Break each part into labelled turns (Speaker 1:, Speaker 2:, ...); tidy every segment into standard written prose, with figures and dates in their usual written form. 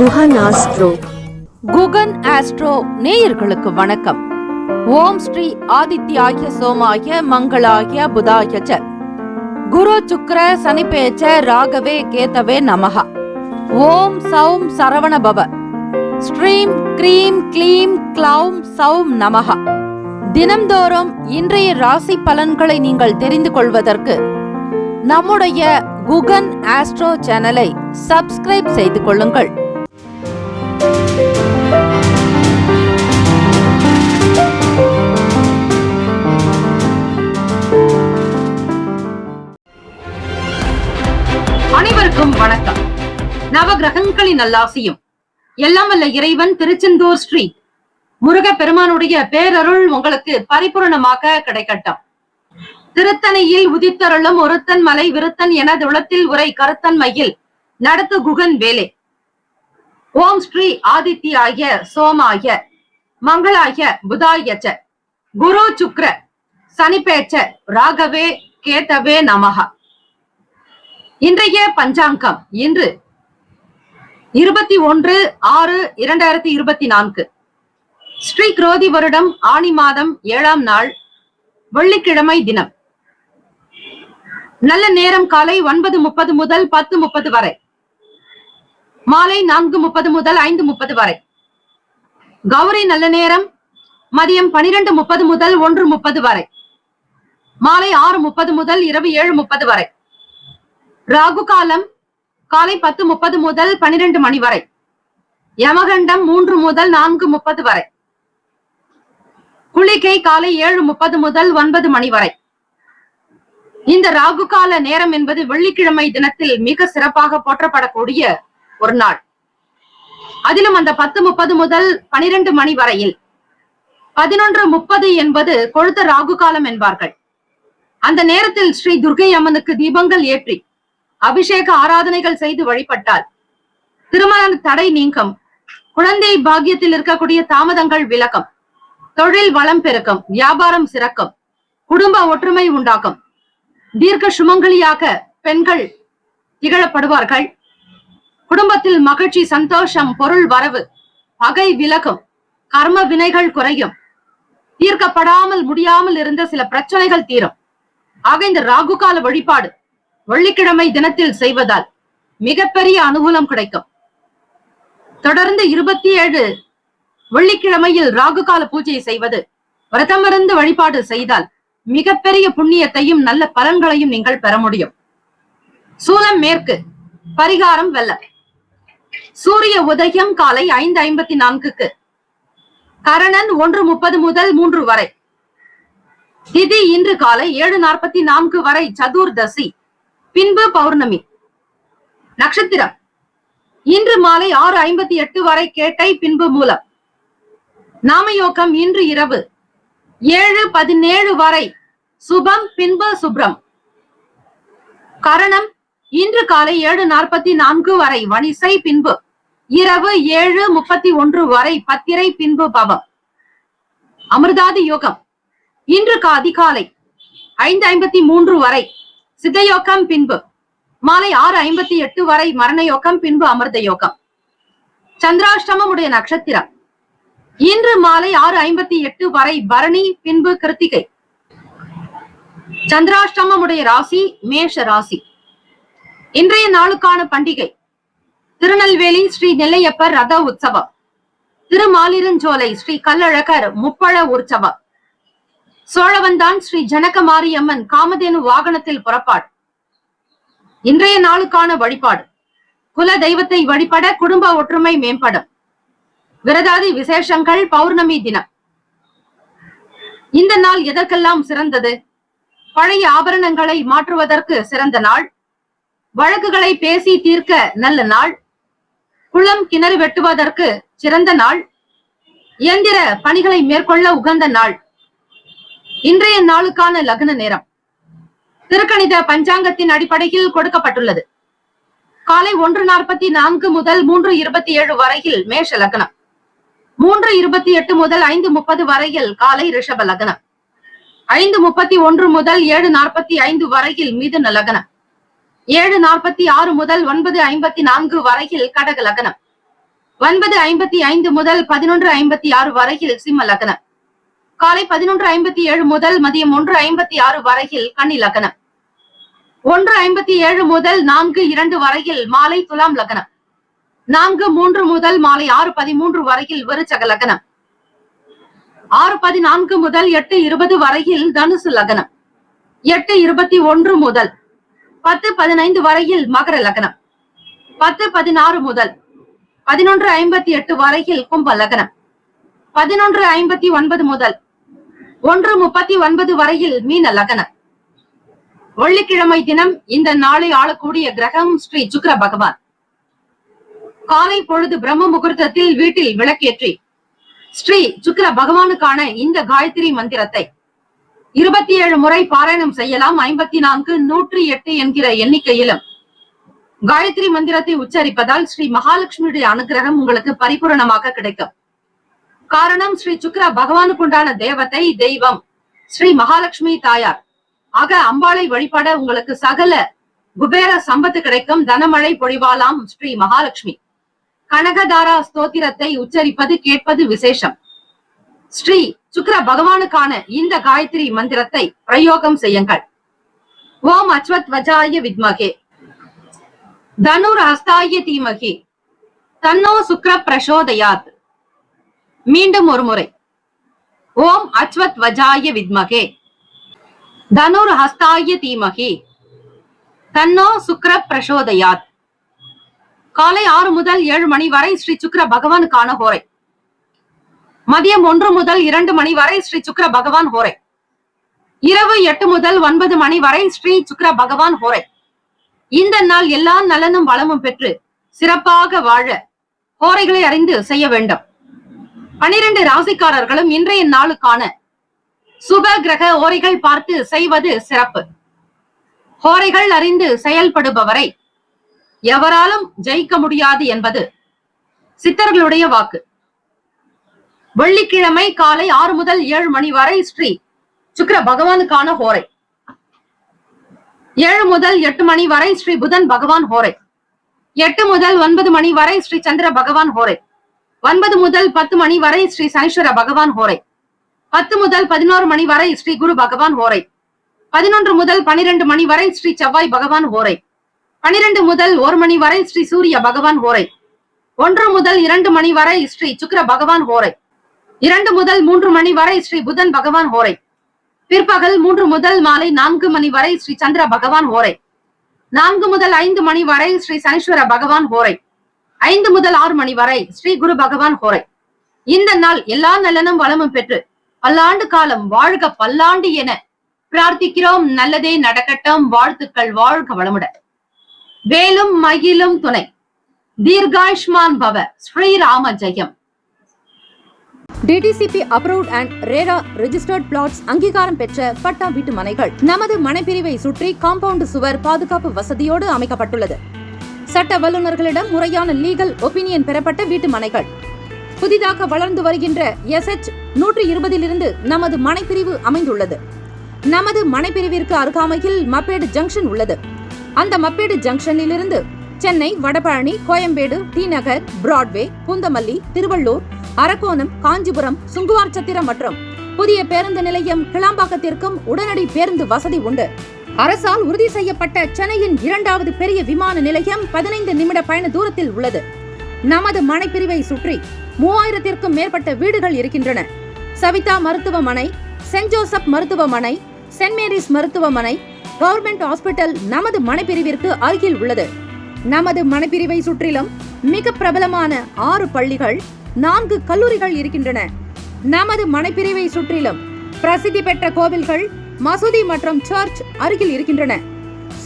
Speaker 1: Guhan astro.
Speaker 2: Guhan astro நேயர்களுக்கு வணக்கம். ஓம் ஸ்ரீ ஆதித்யாய சோமாய மங்களாய புதாய ச குரு சுக்ர சனிபேச்ச ராகவே கேதவே நமஹ. ஓம் சௌம் சரவண பவ. ஸ்ரீம் க்ரீம் க்ளீம் க்ளௌம் சௌம் நமஹ. தினம்தோறும் இன்றைய ராசி பலன்களை நீங்கள் தெரிந்து கொள்வதற்கு நம்முடைய குகன் ஆஸ்ட்ரோ சேனலை சப்ஸ்கிரைப் செய்து கொள்ளுங்கள். அனைவருக்கும் வணக்கம். நவகிரகங்களின் நல்லாசியும் எல்லாம் வல்ல இறைவன் திருச்செந்தூர் ஸ்ரீ முருக பெருமானுடைய பேரருள் உங்களுக்கு பரிபூரணமாக கிடைக்கட்டும். திருத்தணியில் உதித்தருளும் ஒருத்தன் மலை விருத்தன் எனது உளத்தில் உரை கருத்தன் மையில் நடத்து குகன் வேலே. ஓம் ஸ்ரீ ஆதித்யாய சோமாய மங்களாய புதாய ச குரு சுக்ர சனிபேச்ச ராகவே கேதவே நமஹ. இன்றைய பஞ்சாங்கம் இன்று 21/6/2024 ஸ்ரீ குரோதி வருடம் ஆனி மாதம் 7ஆம் நாள் வெள்ளிக்கிழமை தினம். நல்ல நேரம் காலை 9:30 முதல் 10:30 வரை, மாலை 4:30 முதல் 5:30 வரை. கௌரி நல்ல நேரம் மதியம் 12:30 முதல் 1:30 வரை, மாலை 6:30 முதல் இரவு 7:30 வரை. ராகு காலம் காலை 10:30 முதல் 12 மணி வரை. யமகண்டம் 3 முதல் 4:30 வரை. குளிகை காலை 7:30 முதல் 9 மணி வரை. இந்த ராகு கால நேரம் என்பது வெள்ளிக்கிழமை தினத்தில் மிக சிறப்பாக போற்றப்படக்கூடிய ஒரு நாள். அதிலும் அந்த 10:30 முதல் 12 மணி வரையில் 11:30 என்பது கொழுத்த ராகு காலம் என்பார்கள். அந்த நேரத்தில் ஸ்ரீ துர்க்கை அம்மனுக்கு தீபங்கள் ஏற்றி அபிஷேக ஆராதனைகள் செய்து வழிபட்டால் திருமண தடை நீங்கும், குழந்தை பாக்கியத்தில் இருக்கக்கூடிய தாமதங்கள் விலகும், தொழில் வளம் பெருக்கும், வியாபாரம் சிறக்கும், குடும்ப ஒற்றுமை உண்டாகும், தீர்க்க சுமங்கலியாக பெண்கள் திகழப்படுவார்கள், குடும்பத்தில் மகிழ்ச்சி சந்தோஷம் பொருள் வரவு, பகை விலகும், கர்ம வினைகள் குறையும், தீர்க்கப்படாமல் முடியாமல் இருந்த சில பிரச்சனைகள் தீரும். ஆக இந்த ராகு கால வழிபாடு வெள்ளிக்கிழமை தினத்தில் செய்வதால் மிகப்பெரிய அனுகூலம் கிடைக்கும். தொடர்ந்து 27 வெள்ளிக்கிழமையில் ராகு கால பூஜை செய்வது, விரதமிருந்து வழிபாடு செய்தால் மிகப்பெரிய புண்ணியத்தையும் நல்ல பலன்களையும் நீங்கள் பெற முடியும். சூலம் மேற்கு, பரிகாரம் வெள்ளம். சூரிய உதயம் காலை 5:54, கரணன் 1:30 முதல் 3 வரை. திதி இன்று காலை 7:44 வரை சதுர்தசி, பின்பு பௌர்ணமி. நட்சத்திரம் இன்று மாலை 6:58 வரை கேட்டை, பின்பு மூலம். நாமயோகம் இன்று இரவு 7:17 வரை சுபம், பின்பு சுப்ரம். கரணம் இன்று காலை 7:44 வரை வணிசை, பின்பு இரவு 7:31 வரை பத்திரை, பின்பு பவம். அமிர்தாதி யோகம் இன்று அதிகாலை 5:53 வரை சித்தயோகம், பின்பு மாலை 6:58 வரை மரண யோகம், பின்பு அமிர்த யோகம். சந்திராஷ்டமம் உடைய நட்சத்திரம் இன்று மாலை 6:58 வரை பரணி, பின்பு கிருத்திகை. சந்திராஷ்டமம் உடைய ராசி மேஷ ராசி. இன்றைய நாளுக்கான பண்டிகை திருநெல்வேலி ஸ்ரீ நெல்லையப்பர் ரத உற்சவம், திருமாலிருஞ்சோலை ஸ்ரீ கல்லழகர் முப்பழ உற்சவம், சோழவந்தான் ஸ்ரீ ஜனக மாரியம்மன் காமதேனு வாகனத்தில் புறப்பாடு. இன்றைய நாளுக்கான வழிபாடு குல தெய்வத்தை வழிபட குடும்ப ஒற்றுமை மேம்படும். விரதாதி விசேஷங்கள் பௌர்ணமி தினம். இந்த நாள் எதற்கெல்லாம் சிறந்தது? பழைய ஆபரணங்களை மாற்றுவதற்கு சிறந்த நாள், வழக்குகளை பேசி தீர்க்க நல்ல நாள், குளம் கிணறு வெட்டுவதற்கு சிறந்த நாள், இயந்திர பணிகளை மேற்கொள்ள உகந்த நாள். இன்றைய நாளுக்கான லக்ன நேரம் திருக்கணித பஞ்சாங்கத்தின் அடிப்படையில் கொடுக்கப்பட்டுள்ளது. காலை 1:44 முதல் 3:27 வரையில் மேஷ லக்னம், 3:28 முதல் 5:30 வரையில் காலை ரிஷப லக்னம், 5:31 முதல் 7:45 வரையில் மிதுன லக்னம், 7:46 முதல் 9:54 வரையில் கடக லக்னம், 9:55 முதல் 11:56 வரையில் சிம்ம லக்னம். காலை 11:57 முதல் மதியம் 1:56 வரையில் கன்னி லக்னம். 1:57 முதல் 4:02 வரையில் மாலை துலாம் லக்னம். 4:03 முதல் மாலை 6:13 வரையில் விருச்சக லக்னம். 6:14 முதல் 8:20 வரையில் தனுசு லக்னம். 8:21 முதல் 10:15 வரையில் மகர லக்னம். 10:16 முதல் 11:58 வரையில் கும்ப லக்னம். 11:59 முதல் 1:39 வரையில் மீன லக்னம். வெள்ளிக்கிழமை தினம் இந்த நாளை ஆளக்கூடிய கிரகம் ஸ்ரீ சுக்கிர பகவான். காலை பொழுது பிரம்ம முகூர்த்தத்தில் வீட்டில் விளக்கேற்றி ஸ்ரீ சுக்கிர பகவானுக்கான இந்த காயத்ரி மந்திரத்தை 27 முறை பாராயணம் செய்யலாம். 54, 108 என்கிற எண்ணிக்கையிலும் காயத்ரி மந்திரத்தை உச்சரிப்பதால் ஸ்ரீ மகாலட்சுமியுடைய அனுகிரகம் உங்களுக்கு பரிபூரணமாக கிடைக்கும். காரணம், ஸ்ரீ சுக்கிர பகவானுக்குண்டான தேவதை தெய்வம் ஸ்ரீ மகாலட்சுமி தாயார். ஆக அம்பாளை வழிபட உங்களுக்கு சகல குபேர சம்பத்து கிடைக்கும். தனமழை பொழிவாலாம் ஸ்ரீ மகாலட்சுமி. கனகதாரா ஸ்தோத்திரத்தை உச்சரிப்பது கேட்பது விசேஷம். ஸ்ரீ சுக்கிர பகவானுக்கான இந்த காயத்ரி மந்திரத்தை பிரயோகம் செய்யுங்கள். ஓம் அஸ்வத் வஜாய வித்மகே தனுர் ஹஸ்தாய தீமகி தன்னோ சுக்ர பிரசோதயாத். மீண்டும் ஒரு முறை. ஓம் அஸ்வத் வஜாய வித்மகே தனுர் ஹஸ்தாய தீமகி தன்னோ சுக்ர பிரசோதயாத். காலை 6 முதல் 7 மணி வரை ஸ்ரீ சுக்கிர பகவானுக்கான ஹோரை. மதியம் 1 முதல் 2 மணி வரை ஸ்ரீ சுக்கிர பகவான் ஹோரை. இரவு 8 முதல் 9 மணி வரை ஸ்ரீ சுக்கிர பகவான் ஹோரை. இந்த நாள் எல்லா நலனும் வளமும் பெற்று சிறப்பாக வாழ ஹோரைகளை அறிந்து செய்ய வேண்டும். 12 ராசிக்காரர்களும் இன்றைய நாளுக்கான சுப கிரக ஹோரைகள் பார்த்து செய்வது சிறப்பு. ஹோரைகள் அறிந்து செயல்படுபவரை எவராலும் ஜெயிக்க முடியாது என்பது சித்தர்களுடைய வாக்கு. வெள்ளிக்கிழமை காலை 6 முதல் 7 மணி வரை ஸ்ரீ சுக்கிர பகவானுக்கான ஹோரை. 7 முதல் 8 மணி வரை ஸ்ரீ புதன் பகவான் ஹோரை. 8 முதல் 9 மணி வரை ஸ்ரீ சந்திர பகவான் ஹோரை. 9 முதல் 10 மணி வரை ஸ்ரீ சனீஸ்வர பகவான் ஹோரை. 10 முதல் 11 மணி வரை ஸ்ரீ குரு பகவான் ஹோரை. 11 முதல் 12 மணி வரை ஸ்ரீ செவ்வாய் பகவான் ஹோரை. 12 முதல் 1 மணி வரை ஸ்ரீ சூரிய பகவான் ஹோரை. 1 முதல் 2 மணி வரை ஸ்ரீ சுக்கிர பகவான் ஹோரை. 2 முதல் 3 மணி வரை ஸ்ரீ புதன் பகவான் ஹோரை. பிற்பகல் 3 முதல் மாலை 4 மணி வரை ஸ்ரீ சந்திர பகவான் ஹோரை. 4 முதல் 5 மணி வரை ஸ்ரீ சனீஸ்வர பகவான் ஹோரை. 5 முதல் 6 மணி வரை ஸ்ரீ குரு பகவான் ஹோரை. இந்த நாள் எல்லா நலனும் வளமும் பெற்று பல்லாண்டு காலம் வாழ்க பல்லாண்டு என பிரார்த்திக்கிறோம். நல்லதே நடக்கட்டும். வாழ்த்துக்கள். வாழ்க வளமுடன். வேலும் மகிழும் துணை. தீர்காயுஷ்மான் பவ. ஸ்ரீராம ஜெயம்.
Speaker 1: DTCP approved and RERA registered plots அங்கீகாரம் பெற்ற பட்டா வீட்டு மனைகள் நமது மனைப்பிரிவை சுற்றி காம்பவுண்ட் சுவர் பாதுகாப்பு வசதியோடு அமைக்கப்பட்டுள்ளது. சட்ட வல்லுநர்களிடம் முறையான லீகல் ஒப்பீனியன் பெறப்பட்ட வீட்டு மனைகள். புதிதாக வளர்ந்து வருகின்ற SH 120 நமது மனைப்பிரிவு அமைந்துள்ளது. நமது மனைப்பிரிவிற்கு அருகாமையில் மப்பேடு ஜங்ஷன் உள்ளது. அந்த மப்பேடு ஜங்ஷனில் இருந்து சென்னை, வடபழனி, கோயம்பேடு, டி நகர், பிராட்வே, பூந்தமல்லி, திருவள்ளூர், அரக்கோணம், காஞ்சிபுரம், சுங்குவார் சத்திரம் மற்றும் புதிய பேருந்து நிலையம் கிளாம்பாக்கத்திற்கும் உடனடி பேருந்து வசதி உண்டு. அரசால் உறுதி செய்யப்பட்ட சென்னையின் 2வது பெரிய விமான நிலையம் 15 நிமிட பயண தூரத்தில் உள்ளது. நமது மனைப்பிரிவை சுற்றி 3000க்கும் மேற்பட்ட வீடுகள் இருக்கின்றன. சவிதா மருத்துவமனை, சென்ட் ஜோசப் மருத்துவமனை, சென்ட் மேரிஸ் மருத்துவமனை, கவர்மெண்ட் ஹாஸ்பிட்டல் நமது மனைப்பிரிவிற்கு அருகில் உள்ளது. நமது மனைப்பிரிவை சுற்றிலும் மிக பிரபலமான 6 பள்ளிகள், 4 கல்லூரிகள் இருக்கின்றன. நமது மனைப்பிரிவை சுற்றிலும் பிரசித்தி பெற்ற கோவில்கள், மசூதி மற்றும் சர்ச் அருகில் இருக்கின்றன.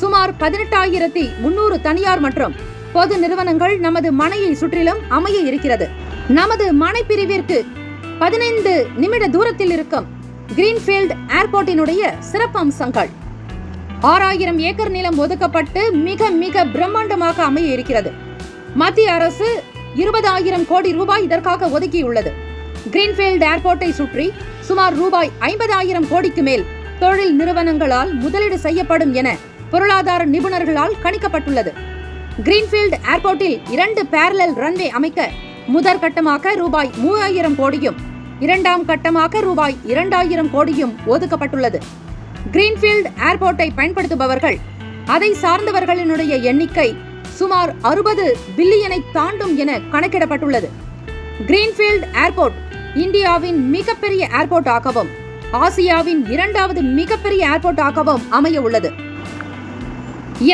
Speaker 1: சுமார் 18,300 தனியார் மற்றும் பொது நிறுவனங்கள் நமது மனையை சுற்றிலும் அமைய இருக்கிறது. நமது மனைப்பிரிவிற்கு 15 நிமிட தூரத்தில் இருக்கும் கிரீன்ஃபீல்ட் ஏர்போர்ட்டினுடைய சிறப்பு அம்சங்கள். 6000 ஏக்கர் நிலம் ஒதுக்கப்பட்டு மிக மிக பிரம்மாண்டமாக அமைய இருக்கிறது. மத்திய அரசு 20,000 கோடி ரூபாய் இதற்காக ஒதுக்கியுள்ளது. கிரீன்ஃபீல்ட் ஏர்போர்ட்டை சுற்றி சுமார் ரூபாய் 50,000 கோடிக்கு மேல் தொழில் நிறுவனங்களால் முதலீடு செய்யப்படும் என பொருளாதார நிபுணர்களால் கணிக்கப்பட்டுள்ளது. கிரீன்ஃபீல்ட் ஏர்போர்ட்டில் 2 பேரலல் ரன்வே அமைக்க முதற்கட்டமாக ரூபாய் 3000 கோடியும், இரண்டாம் கட்டமாக ரூபாய் 2000 கோடியும் ஒதுக்கப்பட்டுள்ளது. கிரீன்ஃபீல்ட் ஏர்போர்ட்டை பயன்படுத்துபவர்கள், அதை சார்ந்தவர்களினுடைய எண்ணிக்கை சுமார் 60 பில்லியனை தாண்டும் என கணக்கிடப்பட்டுள்ளது. கிரீன்ஃபீல்ட் ஏர்போர்ட் இந்தியாவின் மிகப்பெரிய ஏர்போர்ட் ஆகவும், ஆசியாவின் 2வது மிகப்பெரிய ஏர்போர்ட் ஆகவும் அமைய உள்ளது.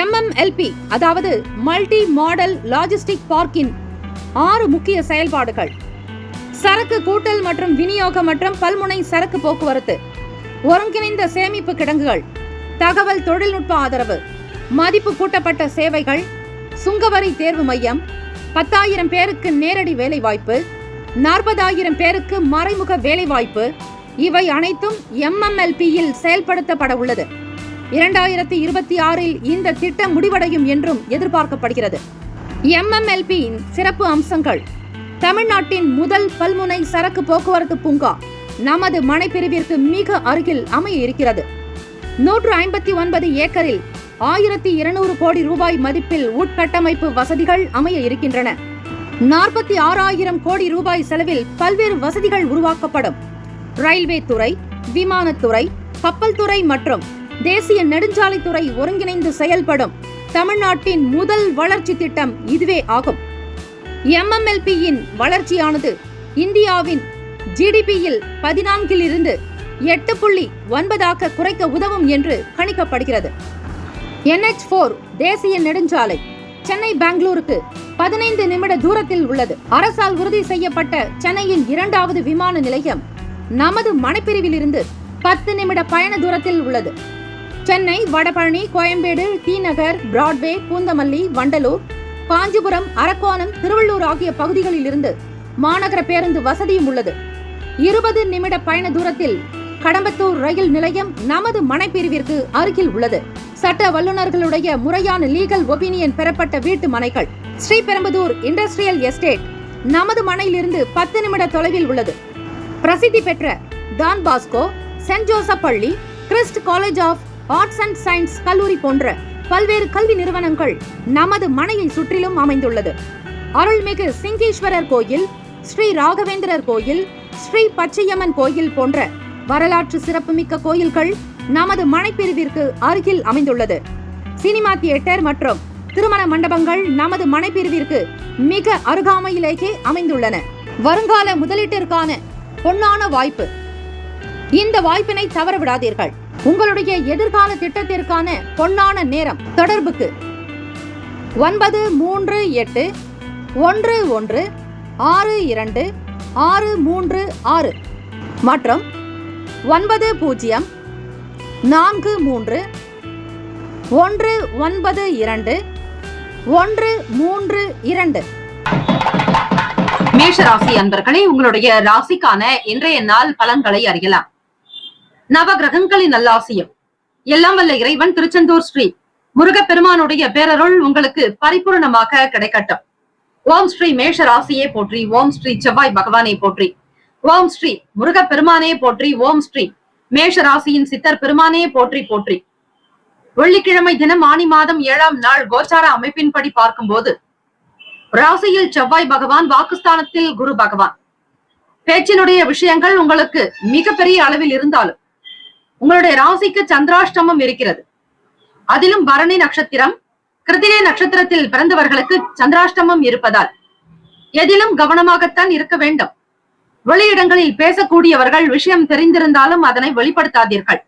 Speaker 1: MMLP அதாவது மல்டி மாடல் லாஜிஸ்டிக் பார்க்கின் 6 முக்கிய செயல்பாடுகள்: சரக்கு கூட்டல் மற்றும் விநியோகம் மற்றும் பல்முனை சரக்கு போக்குவரத்து, ஒருங்கிணைந்த சேமிப்பு கிடங்குகள், தகவல் தொழில்நுட்ப ஆதரவு, மதிப்பு கூட்டப்பட்ட சேவைகள், சுங்கவரி தேர்வு மையம், 10,000 பேருக்கு நேரடி வேலைவாய்ப்பு, 40,000 பேருக்கு மறைமுக வேலைவாய்ப்பு, இவை அனைத்தும் MMLP-யில் செயல்படுத்தப்பட உள்ளது. 2026-இல் இந்த திட்டம் முடிவடையும் என்றும் எதிர்பார்க்கப்படுகிறது. MMLP-யின் சிறப்பு அம்சங்கள்: தமிழ்நாட்டின் முதல் பல்முனை சரக்கு போக்குவரத்து பூங்கா நமது மனைப்பிரிவிற்கு மிக அருகில் அமைய இருக்கிறது. 159 ஏக்கரில் 1200 கோடி ரூபாய் மதிப்பில் உட்கட்டமைப்பு வசதிகள் அமைய இருக்கின்றன. 46,000 கோடி ரூபாய் செலவில் பல்வேறு வசதிகள் உருவாக்கப்படும். ரயில்வே துறை, விமானத்துறை, கப்பல் துறை மற்றும் தேசிய நெடுஞ்சாலைத்துறை ஒருங்கிணைந்து செயல்படும் தமிழ்நாட்டின் முதல் வளர்ச்சி திட்டம் இதுவே ஆகும். MMLP-யின் வளர்ச்சியானது இந்தியாவின் GDP-யில் 14 8.9 குறைக்க உதவும் என்று கணிக்கப்படுகிறது. NH4 தேசிய நெடுஞ்சாலை சென்னை பெங்களூருக்கு 15 நிமிட தூரத்தில் உள்ளது. அரசால் உறுதி செய்யப்பட்ட சென்னையின் 2வது விமான நிலையம் நமது மனைப்பிரிவிலிருந்து 10 நிமிட பயண தூரத்தில் உள்ளது. சென்னை, வடபழனி, கோயம்பேடு, டி-நகர், பிராட்வே, பூந்தமல்லி, வண்டலூர், காஞ்சிபுரம், அரக்கோணம், திருவள்ளூர் ஆகிய பகுதிகளில் இருந்து மாநகர பேருந்து வசதியும் உள்ளது. 20 நிமிட பயண தூரத்தில் கடம்பத்தூர் ரயில் நிலையம் நமது மனைப்பிரிவிற்கு அருகில் உள்ளது. சட்ட வல்லுநர்களுடைய முறையான லீகல் ஒபீனியன் பெறப்பட்ட வீட்டு மனைகள் ஸ்ரீபெரும்புதூர் இண்டஸ்ட்ரியல் எஸ்டேட் நமது மனையிலிருந்து 10 நிமிட தொலைவில் உள்ளது. பிரசித்தி பெற்ற டான் பாஸ்கோ, சென்ட் ஜோசப் பள்ளி, Christ college of arts and science கல்லூரி போன்ற பல்வேறு கல்வி நிறுவனங்கள் நமது மனையை சுற்றிலும் அமைந்துள்ளது. அருள்மிகு சிங்கீஸ்வரர் கோயில், ஸ்ரீ ராகவேந்திரர் கோயில், ஸ்ரீ பச்சையம்மன் கோயில் போன்ற வரலாற்று சிறப்புமிக்க கோயில்கள் நமது மனைப்பிரிவிற்கு அருகில் அமைந்துள்ளது. சினிமா தியேட்டர் மற்றும் திருமண மண்டபங்கள் நமது மனைப்பிரிவிற்கு மிக அருகாமையிலேயே அமைந்துள்ளன. வருங்கால முதலீட்டிற்கான பொன்னான வாய்ப்பு. இந்த வாய்ப்பினை தவறவிடாதீர்கள். உங்களுடைய எதிர்கால திட்டத்திற்கான பொன்னான நேரம். தொடர்புக்கு 938 11 62 636 மற்றும் 90 43 192 132.
Speaker 2: மேஷ ராசி அன்பர்களே, உங்களுடைய ராசிக்கான இன்றைய நாள் பலன்களை அறியலாம். நவ கிரகங்களின் நல்லாசியம், எல்லாம் வல்ல இறைவன் திருச்செந்தூர் ஸ்ரீ முருகப்பெருமானுடைய பேரருள் உங்களுக்கு பரிபூர்ணமாக கிடைக்கட்டும். ஓம் ஸ்ரீ மேஷ ராசியே போற்றி, ஓம் ஸ்ரீ செவ்வாய் பகவானே போற்றி, ஓம் ஸ்ரீ முருகப்பெருமானே போற்றி, ஓம் ஸ்ரீ மேஷ ராசியின் சித்தர் பெருமானே போற்றி போற்றி. வெள்ளிக்கிழமை தினம் ஆனி மாதம் 7ஆம் நாள் கோச்சார அமைப்பின்படி பார்க்கும்போது ராசியில் செவ்வாய் பகவான், வாக்குஸ்தானத்தில் குரு பகவான். பேச்சினுடைய விஷயங்கள் உங்களுக்கு மிகப்பெரிய அளவில் இருந்தாலும் உங்களுடைய ராசிக்கு சந்திராஷ்டமம் இருக்கிறது. அதிலும் பரணி நட்சத்திரம், கிருத்திகை நட்சத்திரத்தில் பிறந்தவர்களுக்கு சந்திராஷ்டமம் இருப்பதால் எதிலும் கவனமாகத்தான் இருக்க வேண்டும். வெளியிடங்களில் பேசக்கூடியவர்கள் விஷயம் தெரிந்திருந்தாலும் அதனை வெளிப்படுத்தாதீர்கள்.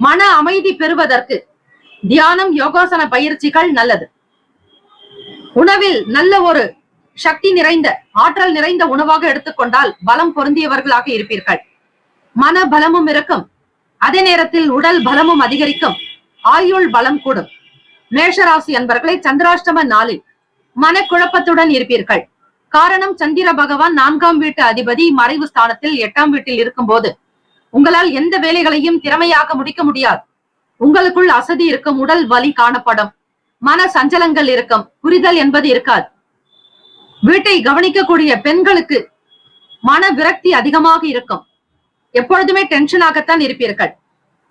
Speaker 2: மன அமைதி பெறுவதற்கு தியானம், யோகாசன பயிற்சிகள் நல்லது. உணவில் நல்ல ஒரு சக்தி நிறைந்த, ஆற்றல் நிறைந்த உணவாக எடுத்துக்கொண்டால் பலம் பொருந்தியவர்களாக இருப்பீர்கள். மன பலமும் இருக்கும், அதே நேரத்தில் உடல் பலமும் அதிகரிக்கும், ஆயுள் பலம் கூடும். மேஷராசி அன்பர்களை சந்திராஷ்டம நாளில் மனக்குழப்பத்துடன் இருப்பீர்கள். காரணம், சந்திர பகவான் 4ஆம் வீட்டு அதிபதி மறைவு ஸ்தானத்தில் 8ஆம் வீட்டில் இருக்கும் போது உங்களால் எந்த வேலைகளையும் திறமையாக முடிக்க முடியாது. உங்களுக்குள் அசதி இருக்கும், உடல் வலி காணப்படும், மன சஞ்சலங்கள் இருக்கும், புரிதல் என்பது இருக்காது. வீட்டை கவனிக்கக்கூடிய பெண்களுக்கு மன விரக்தி அதிகமாக இருக்கும். எப்பொழுதுமே டென்ஷனாகத்தான் இருப்பீர்கள்.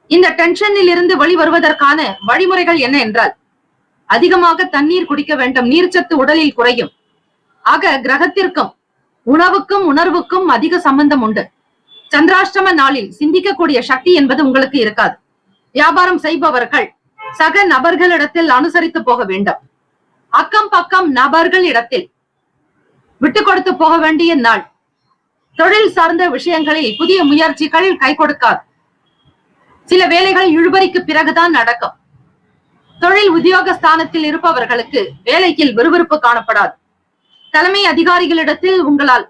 Speaker 2: இந்த டென்ஷனில் இருந்து வெளிவருவதற்கான வழிமுறைகள் என்ன என்றால், அதிகமாக தண்ணீர் குடிக்க வேண்டும். நீர்ச்சத்து உடலில் குறையும். ஆக கிரகத்திற்கும் உணவுக்கும் உணர்வுக்கும் அதிக சம்பந்தம் உண்டு. சந்திராஷ்டம நாளில் சிந்திக்கக்கூடிய சக்தி என்பது உங்களுக்கு இருக்காது. வியாபாரம் செய்பவர்கள் சக நபர்களிடத்தில் அனுசரித்து போக வேண்டும். அக்கம் பக்கம் நபர்கள் இடத்தில் விட்டு கொடுத்து போக வேண்டிய நாள். தொழில் சார்ந்த விஷயங்களில் புதிய முயற்சிகள் கை கொடுக்காது. சில வேலைகள் இழுபறிக்கு பிறகுதான் நடக்கும். தொழில் உத்தியோக ஸ்தானத்தில் இருப்பவர்களுக்கு வேலையில் விறுவிறுப்பு காணப்படாது. தலைமை அதிகாரிகளிடத்தில் உங்களால்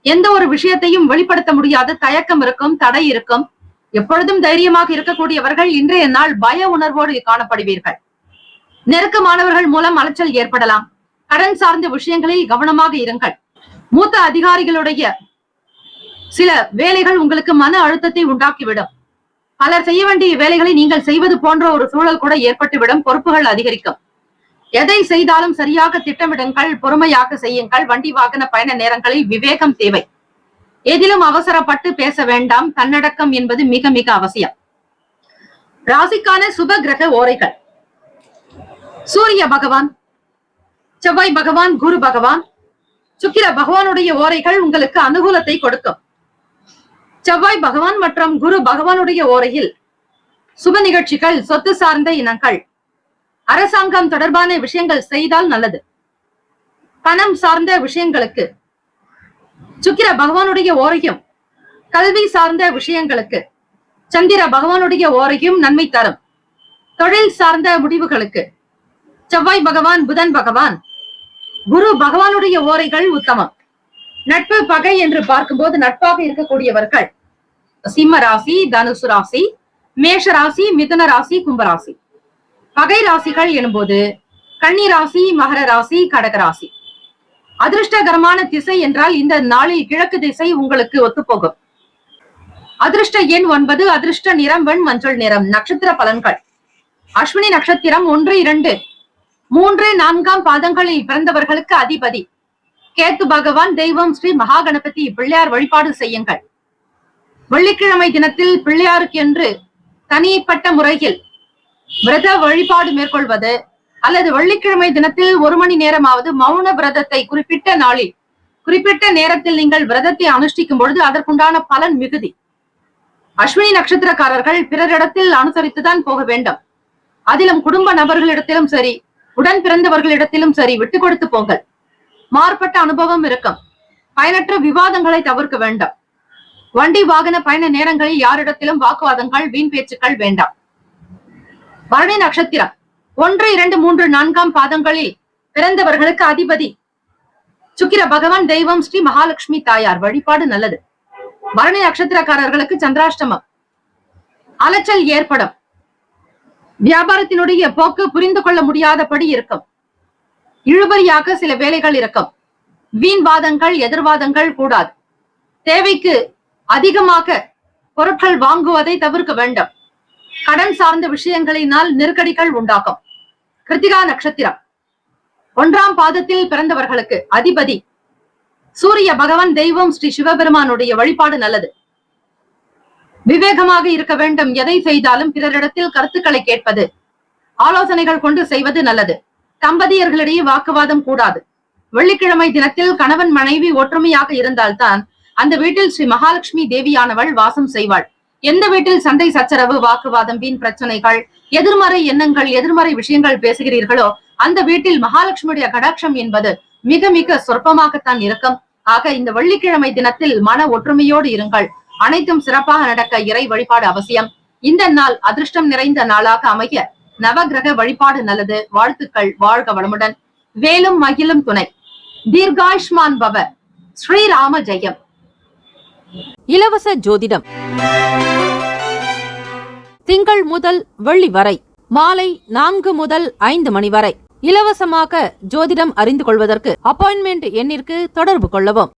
Speaker 2: எந்த ஒரு விஷயத்தையும் வெளிப்படுத்த முடியாத தயக்கம் இருக்கும், தடை இருக்கும். எப்பொழுதும் தைரியமாக இருக்கக்கூடியவர்கள் இன்றைய நாள் பய உணர்வோடு காணப்படுவீர்கள். நெருக்கமானவர்கள் மூலம் அலைச்சல் ஏற்படலாம். கடன் சார்ந்த விஷயங்களில் கவனமாக இருங்கள். மூத்த அதிகாரிகளுடைய சில வேலைகள் உங்களுக்கு மன அழுத்தத்தை உண்டாக்கிவிடும். பலர் செய்ய வேண்டிய வேலைகளை நீங்கள் செய்வது போன்ற ஒரு சூழல் கூட ஏற்பட்டுவிடும். பொறுப்புகள் அதிகரிக்கும். எதை செய்தாலும் சரியாக திட்டமிடுங்கள், பொறுமையாக செய்யுங்கள். வண்டி வாகன பயண நேரங்களில் விவேகம் தேவை. எதிலும் அவசரப்பட்டு பேச வேண்டாம். தன்னடக்கம் என்பது மிக மிக அவசியம். ராசிக்கான சுப கிரக ஓரைகள்: சூரிய பகவான், செவ்வாய் பகவான், குரு பகவான், சுக்கிர பகவானுடைய ஓரைகள் உங்களுக்கு அனுகூலத்தை கொடுக்கும். செவ்வாய் பகவான் மற்றும் குரு பகவானுடைய ஓரையில் சுப நிகழ்ச்சிகள், சொத்து சார்ந்த இனங்கள், அரசாங்கம் தொடர்பான விஷயங்கள் செய்தால் நல்லது. பணம் சார்ந்த விஷயங்களுக்கு சுக்கிர பகவானுடைய ஓரையும், கல்வி சார்ந்த விஷயங்களுக்கு சந்திர பகவானுடைய ஓரையும் நன்மை தரும். தொழில் சார்ந்த முடிவுகளுக்கு செவ்வாய் பகவான், புதன் பகவான், குரு பகவானுடைய ஓரைகள் உத்தமம். நட்பு பகை என்று பார்க்கும்போது நட்பாக இருக்கக்கூடியவர்கள் சிம்ம ராசி, தனுசு ராசி, மேஷ ராசி, மிதுன ராசி, கும்பராசி. பகை ராசிகள் எனும்போது கன்னி ராசி, மகர ராசி, கடக ராசி. அதிர்ஷ்டகரமான திசை என்றால் இந்த நாளில் கிழக்கு திசை உங்களுக்கு ஒத்துப்போகும். அதிர்ஷ்ட எண் 9, அதிர்ஷ்ட நிறம் வெண் மஞ்சள் நிறம். நட்சத்திர பலன்கள்: அஸ்வினி நட்சத்திரம் 1, 2, 3, 4 பாதங்களில் பிறந்தவர்களுக்கு அதிபதி கேத்து பகவான். தெய்வம் ஸ்ரீ மகா கணபதி. பிள்ளையார் வழிபாடு செய்யுங்கள். வெள்ளிக்கிழமை தினத்தில் பிள்ளையாருக்கு என்று தனிப்பட்ட முறையில் விரத வழிபாடு மேற்கொள்வது அல்லது வெள்ளிக்கிழமை தினத்தில் 1 மணி நேரமாவது மௌன விரதத்தை குறிப்பிட்ட நாளில் குறிப்பிட்ட நேரத்தில் நீங்கள் விரதத்தை அனுஷ்டிக்கும் பொழுது அதற்குண்டான பலன் மிகுதி. அஸ்வினி நட்சத்திரக்காரர்கள் பிறரிடத்தில் அனுசரித்துதான் போக வேண்டும். அதிலும் குடும்ப நபர்களிடத்திலும் சரி, உடன் பிறந்தவர்களிடத்திலும் சரி விட்டு கொடுத்து போங்கள். மாறுபட்ட அனுபவம் இருக்கும். பயனற்ற விவாதங்களை தவிர்க்க வேண்டும். வண்டி வாகன பயண நேரங்களில் யாரிடத்திலும் வாக்குவாதங்கள், வீண் பேச்சுக்கள் வேண்டாம். பரணி நட்சத்திரம் 1, 2, 3, 4 பாதங்களில் பிறந்தவர்களுக்கு அதிபதி சுக்கிர பகவான். தெய்வம் ஸ்ரீ மகாலட்சுமி தாயார். வழிபாடு நல்லது. பரணி நட்சத்திரக்காரர்களுக்கு சந்திராஷ்டமம். அலைச்சல் ஏற்படும். வியாபாரத்தினுடைய போக்கு புரிந்து கொள்ள முடியாதபடி இருக்கும். இழுபறியாக சில வேலைகள் இருக்கும். வீண் வாதங்கள், எதிர்வாதங்கள் கூடாது. தேவைக்கு அதிகமாக பொருட்கள் வாங்குவதை தவிர்க்க வேண்டும். கடன் சார்ந்த விஷயங்களினால் நெருக்கடிகள் உண்டாகும். கிருத்திகா நட்சத்திரம் 1ஆம் பாதத்தில் பிறந்தவர்களுக்கு அதிபதி சூரிய பகவான். தெய்வம் ஸ்ரீ சிவபெருமானுடைய. வழிபாடு நல்லது. விவேகமாக இருக்க வேண்டும். எதை செய்தாலும் பிறரிடத்தில் கருத்துக்களை கேட்பது, ஆலோசனைகள் கொண்டு செய்வது நல்லது. தம்பதியர்களிடையே வாக்குவாதம் கூடாது. வெள்ளிக்கிழமை தினத்தில் கணவன் மனைவி ஒற்றுமையாக இருந்தால்தான் அந்த வீட்டில் ஸ்ரீ மகாலட்சுமி தேவியானவள் வாசம் செய்வாள். எந்த வீட்டில் சண்டை சச்சரவு, வாக்குவாதம், வீண் பிரச்சனைகள், எதிர்மறை எண்ணங்கள், எதிர்மறை விஷயங்கள் பேசுகிறீர்களோ அந்த வீட்டில் மகாலட்சுமியுடைய கடாட்சம் என்பது மிக மிக சொற்பமாகத்தான் இருக்கும். ஆக இந்த வெள்ளிக்கிழமை தினத்தில் மன ஒற்றுமையோடு இருங்கள். அனைத்தும் சிறப்பாக நடக்க இறை வழிபாடு அவசியம். இந்த நாள் அதிர்ஷ்டம் நிறைந்த நாளாக அமைய நவகிரக வழிபாடு நல்லது. வாழ்த்துக்கள். வாழ்க வளமுடன். வேலும் மகிழும் துணை. தீர்காயுஷ்மான் பவ. ஸ்ரீராம ஜெயம்.
Speaker 1: இலவச ஜோதிடம் திங்கள் முதல் வெள்ளி வரை மாலை 4 முதல் 5 மணி வரை இலவசமாக ஜோதிடம் அறிந்து கொள்வதற்கு அப்பாயின்மெண்ட் எண்ணிற்கு தொடர்பு கொள்ளவும்.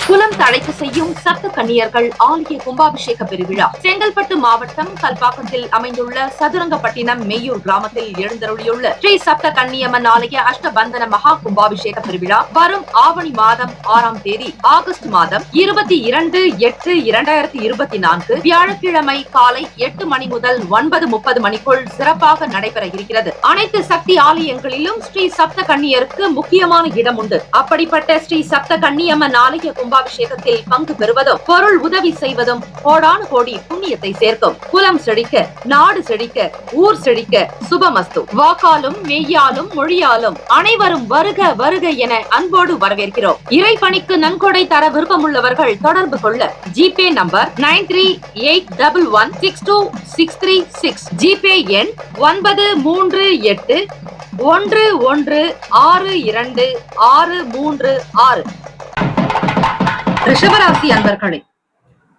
Speaker 1: குலம் தழைக்க செய்யும் சப்த கன்னியர்கள் ஆலய கும்பாபிஷேக பெருவிழா செங்கல்பட்டு மாவட்டம் கல்பாக்கத்தில் அமைந்துள்ள சதுரங்கப்பட்டினம் மெய்யூர் கிராமத்தில் எழுந்தருளியுள்ள ஸ்ரீ சப்த கன்னியம்மன் ஆலய அஷ்டபந்தன மகா கும்பாபிஷேக பெருவிழா வரும் ஆவணி மாதம் 6ஆம் தேதி ஆகஸ்ட் மாதம் 22/8/2024 வியாழக்கிழமை காலை 8 மணி முதல் 9:30 மணிக்குள் சிறப்பாக நடைபெற இருக்கிறது. அனைத்து சக்தி ஆலயங்களிலும் ஸ்ரீ சப்த கன்னியருக்கு முக்கியமான இடம் உண்டு. அப்படிப்பட்ட ஸ்ரீ சப்த கன்னியம்மன் ஆலய கும்பாபிஷேகத்தில் பங்கு பெறுவதும் பொருள் உதவி செய்வதும் கோடானு கோடி புண்ணியத்தை சேர்க்கும். குலம் செழிக்க, நாடு செழிக்க, ஊர் செழிக்க, சுபமஸ்து. வாக்காலும் மெய்யாலும் மொழியாலும் அனைவரும் வருக வருக என அன்போடு வரவேற்கிறோம். இறைப்பணிக்கு நன்கொடை தர விருப்பமுள்ளவர்கள் தொடர்பு கொள்ள ஜிபே நம்பர் 9381162636, ஜிபே எண் 93811626336.
Speaker 2: ரிஷபராசி அன்பர்களே,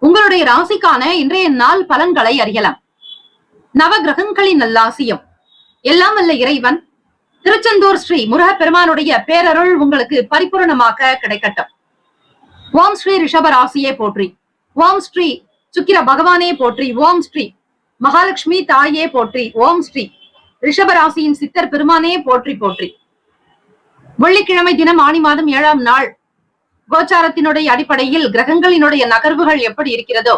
Speaker 2: உங்களுடைய ராசிக்கான இன்றைய நாள் பலன்களை அறியலாம். நவ கிரகங்களின் நல்லாசியம் எல்லாம் வல்ல இறைவன் திருச்செந்தூர் ஸ்ரீ முருகப்பெருமானுடைய பேரருள் உங்களுக்கு பரிபூரணமாக கிடைக்கட்டும். ஓம் ஸ்ரீ ரிஷபராசியே போற்றி, ஓம் ஸ்ரீ சுக்கிர பகவானே போற்றி, ஓம் ஸ்ரீ மகாலட்சுமி தாயே போற்றி, ஓம் ஸ்ரீ ரிஷபராசியின் சித்தர் பெருமானே போற்றி போற்றி. வெள்ளிக்கிழமை தினம் ஆனி மாதம் 7ஆம் நாள் கோச்சாரத்தினுடைய அடிப்படையில் கிரகங்களினுடைய நகர்வுகள் எப்படி இருக்கிறதோ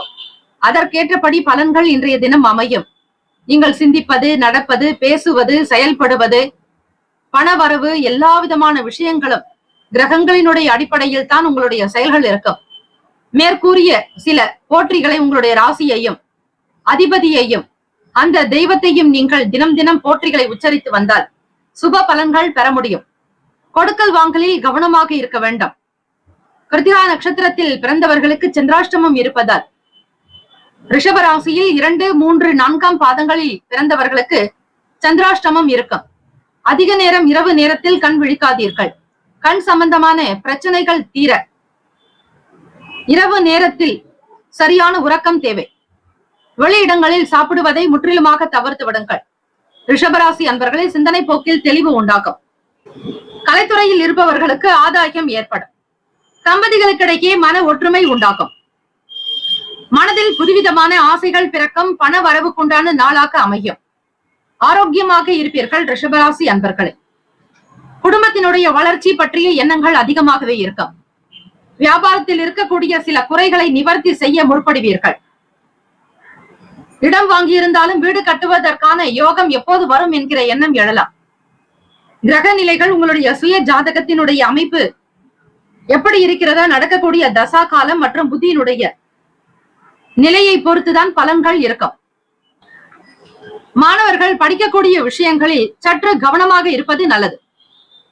Speaker 2: அதற்கேற்றபடி பலன்கள் இன்றைய தினம் அமையும். நீங்கள் சிந்திப்பது, நடப்பது, பேசுவது, செயல்படுவது, பணவரவு, எல்லா விதமான விஷயங்களும் கிரகங்களினுடைய அடிப்படையில் தான் உங்களுடைய செயல்கள் இருக்கும். மேற்கூறிய சில போற்றிகளை உங்களுடைய ராசியையும் அதிபதியையும் அந்த தெய்வத்தையும் நீங்கள் தினம் தினம் போற்றிகளை உச்சரித்து வந்தால் சுப பலன்கள் பெற முடியும். கொடுக்கல் வாங்கலில் கவனமாக இருக்க வேண்டும். கிருத்திகா நட்சத்திரத்தில் பிறந்தவர்களுக்கு சந்திராஷ்டமம் இருப்பதால் ரிஷபராசியில் 2, 3, 4ஆம் பாதங்களில் பிறந்தவர்களுக்கு சந்திராஷ்டமம் இருக்கும். அதிக நேரம் இரவு நேரத்தில் கண் விழிக்காதீர்கள். கண் சம்பந்தமான பிரச்சனைகள் தீர இரவு நேரத்தில் சரியான உறக்கம் தேவை. வெளியிடங்களில் சாப்பிடுவதை முற்றிலுமாக தவிர்த்து விடுங்கள். ரிஷபராசி அன்பர்களை சிந்தனை போக்கில் தெளிவு உண்டாகும். கலைத்துறையில் இருப்பவர்களுக்கு ஆதாயம் ஏற்படும். தம்பதிகளுக்கிடையே மன ஒற்றுமை உண்டாகும். மனதில் புதுவிதமான ஆசைகள் பிறக்கும். பண வரவுக்குண்டான நாளாக அமையும். ஆரோக்கியமாக இருப்பீர்கள் ரிஷபராசி அன்பர்களே. குடும்பத்தினுடைய வளர்ச்சி பற்றிய எண்ணங்கள் அதிகமாகவே இருக்கும். வியாபாரத்தில் இருக்கக்கூடிய சில குறைகளை நிவர்த்தி செய்ய முற்படுவீர்கள். இடம் வாங்கியிருந்தாலும் வீடு கட்டுவதற்கான யோகம் எப்போது வரும் என்கிற எண்ணம் எழலாம். கிரக நிலைகள் உங்களுடைய சுய ஜாதகத்தினுடைய அமைப்பு எப்படி இருக்கிறதா, நடக்கக்கூடிய தசா காலம் மற்றும் புத்தியினுடைய நிலையை பொறுத்துதான் பலன்கள் இருக்கும். மாணவர்கள் படிக்கக்கூடிய விஷயங்களில் சற்று கவனமாக இருப்பது நல்லது.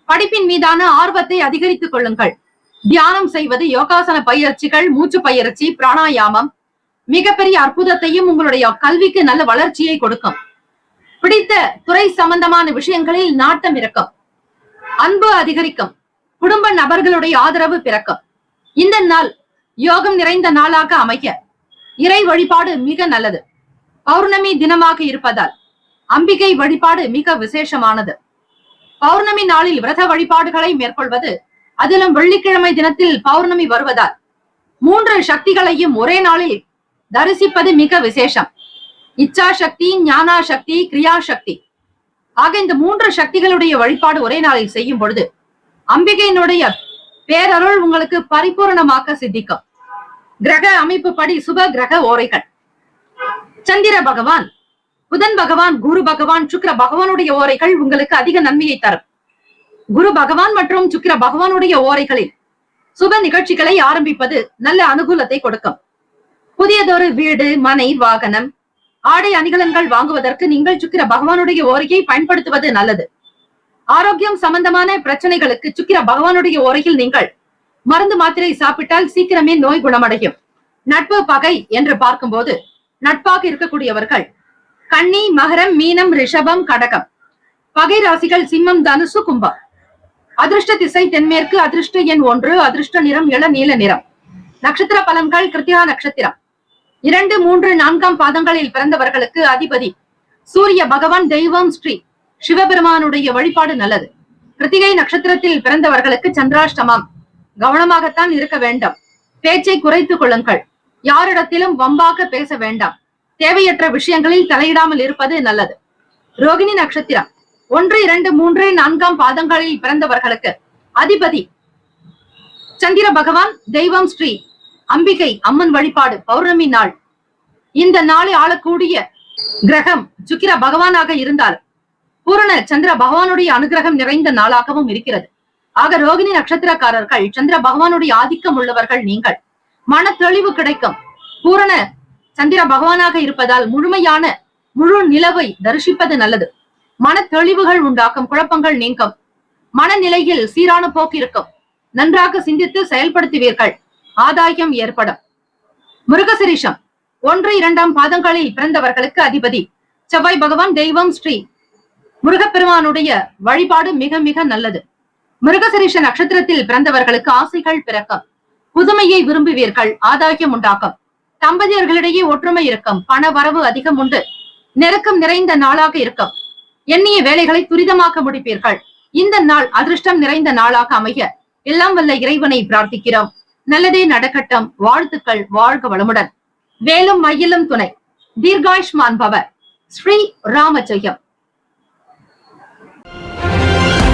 Speaker 2: படிப்பின் மீதான ஆர்வத்தை அதிகரித்துக் கொள்ளுங்கள். தியானம் செய்வது, யோகாசன பயிற்சிகள், மூச்சு பயிற்சி, பிராணாயாமம் மிகப்பெரிய அற்புதத்தையும் உங்களுடைய கல்விக்கு நல்ல வளர்ச்சியை கொடுக்கும். பிடித்த துறை சம்பந்தமான விஷயங்களில் நாட்டம் இருக்கும். அன்பு அதிகரிக்கும். குடும்ப நபர்களுடைய ஆதரவு பிறக்கும். இந்த நாள் யோகம் நிறைந்த நாளாக அமைய இறை வழிபாடு மிக நல்லது. பௌர்ணமி தினமாக இருப்பதால் அம்பிகை வழிபாடு மிக விசேஷமானது. பௌர்ணமி நாளில் விரத வழிபாடுகளை மேற்கொள்வது, அதிலும் வெள்ளிக்கிழமை தினத்தில் பௌர்ணமி வருவதால் 3 சக்திகளையும் ஒரே நாளில் தரிசிப்பது மிக விசேஷம். இச்சா சக்தி, ஞானா சக்தி, கிரியா சக்தி ஆக இந்த 3 சக்திகளுடைய வழிபாடு ஒரே நாளில் செய்யும் பொழுது அம்பிகையினுடைய பேரருள் உங்களுக்கு பரிபூரணமாக சித்திக்கும். கிரக அமைப்பு படி சுப கிரக ஓரைகள்: சந்திர பகவான், புதன் பகவான், குரு பகவான், சுக்கிர பகவானுடைய ஓரைகள் உங்களுக்கு அதிக நன்மையை தரும். குரு பகவான் மற்றும் சுக்கிர பகவானுடைய ஓரைகளில் சுப நிகழ்ச்சிகளை ஆரம்பிப்பது நல்ல அனுகூலத்தை கொடுக்கும். புதியதொரு வீடு, மனை, வாகனம், ஆடை அணிகலன்கள் வாங்குவதற்கு நீங்கள் சுக்கிர பகவானுடைய ஓரையை பயன்படுத்துவது நல்லது. ஆரோக்கியம் சம்பந்தமான பிரச்சனைகளுக்கு சுக்கிர பகவானுடைய ஓரையில் நீங்கள் மருந்து மாத்திரை சாப்பிட்டால் சீக்கிரமே நோய் குணமடையும். நட்பு பகை என்று பார்க்கும்போது நட்பாக இருக்கக்கூடியவர்கள் கன்னி, மகரம், மீனம், ரிஷபம், கடகம். பகை ராசிகள் சிம்மம், தனுசு, கும்பம். அதிர்ஷ்ட திசை தென்மேற்கு. அதிர்ஷ்ட எண் 1. அதிர்ஷ்ட நிறம் இளநீல நிறம். நட்சத்திர பலன்கள்: கிருத்திகா நட்சத்திரம் 2, 3, 4ஆம் பாதங்களில் பிறந்தவர்களுக்கு அதிபதி சூரிய பகவான், தெய்வம் ஸ்ரீ சிவபெருமானுடைய வழிபாடு நல்லது. கிருத்திகை நட்சத்திரத்தில் பிறந்தவர்களுக்கு சந்திராஷ்டமம், கவனமாகத்தான் இருக்க வேண்டும். பேச்சை குறைத்துக் கொள்ளுங்கள். யாரிடத்திலும் வம்பாக பேச வேண்டாம். தேவையற்ற விஷயங்களில் தலையிடாமல் இருப்பது நல்லது. ரோகிணி நட்சத்திரம் 1, 2, 3, 4 பாதங்களில் பிறந்தவர்களுக்கு அதிபதி சந்திர பகவான். தெய்வம் ஸ்ரீ அம்பிகை அம்மன் வழிபாடு. பௌர்ணமி நாள். இந்த நாளை ஆளக்கூடிய கிரகம் சுக்கிர பகவானாக இருந்தால் பூரண சந்திர பகவானுடைய அனுகிரகம் நிறைந்த நாளாகவும் இருக்கிறது. ஆக ரோகிணி நட்சத்திரக்காரர்கள் சந்திர பகவானுடைய ஆதிக்கம் உள்ளவர்கள். நீங்கள் மன தெளிவு கிடைக்கும். பூரண சந்திர பகவானாக இருப்பதால் முழு நிலவை தரிசிப்பது நல்லது. மன தெளிவுகள் உண்டாக்கும். குழப்பங்கள் நீங்கும். மனநிலையில் சீரான போக்கு இருக்கும். நன்றாக சிந்தித்து செயல்படுத்துவீர்கள். ஆதாயம் ஏற்படும். மிருகசிரீஷம் 1, 2 பாதங்களில் பிறந்தவர்களுக்கு அதிபதி செவ்வாய் பகவான். தெய்வம் ஸ்ரீ முருகப்பெருமானுடைய வழிபாடு மிக மிக நல்லது. மிருகசிரீஷ நட்சத்திரத்தில் பிறந்தவர்களுக்கு ஆசைகள் பிறக்கும். புதுமையை விரும்புவீர்கள். ஆதாயம் உண்டாக்கும். தம்பதியர்களிடையே ஒற்றுமை இருக்கும். பண வரவு அதிகம் உண்டு. நெருக்கம் நிறைந்த நாளாக இருக்கும். எண்ணிய வேலைகளை துரிதமாக்க முடிப்பீர்கள். இந்த நாள் அதிர்ஷ்டம் நிறைந்த நாளாக அமைய எல்லாம் வல்ல இறைவனை பிரார்த்திக்கிறோம். நல்லதே நடக்கட்டும். வாழ்த்துக்கள். வாழ்க வளமுடன். வேலும் மயிலும் துணை. தீர்காயுஷ்மான் பவ. ஸ்ரீ ராம ஜெயம்.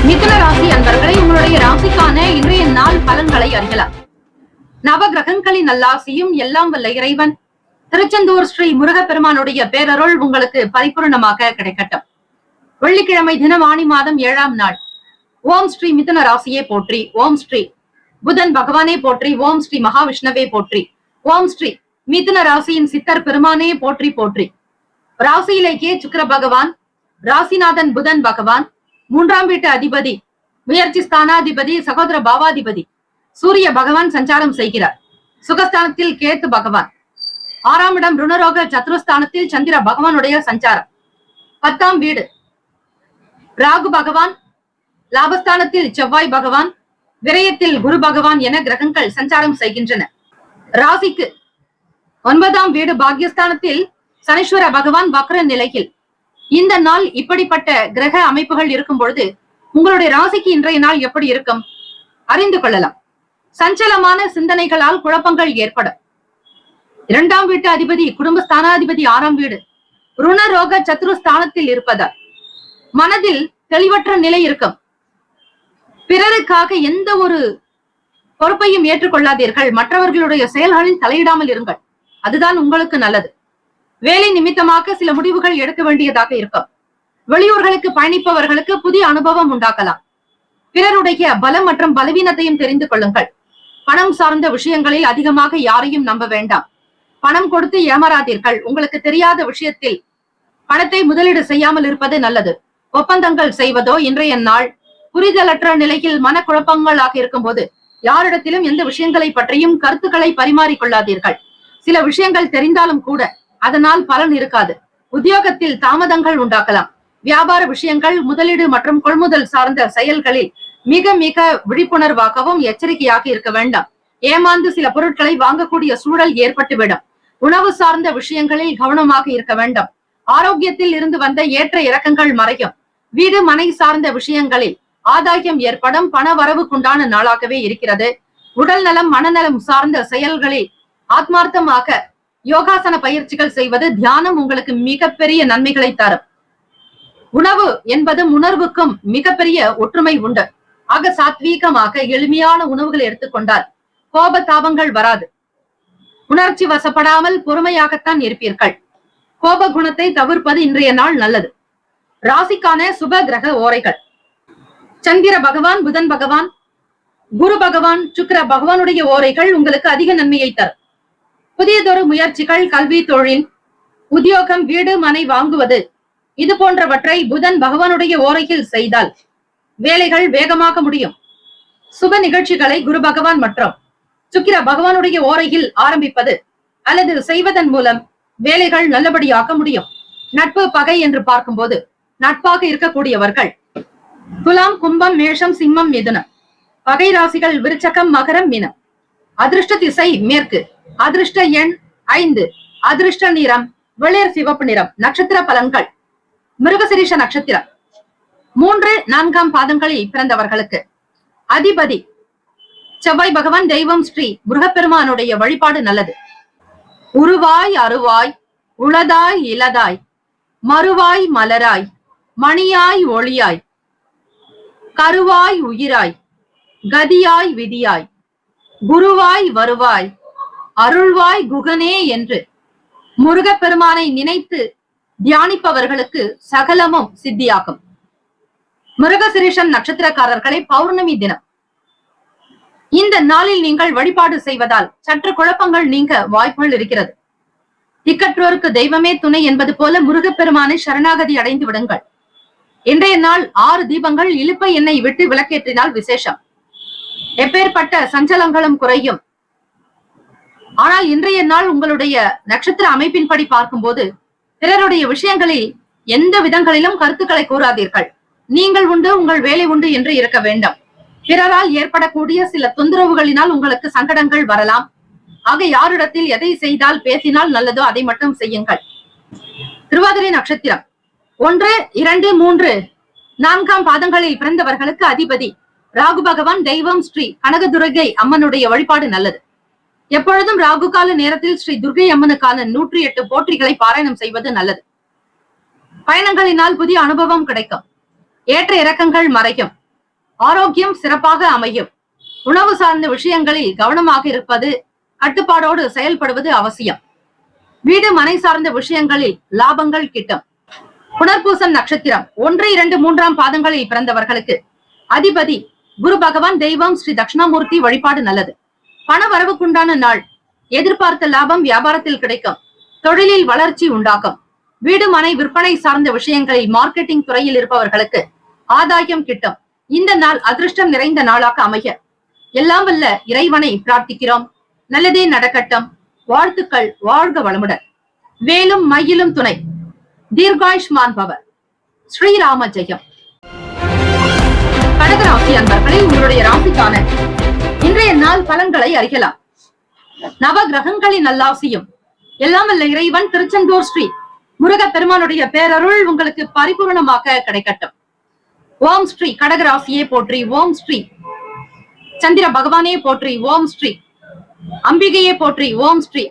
Speaker 2: மிதுன ராசி அன்பர்களை, உங்களுடைய ராசிக்கான இன்றைய நாள் பலன்களை அறியலாம். நவ கிரகங்களின் நல்லாசியும் எல்லாம் வல்ல இறைவன் திருச்செந்தூர் ஸ்ரீ முருகப்பெருமானுடைய பேரருள் உங்களுக்கு பரிபூர்ணமாக கிடைக்கட்டும். வெள்ளிக்கிழமை தினம் ஆனி மாதம் 7ஆம் நாள். ஓம் ஸ்ரீ மிதுன ராசியே போற்றி. ஓம் ஸ்ரீ புதன் பகவானே போற்றி. ஓம் ஸ்ரீ மகாவிஷ்ணவே போற்றி. ஓம் ஸ்ரீ மிதுன ராசியின் சித்தர் பெருமானே போற்றி போற்றி. ராசியிலேயே சுக்கிர பகவான், ராசிநாதன் புதன் பகவான், 3ஆம் வீட்டு அதிபதி, முயற்சி ஸ்தானாதிபதி, சகோதர பாவாதிபதி சூரிய பகவான் சஞ்சாரம் செய்கிறார். சுகஸ்தானத்தில் கேத்து பகவான். 6ஆம் இடம் ருணரோக சத்ருஸ்தானத்தில் சந்திர பகவானுடைய சஞ்சாரம். 10ஆம் வீடு ராகு பகவான், லாபஸ்தானத்தில் செவ்வாய் பகவான், விரயத்தில் குரு பகவான் என கிரகங்கள் சஞ்சாரம் செய்கின்றன. ராசிக்கு 9ஆம் வீடு பாக்யஸ்தானத்தில் சனீஸ்வர பகவான் வக்ர நிலையில். இந்த நாள் இப்படிப்பட்ட கிரக அமைப்புகள் இருக்கும் பொழுது உங்களுடைய ராசிக்கு இன்றைய நாள் எப்படி இருக்கும் அறிந்து கொள்ளலாம். சஞ்சலமான சிந்தனைகளால் குழப்பங்கள் ஏற்படும். 2ஆம் வீட்டு அதிபதி குடும்பஸ்தானாதிபதி 6ஆம் வீடு ருணரோக சத்ருஸ்தானத்தில் இருப்பதால் மனதில் தெளிவற்ற நிலை இருக்கும். பிறருக்காக எந்த ஒரு பொறுப்பையும் ஏற்றுக்கொள்ளாதீர்கள். மற்றவர்களுடைய செயல்களில் தலையிடாமல் இருங்கள். அதுதான் உங்களுக்கு நல்லது. வேலை நிமித்தமாக சில முடிவுகள் எடுக்க வேண்டியதாக இருக்கும். வெளியூர்களுக்கு பயணிப்பவர்களுக்கு புதிய அனுபவம் உண்டாக்கலாம். பிறருடைய பலம் மற்றும் பலவீனத்தையும் தெரிந்து கொள்ளுங்கள். பணம் சார்ந்த விஷயங்களில் அதிகமாக யாரையும் நம்ப வேண்டாம். பணம் கொடுத்து ஏமாறாதீர்கள். உங்களுக்கு தெரியாத விஷயத்தில் பணத்தை முதலீடு செய்யாமல் இருப்பது நல்லது. ஒப்பந்தங்கள் செய்வதோ இன்றைய நாள் புரிதலற்ற நிலையில் மனக்குழப்பங்களாக இருக்கும் போது யாரிடத்திலும் எந்த விஷயங்களை பற்றியும் கருத்துக்களை பரிமாறிக்கொள்ளாதீர்கள். சில விஷயங்கள் தெரிந்தாலும் கூட அதனால் பலன் இருக்காது. உத்தியோகத்தில் தாமதங்கள் உண்டாக்கலாம். வியாபார விஷயங்கள், முதலீடு மற்றும் கொள்முதல் சார்ந்த செயல்களில் மிக மிக விழிப்புணர்வாகவும் எச்சரிக்கையாக இருக்க வேண்டாம். ஏமாந்து சில பொருட்களை வாங்கக்கூடிய சூழல் ஏற்பட்டுவிடும். உணவு சார்ந்த விஷயங்களில் கவனமாக இருக்க வேண்டும். ஆரோக்கியத்தில் இருந்து வந்த ஏற்ற இறக்கங்கள் மறையும். வீடு மனை சார்ந்த விஷயங்களில் ஆதாயம் ஏற்படும். பண வரவுக்குண்டான நாளாகவே இருக்கிறது. உடல் நலம், மனநலம் சார்ந்த செயல்களில் ஆத்மார்த்தமாக யோகாசன பயிற்சிகள் செய்வது, தியானம் உங்களுக்கு மிகப்பெரிய நன்மைகளை தரும். உணவு என்பது உணர்வுக்கும் மிகப்பெரிய ஒற்றுமை உண்டு. ஆக சாத்வீகமாக எளிமையான உணவுகளை எடுத்துக்கொண்டால் கோப தாபங்கள் வராது. உணர்ச்சி வசப்படாமல் பொறுமையாகத்தான் இருப்பீர்கள். கோப குணத்தை தவிர்ப்பது இன்றைய நாள் நல்லது. ராசிக்கான சுப கிரக ஓரைகள். சந்திர பகவான், புதன் பகவான், குரு பகவான், சுக்கிர பகவானுடைய ஓரைகள் உங்களுக்கு அதிக நன்மையை தரும். புதியதொரு முயற்சிகள், கல்வி, தொழில், உத்தியோகம், வீடு மனை வாங்குவது இது போன்றவற்றை புதன் பகவானுடைய ஓரையில் செய்தால் வேலைகள் வேகமாக முடியும். சுப நிகழ்ச்சிகளை குரு பகவான் மற்றும் சுக்கிர பகவானுடைய ஓரையில் ஆரம்பிப்பது அல்லது செய்வதன் மூலம் வேலைகள் நல்லபடியாக முடியும். நட்பு பகை என்று பார்க்கும்போது நட்பாக இருக்கக்கூடியவர்கள் துலாம், கும்பம், மேஷம், சிம்மம், மிதுனம். பகை ராசிகள் விருச்சகம், மகரம், மீனம். அதிர்ஷ்ட திசை மேற்கு. அதிர்ஷ்ட எண் 5. அதிர்ஷ்ட நிறம் வெளிர் சிவப்பு நிறம். நட்சத்திர பலன்கள். மிருகசிரீஷ நட்சத்திரம் 3, 4 பாதங்களில் பிறந்தவர்களுக்கு அதிபதி செவ்வாய் பகவான் தெய்வம் ஸ்ரீ முருகப்பெருமானுடைய வழிபாடு நல்லது. உருவாய் அருவாய் உளதாய் இலதாய் மறுவாய் மலராய் மணியாய் ஒளியாய் கருவாய் உயிராய் கதியாய் விதியாய் குருவாய் வருவாய் அருள்வாய் குகனே என்று முருகப்பெருமானை நினைத்து தியானிப்பவர்களுக்கு சகலமும் சித்தியாகும். மிருகசிரீஷம் நட்சத்திரக்காரர்களை பௌர்ணமி தினம். இந்த நாளில் நீங்கள் வழிபாடு செய்வதால் சற்று குழப்பங்கள் நீங்க வாய்ப்புகள் இருக்கிறது. திக்கற்றோருக்கு தெய்வமே துணை என்பது போல முருகப்பெருமானை சரணாகதி அடைந்து விடுங்கள். இன்றைய நாள் 6 தீபங்கள் இலுப்பை எண்ணெய் விட்டு விளக்கேற்றினால் விசேஷம். எப்பேற்பட்ட சஞ்சலங்களும் குறையும். ஆனால் இன்றைய நாள் உங்களுடைய நட்சத்திர அமைப்பின்படி பார்க்கும்போது பிறருடைய விஷயங்களில் எந்த விதங்களிலும் கருத்துக்களை கூறாதீர்கள். நீங்கள் உண்டு, உங்கள் வேலை உண்டு என்று இருக்க வேண்டும். பிறரால் ஏற்படக்கூடிய சில தொந்தரவுகளினால் உங்களுக்கு சங்கடங்கள் வரலாம். ஆக யாரிடத்தில் எதை செய்தால் பேசினால் நல்லதோ அதை மட்டும் செய்யுங்கள். திருவாதிரை நட்சத்திரம் 1, 2, 3, 4ஆம் பாதங்களில் பிறந்தவர்களுக்கு அதிபதி ராகு பகவான் தெய்வம் ஸ்ரீ கனகதுர்கை அம்மனுடைய வழிபாடு நல்லது. எப்பொழுதும் ராகு கால நேரத்தில் ஸ்ரீ துர்கை அம்மனுக்கான 108 போற்றிகளை பாராயணம் செய்வது நல்லது. பயணங்களினால் புதிய அனுபவம் கிடைக்கும். ஏற்ற இறக்கங்கள் மறையும். ஆரோக்கியம் சிறப்பாக அமையும். உணவு சார்ந்த விஷயங்களில் கவனமாக இருப்பது, கட்டுப்பாடோடு செயல்படுவது அவசியம். வீடு மனை சார்ந்த விஷயங்களில் லாபங்கள் கிட்டும். புனர்பூசம் நட்சத்திரம் 1, 2, 3ஆம் பாதங்களில் பிறந்தவர்களுக்கு அதிபதி குரு பகவான் தெய்வம் ஸ்ரீ தட்சிணாமூர்த்தி வழிபாடு நல்லது. பண வரவுக்குண்டான நாள். எதிர்பார்த்த லாபம் வியாபாரத்தில் கிடைக்கும். தொழிலில் வளர்ச்சி உண்டாகும். வீடு மனை விற்பனை சார்ந்த விஷயங்களில் மார்க்கெட்டிங் துறையில் இருப்பவர்களுக்கு ஆதாயம் கிட்டும். இந்த நாள் அதிர்ஷ்டம் நிறைந்த நாளாக அமைய எல்லாம் வல்ல இறைவனை பிரார்த்திக்கிறோம். நல்லதே நடக்கட்டும். வாழ்த்துக்கள். வாழ்க வளமுடன். வேலும் மயிலும் துணை. தீர்காயுஷ்மான் பவர். ஸ்ரீராம ஜெயம். கடகராசி அன்பர்களே, உங்களுடைய ராசிக்கான இன்றைய நாள் பலன்களை அறியலாம். நவ கிரகங்களின் நல்லாசியும் எல்லாம் வல்ல இறைவன் திருச்செந்தூர் ஸ்ரீ முருகப்பெருமானுடைய பேரருள் உங்களுக்கு பரிபூர்ணமாக கிடைக்கட்டும். ஓம் ஸ்ரீ கடகராசியே போற்றி. ஓம் ஸ்ரீ சந்திர பகவானே போற்றி. ஓம் ஸ்ரீ அம்பிகையே போற்றி. ஓம் ஸ்ரீ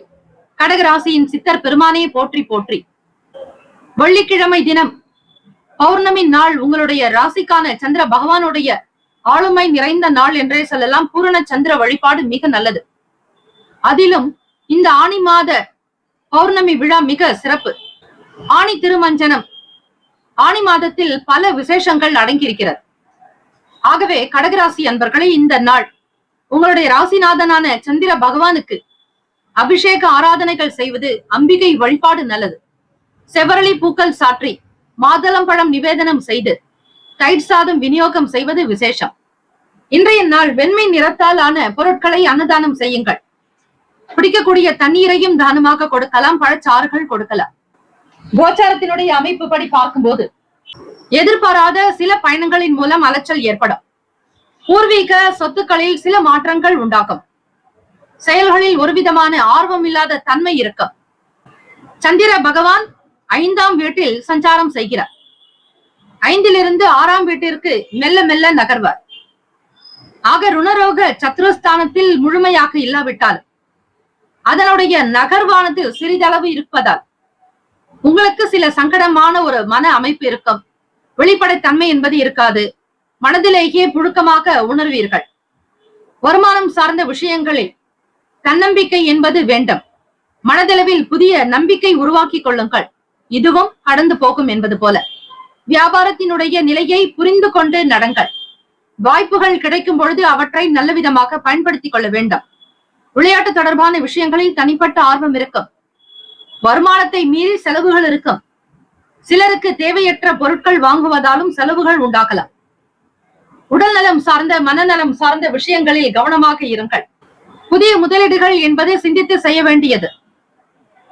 Speaker 2: கடகராசியின் சித்தர் பெருமானே போற்றி போற்றி. வெள்ளிக்கிழமை தினம் பௌர்ணமி நாள் உங்களுடைய ராசிக்கான சந்திர பகவானுடைய ஆளுமை நிறைந்த நாள் என்றே சொல்லலாம். பூரண சந்திர வழிபாடு மிக நல்லது. அதிலும் இந்த ஆனி மாத பௌர்ணமி விழா மிக சிறப்பு. ஆனி திருமஞ்சனம். ஆனி மாதத்தில் பல விசேஷங்கள் அடங்கியிருக்கிறது. ஆகவே கடகராசி அன்பர்களே, இந்த நாள் உங்களுடைய ராசிநாதனான சந்திர பகவானுக்கு அபிஷேக ஆராதனைகள் செய்வது, அம்பிகை வழிபாடு நல்லது. செவரளி பூக்கள் சாற்றி மாதுளம்பழம் நிவேதனம் செய்து தயிர் சாதம் விநியோகம் செய்வது விசேஷம். இன்றைய நாள் வெண்மை நிறத்தால் ஆன பொருட்களை அன்னதானம் செய்யுங்கள். பிடிக்கக்கூடிய தண்ணீரையும் தானமாக கொடுக்கலாம். பழச்சாறுகள் கொடுக்கலாம். கோச்சாரத்தினுடைய அமைப்பு படி பார்க்கும்போது எதிர்பாராத சில பயணங்களின் மூலம் அலைச்சல் ஏற்படும். பூர்வீக சொத்துக்களில் சில மாற்றங்கள் உண்டாகும். செயல்களில் ஒருவிதமான ஆர்வம் இல்லாத தன்மை இருக்கும். சந்திர பகவான் 5ஆம் வீட்டில் சஞ்சாரம் செய்கிறார். 5லிருந்து 6ஆம் வீட்டிற்கு மெல்ல மெல்ல நகர்வார். ஆக ருணரோக சத்ருஸ்தானத்தில் முழுமையாக இல்லாவிட்டால் அதனுடைய நகர்வானது சிறிதளவு இருப்பதால் உங்களுக்கு சில சங்கடமான ஒரு மன அமைப்பு இருக்கும். வெளிப்படைத்தன்மை என்பது இருக்காது. மனதிலேயே புழுக்கமாக உணர்வீர்கள். வருமானம் சார்ந்த விஷயங்களில் தன்னம்பிக்கை என்பது வேண்டும். மனதளவில் புதிய நம்பிக்கை உருவாக்கி கொள்ளுங்கள். இதுவும் கடந்து போகும் என்பது போல வியாபாரத்தினுடைய நிலையை புரிந்து கொண்டு நடங்கள். வாய்ப்புகள் கிடைக்கும் பொழுது அவற்றை நல்ல விதமாக பயன்படுத்திக் கொள்ள வேண்டும். விளையாட்டு தொடர்பான விஷயங்களில் தனிப்பட்ட ஆர்வம் இருக்கும். வருமானத்தை மீறி செலவுகள் இருக்கும். சிலருக்கு தேவையற்ற பொருட்கள் வாங்குவதாலும் செலவுகள் உண்டாகலாம். உடல் நலம் சார்ந்த மனநலம் சார்ந்த விஷயங்களில் கவனமாக இருங்கள். புதிய முதலீடுகள் என்பது சிந்தித்து செய்ய வேண்டியது.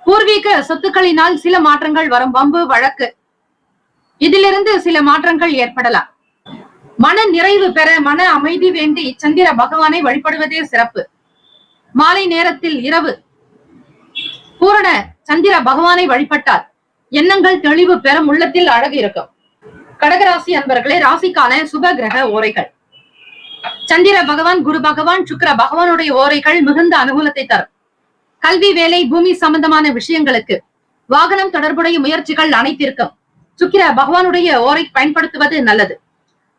Speaker 2: பூர்வீக சொத்துக்களினால் சில மாற்றங்கள் வரும். வம்பு வழக்கு இதிலிருந்து சில மாற்றங்கள் ஏற்படலாம். மன நிறைவு பெற மன அமைதி வேண்டி சந்திர பகவானை வழிபடுவதே சிறப்பு. மாலை நேரத்தில் இரவு பூரண சந்திர பகவானை வழிபட்டால் எண்ணங்கள் தெளிவு பெறும். உள்ளத்தில் அழகு இருக்கும். கடகராசி அன்பர்களே, ராசிக்கான சுப கிரக ஓரைகள். சந்திர பகவான், குரு பகவான், சுக்கிர பகவானுடைய ஓரைகள் மிகுந்த அனுகூலத்தை தரும். கல்வி, வேலை, பூமி சம்பந்தமான விஷயங்களுக்கு, வாகனம் தொடர்புடைய முயற்சிகள் அனைத்திற்கும் சுக்கிர பகவானுடைய ஓரை பயன்படுத்துவது நல்லது.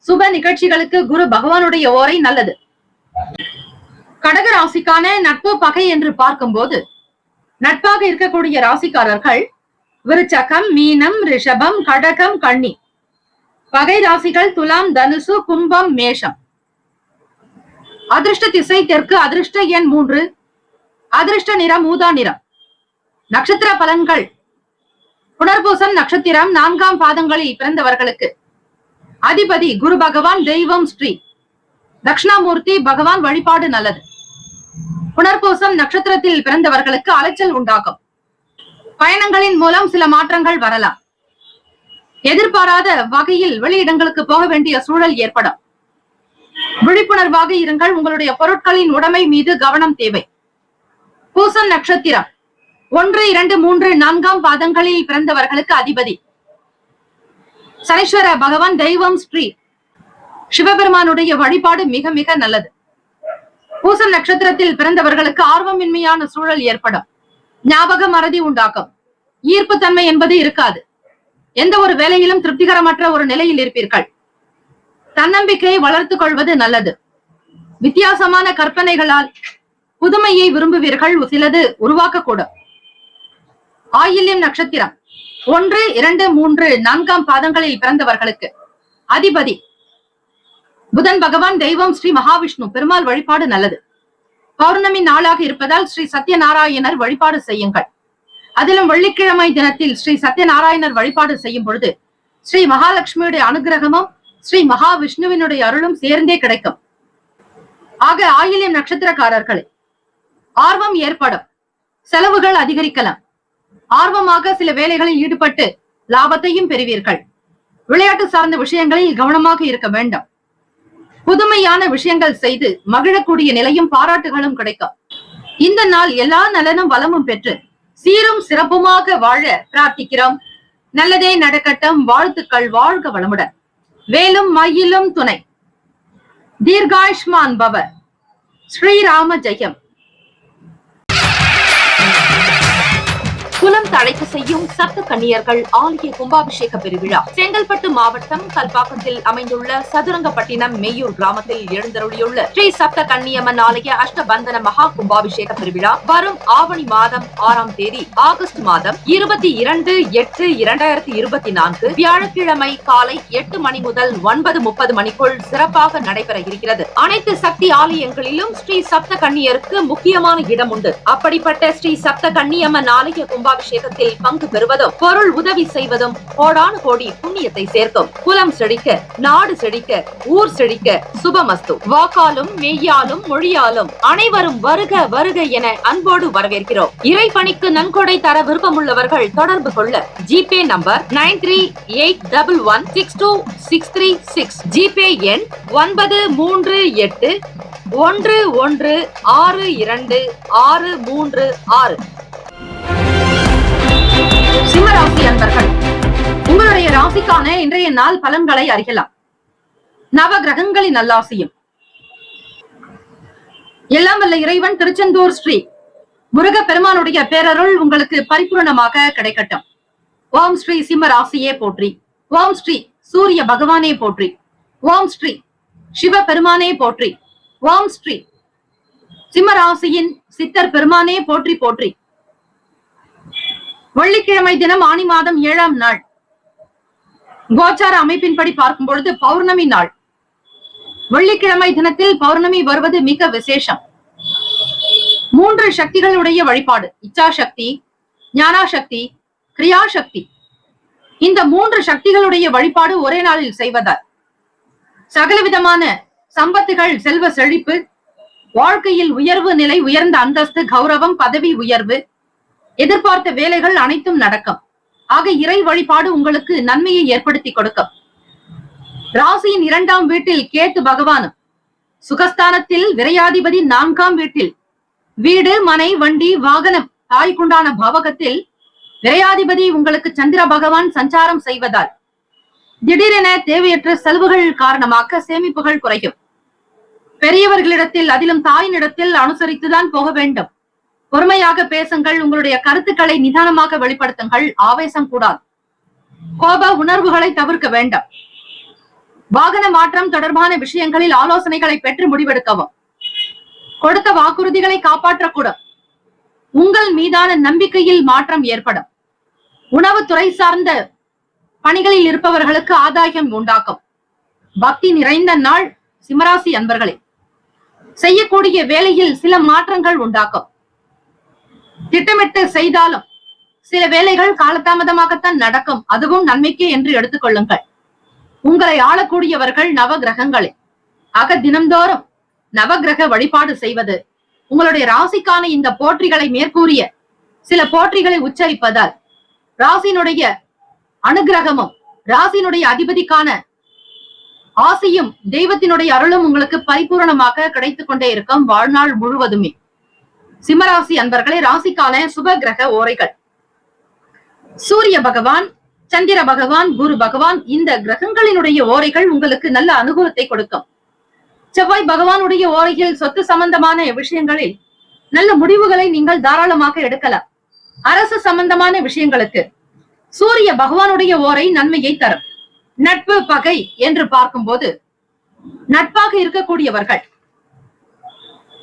Speaker 2: சுப நிகழ்ச்சிகளுக்கு குரு பகவானுடைய ஓரை நல்லது. கடக ராசிக்கான நட்பு பகை என்று பார்க்கும்போது, நட்பாக இருக்கக்கூடிய ராசிக்காரர்கள் விருச்சகம், மீனம், ரிஷபம், கடகம், கன்னி. பகை ராசிகள் துலாம், தனுசு, கும்பம், மேஷம். அதிர்ஷ்ட திசை தெற்கு, அதிர்ஷ்ட எண் 3, அதிர்ஷ்ட நிறம் ஊதா நிறம். நட்சத்திர பலன்கள். புனர்பூசம் நட்சத்திரம் 4ஆம் பாதங்களில் பிறந்தவர்களுக்கு அதிபதி குரு பகவான், தெய்வம் ஸ்ரீ தட்சிணாமூர்த்தி பகவான் வழிபாடு நல்லது. புனர்பூசம் நட்சத்திரத்தில் பிறந்தவர்களுக்கு அலைச்சல் உண்டாகும். பயணங்களின் மூலம் சில மாற்றங்கள் வரலாம். எதிர்பாராத வகையில் வெளியிடங்களுக்கு போக வேண்டிய சூழல் ஏற்படும். விழிப்புணர்வாக இருங்கள். உங்களுடைய பொருட்களின் உடைமை மீது கவனம் தேவை. பூசம் நட்சத்திரம் 1, 2, 3, 4ஆம் பாதங்களில் பிறந்தவர்களுக்கு அதிபதி சனீஸ்வர பகவான், தெய்வம் ஸ்ரீ சிவபெருமானுடைய வழிபாடு மிக மிக நல்லது. பூசம் நட்சத்திரத்தில் பிறந்தவர்களுக்கு ஆர்வமின்மையான சூழல் ஏற்படும். ஞாபக மறதி உண்டாகும். ஈர்ப்பு தன்மை என்பது இருக்காது. எந்த ஒரு வேலையிலும் திருப்திகரமற்ற ஒரு நிலையில் இருப்பீர்கள். தன்னம்பிக்கையை வளர்த்துக் கொள்வது நல்லது. வித்தியாசமான கற்பனைகளால் புதுமையை விரும்புவீர்கள். சிலது உருவாக்கக்கூடும். ஆயில்யம் நட்சத்திரம் 1, 2, 3, 4ஆம் பாதங்களில் பிறந்தவர்களுக்கு அதிபதி புதன் பகவான், தெய்வம் ஸ்ரீ மகாவிஷ்ணு பெருமாள் வழிபாடு நல்லது. பௌர்ணமி நாளாக இருப்பதால் ஸ்ரீ சத்யநாராயணர் வழிபாடு செய்யுங்கள். அதிலும் வெள்ளிக்கிழமை தினத்தில் ஸ்ரீ சத்யநாராயணர் வழிபாடு செய்யும் பொழுது ஸ்ரீ மகாலட்சுமியுடைய அனுகிரகமும் ஸ்ரீ மகாவிஷ்ணுவினுடைய அருளும் சேர்ந்தே கிடைக்கும். ஆக ஆயில்யம் நட்சத்திரக்காரர்களே, ஆர்வம் ஏற்படும். செலவுகள் அதிகரிக்கலாம். ஆர்வமாக சில வேலைகளில் ஈடுபட்டு லாபத்தையும் பெறுவீர்கள். விளையாட்டு சார்ந்த விஷயங்களில் கவனமாக இருக்க வேண்டும். புதுமையான விஷயங்கள் செய்து மகிழக்கூடிய நிலையும் பாராட்டுகளும் கிடைக்கும். இந்த நாள் எல்லா நலனும் வளமும் பெற்று சீரும் சிறப்புமாக வாழ பிரார்த்திக்கிறோம். நல்லதே நடக்கட்டும். வாழ்த்துக்கள். வாழ்க வளமுடன். வேலும் மயிலும் துணை. தீர்காயுஷ்மான் பவ. ஸ்ரீராம ஜெயம். குலம் தழைக்க செய்யும் சப்த கன்னியர்கள் ஆலய கும்பாபிஷேக பெருவிழா செங்கல்பட்டு மாவட்டம் கல்பாக்கத்தில் அமைந்துள்ள சதுரங்கப்பட்டினம் மெய்யூர் கிராமத்தில் எழுந்தருளியுள்ள ஸ்ரீ சப்த கன்னியம்மன் ஆலய அஷ்டபந்தன மகா கும்பாபிஷேக பெருவிழா வரும் ஆவணி மாதம் 6ஆம் தேதி ஆகஸ்ட் மாதம் 22/8/2024 வியாழக்கிழமை காலை 8 மணி முதல் 9:30 மணிக்குள் சிறப்பாக நடைபெற இருக்கிறது. அனைத்து சக்தி ஆலயங்களிலும் ஸ்ரீ சப்த கன்னியருக்கு முக்கியமான இடம் உண்டு. அப்படிப்பட்ட ஸ்ரீ சப்த கன்னியம்மன் ஆலய கும்பாபிஷேகத்தில் பங்கு பெறுவதும் பொருள் உதவி செய்வதும் கோடானு கோடி புண்ணியத்தை சேர்க்கும். குலம் செழிக்க, நாடு செழிக்க, ஊர் செழிக்க சுபமஸ்து. வாக்காலும் மெய்யாலும் மொழியாலும் அனைவரும் வருக வருக என அன்போடு வரவேற்கிறோம். இறைப்பணிக்கு நன்கொடை தர விருப்பமுள்ளவர்கள் தொடர்பு கொள்ள ஜிபே நம்பர் 9381162636, ஜிபே எண் 9381162636. சிம்மராசி அன்பர்கள், உங்களுடைய ராசிக்கான இன்றைய நாள் பலன்களை அறியலாம். நவ கிரகங்களின் நல்லாசியும் எல்லாம் வல்ல இறைவன் திருச்செந்தூர் ஸ்ரீ முருக பெருமானுடைய பேரருள் உங்களுக்கு பரிபூர்ணமாக கிடைக்கட்டும். ஓம் ஸ்ரீ சிம்ம ராசியே போற்றி. ஓம் ஸ்ரீ சூரிய பகவானே போற்றி. ஓம் ஸ்ரீ சிவ பெருமானே போற்றி. ஓம் ஸ்ரீ சிம்ம ராசியின் சித்தர் பெருமானே போற்றி போற்றி. வெள்ளிக்கிழமை தினம் ஆனி மாதம் 7ஆம் நாள். கோச்சார அமைப்பின்படி பார்க்கும் பொழுது பௌர்ணமி நாள். வெள்ளிக்கிழமை தினத்தில் பௌர்ணமி வருவது மிக விசேஷம். 3 சக்திகளுடைய வழிபாடு, இச்சா சக்தி, ஞானா சக்தி, கிரியா சக்தி. இந்த 3 சக்திகளுடைய வழிபாடு ஒரே நாளில் செய்வதால் சகலவிதமான சம்பத்துகள், செல்வ செழிப்பு, வாழ்க்கையில் உயர்வு நிலை, உயர்ந்த அந்தஸ்து, கௌரவம், பதவி உயர்வு, எதிர்பார்த்த வேலைகள் அனைத்தும் நடக்கும். ஆக இறை வழிபாடு உங்களுக்கு நன்மையை ஏற்படுத்தி கொடுக்கும். ராசியின் 2ஆம் வீட்டில் கேத்து பகவானும், சுகஸ்தானத்தில் விரையாதிபதி 4ஆம் வீட்டில், வீடு, மனை, வண்டி, வாகனம், தாய்க்குண்டான பாவகத்தில் விரையாதிபதி உங்களுக்கு சந்திர பகவான் சஞ்சாரம் செய்வதால் திடீரென தேவையற்ற செலவுகள் காரணமாக சேமிப்புகள் குறையும். பெரியவர்களிடத்தில், அதிலும் தாயினிடத்தில் அனுசரித்துதான் போக வேண்டும். பொறுமையாக பேசுங்கள். உங்களுடைய கருத்துக்களை நிதானமாக வெளிப்படுத்துங்கள். ஆவேசம் கூடாது. கோப உணர்வுகளை தவிர்க்க வேண்டாம். வாகன மாற்றம் தொடர்பான விஷயங்களில் ஆலோசனைகளை பெற்று முடிவெடுக்கவும். கொடுத்த வாக்குறுதிகளை காப்பாற்றக்கூடும். உங்கள் மீதான நம்பிக்கையில் மாற்றம் ஏற்படும். உணவுத்துறை சார்ந்த பணிகளில் இருப்பவர்களுக்கு ஆதாயம் உண்டாக்கும். பக்தி நிறைந்த நாள் சிம்மராசி அன்பர்களே. செய்யக்கூடிய வேலையில் சில மாற்றங்கள் உண்டாக்கும். திட்டமிட்டு செய்தாலும் சில வேலைகள் காலதாமதமாகத்தான் நடக்கும். அதுவும் நன்மைக்கே என்று எடுத்துக் கொள்ளுங்கள். உங்களை ஆளக்கூடியவர்கள் நவ கிரகங்களே. ஆக தினம்தோறும் நவகிரக வழிபாடு செய்வது, உங்களுடைய ராசிக்கான இந்த போற்றிகளை மேற்கூறிய சில போற்றிகளை உச்சரிப்பதால் ராசியினுடைய அனுகிரகமும் ராசியினுடைய அதிபதிக்கான ஆசையும் தெய்வத்தினுடைய அருளும் உங்களுக்கு பரிபூரணமாக கிடைத்துக் கொண்டே இருக்கும் வாழ்நாள் முழுவதுமே. சிம்மராசி அன்பர்களே, ராசிக்கான சுப கிரக ஓரைகள். சூரிய பகவான், சந்திர பகவான், குரு பகவான், இந்த கிரகங்களினுடைய ஓரைகள் உங்களுக்கு நல்ல அனுகூலத்தை கொடுக்கும். செவ்வாய் பகவானுடைய ஓரையில் சொத்து சம்பந்தமான விஷயங்களில் நல்ல முடிவுகளை நீங்கள் தாராளமாக எடுக்கலாம். அரசு சம்பந்தமான விஷயங்களுக்கு சூரிய பகவானுடைய ஓரை நன்மையை தரும். நட்பு பகை என்று பார்க்கும்போது நட்பாக இருக்கக்கூடியவர்கள்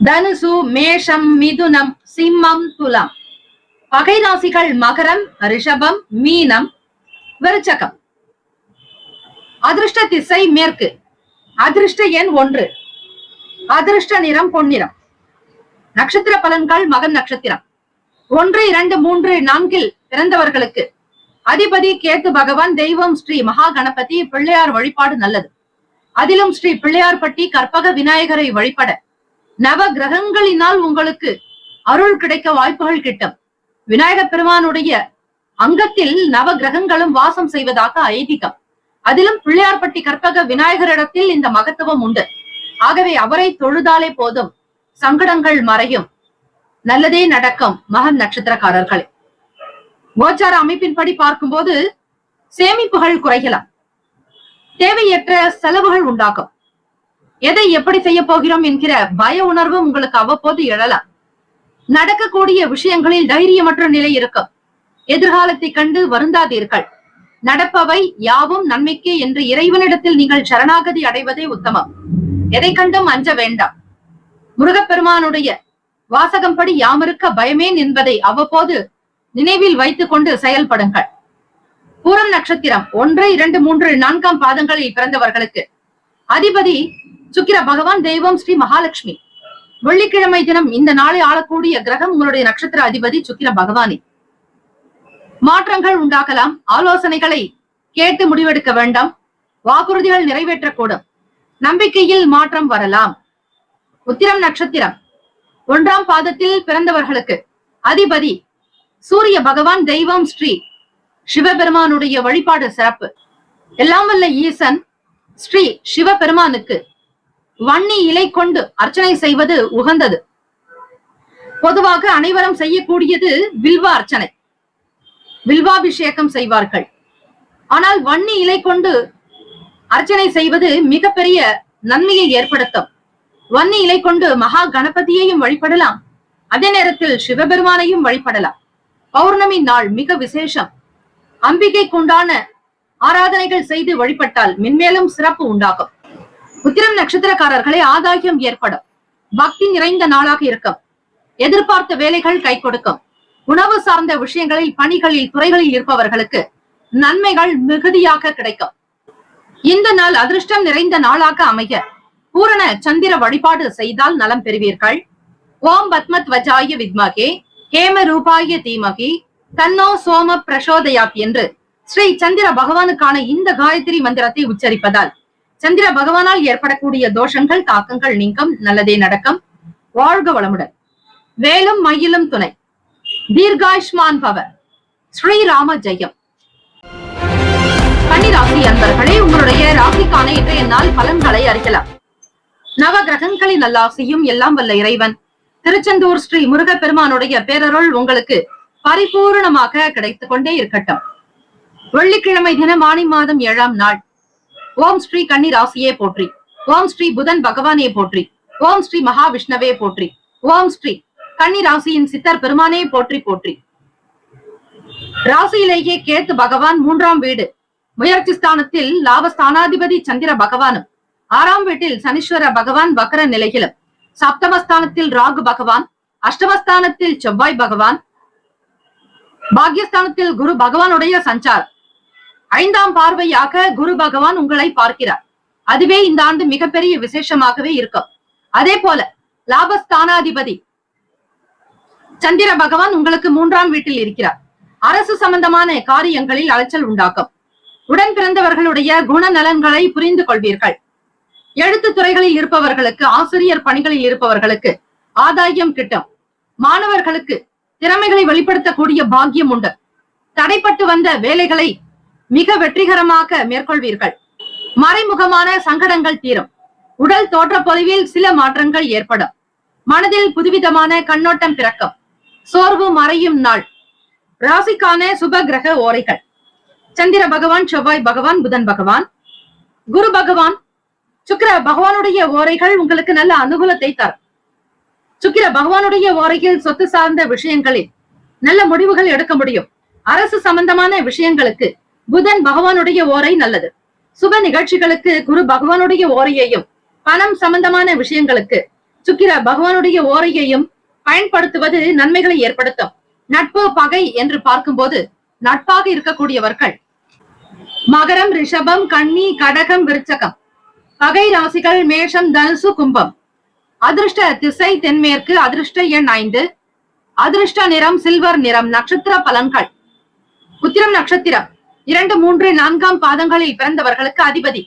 Speaker 2: தனுசு, மேஷம், மிதுனம், சிம்மம், துலாம். பகை ராசிகள் மகரம், ரிஷபம், மீனம், விருச்சகம். அதிர்ஷ்ட திசை மேற்கு. அதிர்ஷ்ட எண் 1. அதிர்ஷ்ட நிறம் பொன்னிறம். நட்சத்திர பலன்கள் மகன் நட்சத்திரம் 1, 2, 3, 4 பிறந்தவர்களுக்கு அதிபதி கேத்து பகவான். தெய்வம் ஸ்ரீ மகா கணபதி. பிள்ளையார் வழிபாடு நல்லது. அதிலும் ஸ்ரீ பிள்ளையார்பட்டி கற்பக விநாயகரை வழிபட நவ கிரகங்களினால் உங்களுக்கு அருள் கிடைக்க வாய்ப்புகள் கிட்டும். விநாயக பெருமானுடைய அங்கத்தில் நவ கிரகங்களும் வாசம் செய்வதாக ஐதீகம். அதிலும் பிள்ளையார்பட்டி கற்பக விநாயகரிடத்தில் இந்த மகத்துவம் உண்டு. ஆகவே அவரை தொழுதாலே போதும், சங்கடங்கள் மறையும், நல்லதே நடக்கும். மகன் நட்சத்திரக்காரர்களே, கோச்சார அமைப்பின்படி பார்க்கும்போது சேமிப்புகள் குறையலாம். தேவையற்ற செலவுகள் உண்டாகும். எதை எப்படி செய்ய போகிறோம் என்கிற பய உணர்வு உங்களுக்கு அவ்வப்போது எழலாம். நடக்கக்கூடிய விஷயங்களில் தைரியமற்ற நிலை இருக்கும். எதிர்காலத்தை கண்டு வருந்தாதீர்கள். நடப்பவை யாவும் நன்மைக்கே என்று இறைவனிடத்தில் நீங்கள் சரணாகதி அடைவதே உத்தமம். எதை கண்டும் அஞ்ச வேண்டாம். முருகப்பெருமானுடைய வாசகம்படி யாமிருக்க பயமேன் என்பதை அவ்வப்போது நினைவில் வைத்துக் கொண்டு செயல்படுங்கள். பூரம் நட்சத்திரம் 1, 2, 3, 4 பாதங்களில் பிறந்தவர்களுக்கு அதிபதி சுக்கிர பகவான். தெய்வம் ஸ்ரீ மகாலட்சுமி. வெள்ளிக்கிழமை தினம் இந்த நாளை ஆளக்கூடிய கிரகம் உங்களுடைய நட்சத்திர அதிபதி சுக்கிர பகவானே. மாற்றங்கள் உண்டாகலாம். ஆலோசனைகளை கேட்டு முடிவெடுக்க வேண்டாம். வாக்குறுதிகள் நிறைவேற்றக்கூடும். நம்பிக்கையில் மாற்றம் வரலாம். உத்திரம் நட்சத்திரம் 1ஆம் பாதத்தில் பிறந்தவர்களுக்கு அதிபதி சூரிய பகவான். தெய்வம் ஸ்ரீ சிவபெருமானுடைய வழிபாடு சிறப்பு. எல்லாம் வல்ல ஈசன் ஸ்ரீ சிவபெருமானுக்கு வன்னி இலை கொண்டு அர்ச்சனை செய்வது உகந்தது. பொதுவாக அனைவரும் செய்யக்கூடியது வில்வ அர்ச்சனை, வில்வாபிஷேகம் செய்வார்கள். ஆனால் வன்னி இலை கொண்டு அர்ச்சனை செய்வது மிகப்பெரிய நன்மையை ஏற்படுத்தும். வன்னி இலை கொண்டு மகா கணபதியையும் வழிபடலாம். அதே நேரத்தில் சிவபெருமானையும் வழிபடலாம். பௌர்ணமி நாள் மிக விசேஷம். அம்பிகைக்குண்டான ஆராதனைகள் செய்து வழிபட்டால் மென்மேலும் சிறப்பு உண்டாகும். உத்திரம் நட்சத்திரக்காரர்களை ஆதாயம் ஏற்படும். பக்தி நிறைந்த நாளாக இருக்கும். எதிர்பார்த்த வேலைகள் கை கொடுக்கும். உணவு சார்ந்த விஷயங்களில், பணிகளில், துறைகளில் இருப்பவர்களுக்கு நன்மைகள் மிகுதியாக கிடைக்கும். இந்த நாள் அதிர்ஷ்டம் நிறைந்த நாளாக அமைய பூரண சந்திர வழிபாடு செய்தால் நலம் பெறுவீர்கள். ஓம் பத்மத்வஜாய வித்மகே ஹேம ரூபாய தீமகி தன்னோ சோம பிரசோதயாத் என்று ஸ்ரீ சந்திர பகவானுக்கான இந்த காயத்ரி மந்திரத்தை உச்சரிப்பதால் சந்திர பகவானால் ஏற்படக்கூடிய தோஷங்கள், தாக்கங்கள் நீங்கும். நல்லதே நடக்கும். வாழ்க வளமுடன். வேலும் மயிலும் துணை. தீர்காயுஷ்மான் பவ. ஸ்ரீராம ஜெயம். கன்னிராசி அன்பர்களே, உங்களுடைய ராசிக்கான இன்றைய நாள் பலன்களை அறியலாம். நவ கிரகங்களின் நல்லாசியும் எல்லாம் வல்ல இறைவன் திருச்செந்தூர் ஸ்ரீ முருகப்பெருமானுடைய பேரருள் உங்களுக்கு பரிபூர்ணமாக கிடைத்துக் கொண்டே இருக்கட்டும். வெள்ளிக்கிழமை தினம் ஆனி மாதம் 7ஆம் நாள். ஓம் ஸ்ரீ கன்னி ராசியே போற்றி. ஓம் ஸ்ரீ புதன் பகவானே போற்றி. ஓம் ஸ்ரீ மகாவிஷ்ணவே போற்றி. ஓம் ஸ்ரீ கன்னி ராசியின் சித்தர் பெருமானே போற்றி போற்றி. ராசியிலேயே கேத்து பகவான் 3ஆம் வீடு முயற்சி ஸ்தானத்தில் லாபஸ்தானாதிபதி சந்திர பகவானும், 6ஆம் வீட்டில் சனீஸ்வர பகவான் வக்கர நிலையிலும், சப்தமஸ்தானத்தில் ராகு பகவான், அஷ்டமஸ்தானத்தில் செவ்வாய் பகவான், பாக்யஸ்தானத்தில் குரு பகவானுடைய சஞ்சாரம். 5ஆம் பார்வையாக குரு பகவான் உங்களை பார்க்கிறார். அதுவே இந்த ஆண்டு மிகப்பெரிய விசேஷமாகவே இருக்கும். அதே போல லாபஸ்தானாதிபதி சந்திர பகவான் உங்களுக்கு 3ஆம் வீட்டில் இருக்கிறார். அரசு சம்பந்தமான காரியங்களில் அலைச்சல் உண்டாக்கும். உடன் பிறந்தவர்களுடைய குணநலன்களை புரிந்து கொள்வீர்கள். எழுத்து துறைகளில் இருப்பவர்களுக்கு, ஆசிரியர் பணிகளில் இருப்பவர்களுக்கு ஆதாயம் கிட்டும். மாணவர்களுக்கு திறமைகளை வெளிப்படுத்தக்கூடிய பாக்கியம் உண்டு. தடைப்பட்டு வந்த வேலைகளை மிக வெற்றிகரமாக மேற்கொள்வீர்கள். மறைமுகமான சங்கடங்கள் தீரும். உடல் தோற்றப்பொழிவில் சில மாற்றங்கள் ஏற்படும். மனதில் புதுவிதமான கண்ணோட்டம் பிறக்கும். சோர்வு மறையும் நாள். ராசிக்கான சுப கிரக ஓரைகள்: சந்திர பகவான், செவ்வாய் பகவான், புதன் பகவான், குரு பகவான், சுக்கிர பகவானுடைய ஓரைகள் உங்களுக்கு நல்ல அனுகூலத்தை தரும். சுக்கிர பகவானுடைய ஓரையில் சொத்து சார்ந்த விஷயங்களில் நல்ல முடிவுகள் எடுக்க முடியும். அரசு சம்பந்தமான விஷயங்களுக்கு புதன் பகவானுடைய ஓரை நல்லது. சுப நிகழ்ச்சிகளுக்கு குரு பகவானுடைய ஓரையையும், பணம் சம்பந்தமான விஷயங்களுக்கு சுக்கிர பகவானுடைய ஓரையையும் பயன்படுத்துவது நன்மைகளை ஏற்படுத்தும். நட்பு பகை என்று பார்க்கும்போது நட்பாக இருக்கக்கூடியவர்கள் மகரம், ரிஷபம், கன்னி, கடகம், விருச்சகம். பகை ராசிகள் மேஷம், தனுசு, கும்பம். அதிர்ஷ்ட திசை தென்மேற்கு. அதிர்ஷ்ட எண் 5. அதிர்ஷ்ட நிறம் சில்வர் நிறம். நட்சத்திர பலன்கள்: உத்திரம் நட்சத்திரம் 2, 3, 4ஆம் பாதங்களில் பிறந்தவர்களுக்கு அதிபதி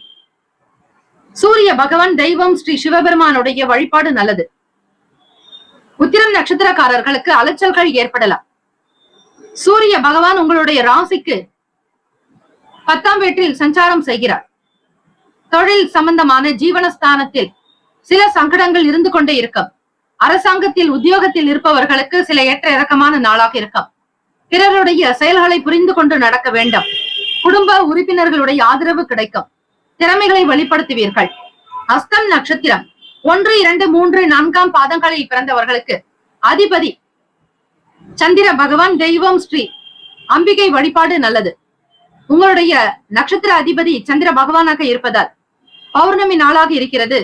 Speaker 2: சூரிய பகவான். தெய்வம் ஸ்ரீ சிவபெருமானுடைய வழிபாடு நல்லது. உத்திரம் நட்சத்திரக்காரர்களுக்கு அலைச்சல்கள் ஏற்படலாம். சூரிய பகவான் உங்களுடைய ராசிக்கு 10ஆம் வீட்டில் சஞ்சாரம் செய்கிறார். தொழில் சம்பந்தமான ஜீவனஸ்தானத்தில் சில சங்கடங்கள் இருந்து கொண்டே இருக்கும். அரசாங்கத்தில் உத்தியோகத்தில் இருப்பவர்களுக்கு சில ஏற்ற இறக்கமான நாளாக இருக்கும். பிறருடைய செயல்களை புரிந்து கொண்டு நடக்க வேண்டும். குடும்ப உறுப்பினர்களுடைய ஆதரவு கிடைக்கும். திறமைகளை வெளிப்படுத்துவீர்கள். அஸ்தம் நட்சத்திரம் 1, 2, 3, 4ஆம் பாதங்களில் பிறந்தவர்களுக்கு அதிபதி சந்திர பகவான். தெய்வம் ஸ்ரீ அம்பிகை வழிபாடு நல்லது. உங்களுடைய நட்சத்திர அதிபதி சந்திர பகவானாக இருப்பதால் பௌர்ணமி நாளாக இருக்கிறது.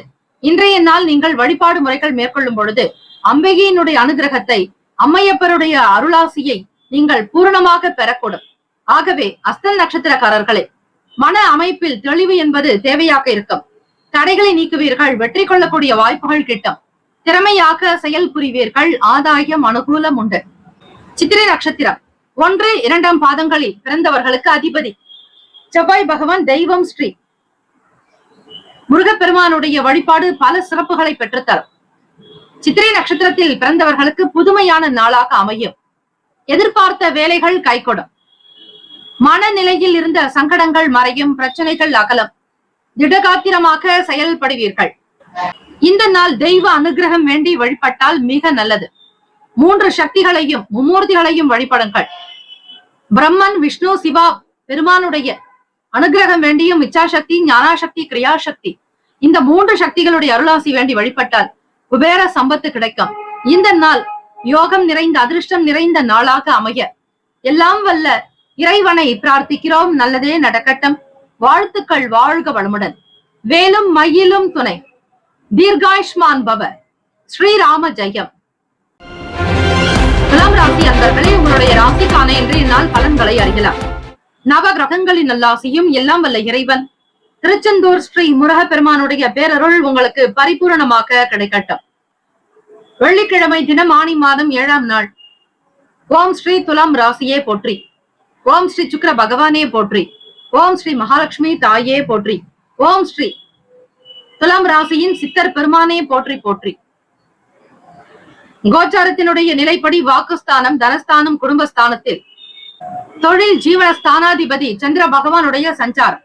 Speaker 2: இன்றைய நாள் நீங்கள் வழிபாடு முறைகள் மேற்கொள்ளும் பொழுது அம்பிகையினுடைய அனுகிரகத்தை, அம்மையப்பருடைய அருளாசியை நீங்கள் பூரணமாக பெறக்கூடும். ஆகவே அஸ்தம் நட்சத்திரக்காரர்களே, மன அமைப்பில் தெளிவு என்பது தேவையாக இருக்கும். தடைகளை நீக்குவீர்கள். வெற்றி கொள்ளக்கூடிய வாய்ப்புகள் கிட்டும். திறமையாக செயல் புரிவீர்கள். ஆதாயம் அனுகூலம் உண்டு. சித்திரை நட்சத்திரம் 1, 2ஆம் பாதங்களில் பிறந்தவர்களுக்கு அதிபதி செவ்வாய் பகவான். தெய்வம் ஸ்ரீ முருகப்பெருமானுடைய வழிபாடு பல சிறப்புகளை பெற்றுத்தரும். சித்திரை நட்சத்திரத்தில் பிறந்தவர்களுக்கு புதுமையான நாளாக அமையும். எதிர்பார்த்த வேலைகள் கைகூடும். மனநிலையில் இருந்த சங்கடங்கள் மறையும். பிரச்சனைகள் அகலும். திடகாத்திரமாக செயல்படுவீர்கள். இந்த நாள் தெய்வ அனுகிரகம் வேண்டி வழிபட்டால் மிக நல்லது. 3 சக்திகளையும் மும்மூர்த்திகளையும் வழிபடுங்கள். பிரம்மன், விஷ்ணு, சிவா பெருமானுடைய அனுகிரகம் வேண்டியும் இச்சாசக்தி, ஞானாசக்தி, கிரியாசக்தி இந்த 3 சக்திகளுடைய அருளாசி வேண்டி வழிபட்டால் குபேர சம்பத்து கிடைக்கும். இந்த நாள் யோகம் நிறைந்த, அதிர்ஷ்டம் நிறைந்த நாளாக அமைய எல்லாம் வல்ல இறைவனை பிரார்த்திக்கிறோம். நல்லதே நடக்கட்டும். வாழ்த்துக்கள். வாழ்க வளமுடன். வேலும் மயிலும் துணை. தீர்காயுஷ்மான் பவ. ஸ்ரீராம ஜெயம். துலாம் ராசி அன்பர்களே, உங்களுடைய ராசிக்கான இன்றைய நாள் பலன்களை அறியலாம். நவ கிரகங்களின் நல்லாசியும் எல்லாம் வல்ல இறைவன் திருச்செந்தூர் ஸ்ரீ முருகப்பெருமானுடைய பேரருள் உங்களுக்கு பரிபூரணமாக கிடைக்கட்டும். வெள்ளிக்கிழமை தினம் ஆனி மாதம் 7ஆம் நாள். ஓம் ஸ்ரீ துலாம் ராசியே போற்றி. ஓம் ஸ்ரீ சுக்கிர பகவானே போற்றி. ஓம் ஸ்ரீ மகாலட்சுமி தாயே போற்றி. ஓம் ஸ்ரீ துலாம் ராசியின் சித்தர் பெருமானே போற்றி போற்றி. கோச்சாரத்தினுடைய நிலைப்படி வாக்குஸ்தானம், தனஸ்தானம், குடும்பஸ்தானத்தில் தொழில் ஜீவனஸ்தானாதிபதி சந்திர பகவானுடைய சஞ்சாரம்.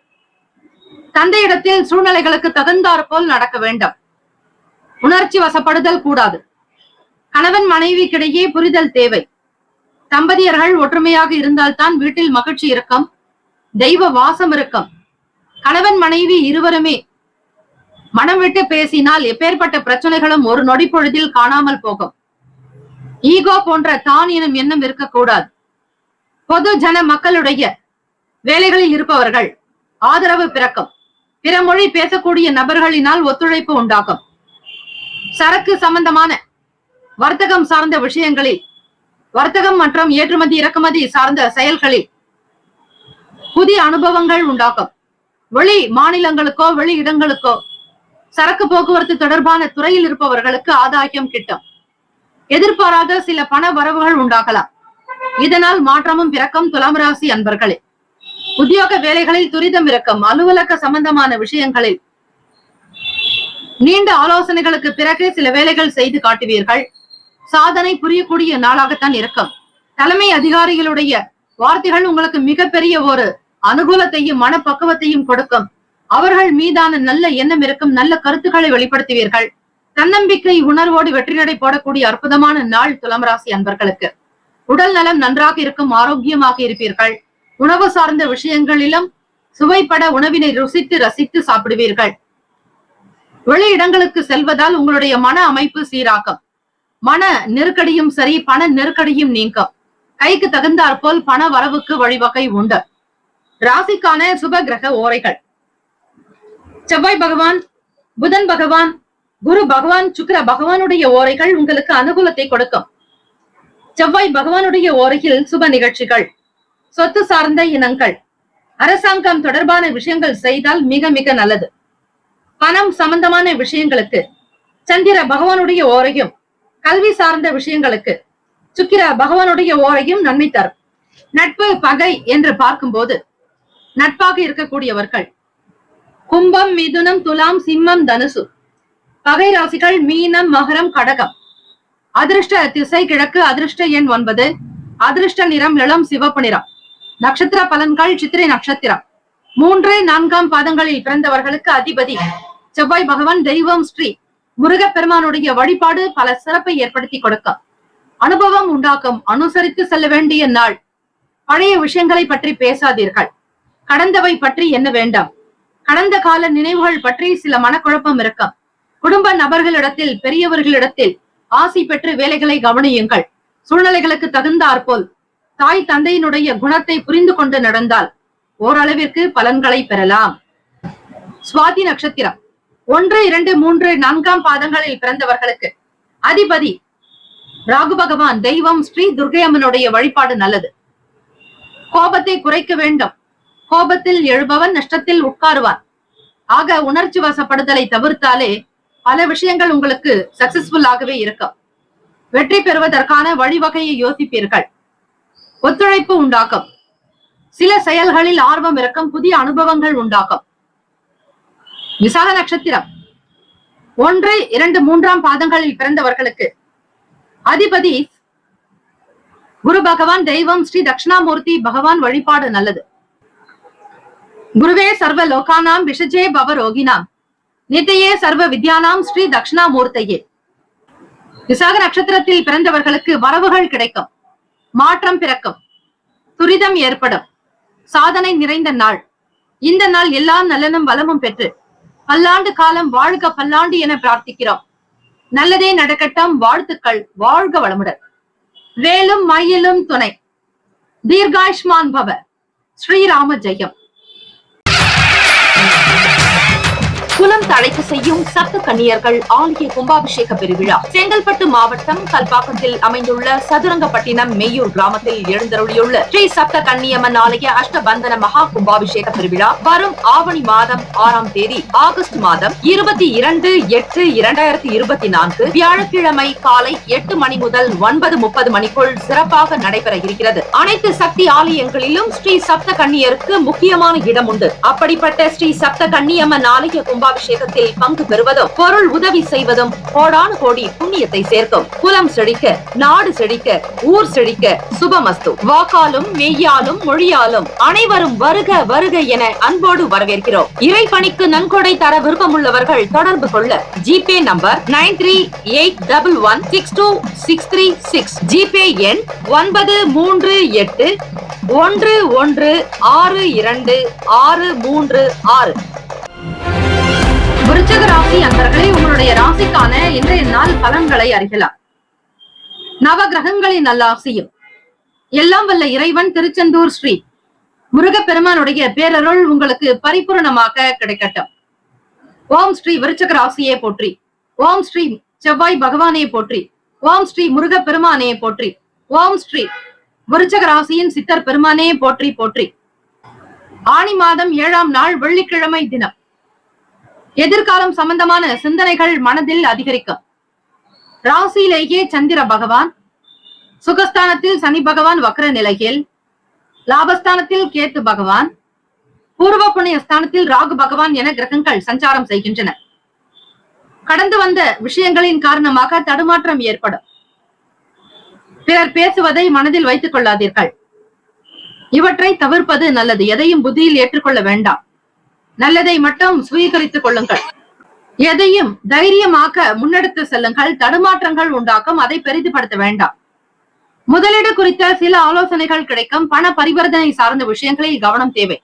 Speaker 2: தந்தையிடத்தில் சூழ்நிலைகளுக்கு தகுந்தாற் போல் நடக்க வேண்டும். உணர்ச்சி வசப்படுதல் கூடாது. கணவன் மனைவிக்கிடையே புரிதல் தேவை. தம்பதியர்கள் ஒற்றுமையாக இருந்தால்தான் வீட்டில் மகிழ்ச்சி இருக்கும், தெய்வ வாசம் இருக்கும். கணவன் மனைவி இருவருமே மனம் விட்டு பேசினால் எப்பேற்பட்ட பிரச்சனைகளும் ஒரு நொடி பொழுதில் காணாமல் போகும். ஈகோ போன்ற தான் எனும் எண்ணம் இருக்கக்கூடாது. பொது ஜன மக்களுடைய வேலைகளில் இருப்பவர்கள் ஆதரவு பிறக்கும். பிற மொழி பேசக்கூடிய நபர்களினால் ஒத்துழைப்பு உண்டாகும். சரக்கு சம்பந்தமான வர்த்தகம் சார்ந்த விஷயங்களில், வர்த்தகம் மற்றும் ஏற்றுமதி இறக்குமதி சார்ந்த செயல்களில் புதிய அனுபவங்கள் உண்டாகும். வெளி மாநிலங்களுக்கோ வெளி இடங்களுக்கோ சரக்கு போக்குவரத்து தொடர்பான துறையில் இருப்பவர்களுக்கு ஆதாயம் கிட்டும். எதிர்பாராத சில பண வரவுகள் உண்டாகலாம். இதனால் மாற்றமும் பிறக்கும். துலாம் ராசி அன்பர்களே, உத்தியோக வேலைகளில் துரிதம் இருக்கும். அலுவலக சம்பந்தமான விஷயங்களில் நீண்ட ஆலோசனைகளுக்கு பிறகு சில வேலைகள் செய்து காட்டுவீர்கள். சாதனை புரியக்கூடிய நாளாகத்தான் இருக்கும். தலைமை அதிகாரிகளுடைய வார்த்தைகள் உங்களுக்கு மிகப்பெரிய ஒரு அனுகூலத்தையும் மனப்பக்குவத்தையும் கொடுக்கும். அவர்கள் மீதான நல்ல எண்ணம் இருக்கும். நல்ல கருத்துக்களை வெளிப்படுத்துவீர்கள். தன்னம்பிக்கை உணர்வோடு வெற்றி நடை போடக்கூடிய அற்புதமான நாள் துலாம் ராசி அன்பர்களுக்கு. உடல் நலம் நன்றாக இருக்கும். ஆரோக்கியமாக இருப்பீர்கள். உணவு சார்ந்த விஷயங்களிலும் சுவைப்பட உணவினை ருசித்து ரசித்து சாப்பிடுவீர்கள். வெளி இடங்களுக்கு செல்வதால் உங்களுடைய மன அமைப்பு சீராகும். மன நெருக்கடியும் சரி, பண நெருக்கடியும் நீங்கும். கைக்கு தகுந்தாற் போல் பண வரவுக்கு வழிவகை உண்டு. ராசிக்கான சுப கிரக ஓரைகள்: செவ்வாய் பகவான், புதன் பகவான், குரு பகவான், சுக்கிர பகவானுடைய ஓரைகள் உங்களுக்கு அனுகூலத்தை கொடுக்கும். செவ்வாய் பகவானுடைய ஓரையில் சுப நிகழ்ச்சிகள், சொத்து சார்ந்த இனங்கள், அரசாங்கம் தொடர்பான விஷயங்கள் செய்தால் மிக மிக நல்லது. பணம் சம்பந்தமான விஷயங்களுக்கு சந்திர பகவானுடைய ஓரையும், கல்வி சார்ந்த விஷயங்களுக்கு சுக்கிர பகவானுடைய ஓரையும் நன்மை தரும். நட்பு பகை என்று பார்க்கும்போது நட்பாக இருக்கக்கூடியவர்கள் கும்பம், மிதுனம், துலாம், சிம்மம், தனுசு. பகை ராசிகள் மீனம், மகரம், கடகம். அதிர்ஷ்ட திசை கிழக்கு. அதிர்ஷ்ட எண் 9. அதிர்ஷ்ட நிறம் இளம் சிவப்பு நிறம். நட்சத்திர பலன்கள்: சித்திரை நட்சத்திரம் 3, 4 பாதங்களில் பிறந்தவர்களுக்கு அதிபதி செவ்வாய் பகவான். தெய்வம் ஸ்ரீ முருகப்பெருமானுடைய வழிபாடு பல சிறப்பை ஏற்படுத்தி கொடுக்கும். அனுபவம் உண்டாக்கும். அனுசரித்து செல்ல வேண்டிய நாள். பழைய விஷயங்களை பற்றி பேசாதீர்கள். கடந்தவை பற்றி என்ன வேண்டாம். கடந்த கால நினைவுகள் பற்றி சில மனக்குழப்பம் இருக்கும். குடும்ப நபர்களிடத்தில், பெரியவர்களிடத்தில் ஆசி பெற்று வேலைகளை கவனியுங்கள். சூழ்நிலைகளுக்கு தகுந்தாற்போல் தாய் தந்தையினுடைய குணத்தை புரிந்து கொண்டு நடந்தால் ஓரளவிற்கு பலன்களை பெறலாம். சுவாதி நட்சத்திரம் 1, 2, 3, 4 பாதங்களில் பிறந்தவர்களுக்கு அதிபதி ராகு பகவான். தெய்வம் ஸ்ரீ துர்க்கை அம்மனுடைய வழிபாடு நல்லது. கோபத்தை குறைக்க வேண்டும். கோபத்தில் எழுபவன் நஷ்டத்தில் உட்காருவான். ஆக உணர்ச்சி வசப்படுதலை தவிர்த்தாலே பல விஷயங்கள் உங்களுக்கு சக்சஸ்ஃபுல் ஆகவே இருக்கும். வெற்றி பெறுவதற்கான வழிவகையை யோசிப்பீர்கள். ஒத்துழைப்பு உண்டாக்கும். சில செயல்களில் ஆர்வம் இருக்கும். புதிய அனுபவங்கள் உண்டாகும். விசாக நட்சத்திரம் 1, 2, 3 பாதங்களில் பிறந்தவர்களுக்கு அதிபதி குரு பகவான். தெய்வம் ஸ்ரீ தட்சிணாமூர்த்தி பகவான் வழிபாடு நல்லது. குருவே சர்வ லோகானாம் விஷஜே பவ ரோகினாம் நித்தையே சர்வ வித்யானாம் ஸ்ரீ தட்சிணாமூர்த்தையே. விசாக நட்சத்திரத்தில் பிறந்தவர்களுக்கு வரவுகள் கிடைக்கும். மாற்றம் பிறக்கும். துரிதம் ஏற்படும். சாதனை நிறைந்த நாள். இந்த நாள் எல்லா நலனும் வளமும் பெற்று பல்லாண்டு காலம் வாழ்க பல்லாண்டு என பிரார்த்திக்கிறோம். நல்லதே நடக்கட்டும். வாழ்த்துக்கள். வாழ்க வளமுடன். வேலும் மயிலும் துணை. தீர்காயுஷ்மான் பவ. ஸ்ரீராம ஜெயம். குலம் தழைக்க செய்யும் சப்த கன்னியர்கள் ஆலய கும்பாபிஷேக பெருவிழா செங்கல்பட்டு மாவட்டம் கல்பாக்கத்தில் அமைந்துள்ள சதுரங்கப்பட்டினம் மெய்யூர் கிராமத்தில் எழுந்தருளியுள்ள ஸ்ரீ சப்த கன்னியம்மன் ஆலய அஷ்டபந்தன மகா கும்பாபிஷேக பெருவிழா வரும் ஆவணி மாதம் 6ஆம் தேதி ஆகஸ்ட் மாதம் 22/8/2024 வியாழக்கிழமை காலை 8 மணி முதல் 9:30 மணிக்குள் சிறப்பாக நடைபெற இருக்கிறது. அனைத்து சக்தி ஆலயங்களிலும் ஸ்ரீ சப்த கன்னியருக்கு முக்கியமான இடம் உண்டு. அப்படிப்பட்ட ஸ்ரீ சப்த கன்னியம்மன் ஆலய கும்பாபிஷேகத்தில் பங்கு பெறுவதும் பொருள் உதவி செய்வதும் கோடானு கோடி புண்ணியத்தை சேர்க்கும். குலம் செழிக்க, நாடு செழிக்க, ஊர் செழிக்க. சுபமஸ்து. வாக்காலும் மெய்யாலும் மொழியாலும் அனைவரும் வருக வருக என அன்போடு வரவேற்கிறோம். இறைப்பணிக்கு நன்கொடை தர விருப்பமுள்ளவர்கள் தொடர்பு கொள்ள ஜிபே நம்பர் 9381162636. ஜிபே எண் 93811626336. விருச்சிக ராசி அன்பர்களே, உங்களுடைய ராசிக்கான இன்றைய நாள் பலன்களை அறியலாம். நவ கிரகங்களின் நல்லாசியும் எல்லாம் வல்ல இறைவன் திருச்செந்தூர் ஸ்ரீ முருகப்பெருமானுடைய பேரருள் உங்களுக்கு பரிபூர்ணமாக கிடைக்கட்டும். ஓம் ஸ்ரீ விருச்சிக ராசியே போற்றி, ஓம் ஸ்ரீ செவ்வாய் பகவானே போற்றி, ஓம் ஸ்ரீ முருகப்பெருமானே போற்றி, ஓம் ஸ்ரீ விருச்சிக ராசியின் சித்தர் பெருமானே போற்றி போற்றி. ஆனி மாதம் 7ஆம் நாள் வெள்ளிக்கிழமை தினம். எதிர்காலம் சம்பந்தமான சிந்தனைகள் மனதில் அதிகரிக்கும். ராசியிலேயே சந்திர பகவான், சுகஸ்தானத்தில் சனி பகவான் வக்ர நிலையில், லாபஸ்தானத்தில் கேத்து பகவான், பூர்வ புண்ணிய ஸ்தானத்தில் ராகு பகவான் என கிரகங்கள் சஞ்சாரம் செய்கின்றன. கடந்து வந்த விஷயங்களின் காரணமாக தடுமாற்றம் ஏற்படும். பிறர் பேசுவதை மனதில் வைத்துக் கொள்ளாதீர்கள். இவற்றை தவிர்ப்பது நல்லது. எதையும் புத்தியில் ஏற்றுக்கொள்ள வேண்டாம். நல்லதை மட்டும் சுவீகரித்துக் கொள்ளுங்கள். எதையும் தைரியமாக முன்னெடுத்து செல்லுங்கள். தடுமாற்றங்கள் உண்டாக்கும், அதை பெரிதுபடுத்த வேண்டாம். முதலீடு குறித்த சில ஆலோசனைகள் கிடைக்கும். பண பரிவர்த்தனை சார்ந்த விஷயங்களில் கவனம் தேவை.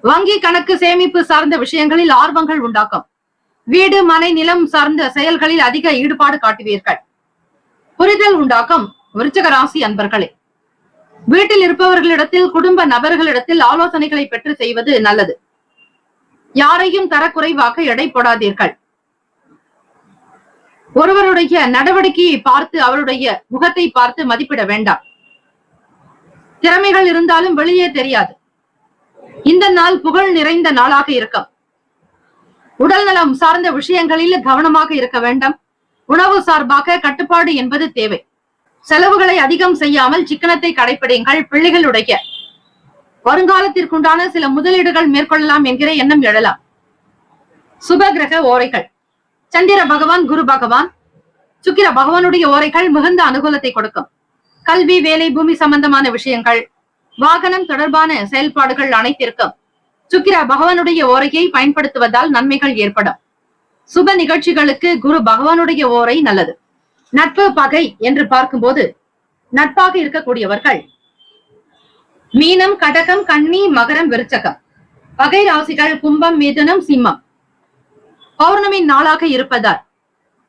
Speaker 2: வங்கி கணக்கு சேமிப்பு சார்ந்த விஷயங்களில் ஆர்வங்கள் உண்டாக்கும். வீடு மனை நிலம் சார்ந்த செயல்களில் அதிக ஈடுபாடு காட்டுவீர்கள். புரிதல் உண்டாக்கும். விருச்சிக ராசி அன்பர்களே, வீட்டில் இருப்பவர்களிடத்தில் குடும்ப நபர்களிடத்தில் ஆலோசனைகளை பெற்று செய்வது நல்லது. யாரையும் தரக்குறைவாக எடை போடாதீர்கள். ஒருவருடைய நடவடிக்கையை பார்த்து அவருடைய முகத்தை பார்த்து மதிப்பிட வேண்டாம். திறமைகள் இருந்தாலும் வெளியே தெரியாது. இந்த நாள் புகழ் நிறைந்த நாளாக இருக்கும். உடல் நலம் சார்ந்த விஷயங்களில் கவனமாக இருக்க வேண்டும். உணவு சார்பாக கட்டுப்பாடு என்பது தேவை. செலவுகளை அதிகம் செய்யாமல் சிக்கனத்தை கடைபிடிங்கள். பிள்ளைகளுடைய வருங்காலத்திற்குண்டான சில முதலீடுகள் மேற்கொள்ளலாம் என்கிற எண்ணம் எழலாம். சுப கிரக ஓரைகள். சந்திர பகவான், குரு பகவான், சுக்கிர பகவானுடைய ஓரைகள் மிகுந்த அனுகூலத்தை கொடுக்கும். கல்வி, வேலை, பூமி சம்பந்தமான விஷயங்கள், வாகனம் தொடர்பான செயல்பாடுகள் அனைத்திற்கும் சுக்கிர பகவானுடைய ஓரையை பயன்படுத்துவதால் நன்மைகள் ஏற்படும். சுப நிகழ்ச்சிகளுக்கு குரு பகவானுடைய ஓரை நல்லது. நட்பு பகை என்று பார்க்கும்போது நட்பாக இருக்கக்கூடியவர்கள் மீனம், கடகம், கன்னி, மகரம், விருச்சகம். பகை ராசிகள் கும்பம், மிதுனம், சிம்மம். பௌர்ணமி நாளாக இருப்பதால்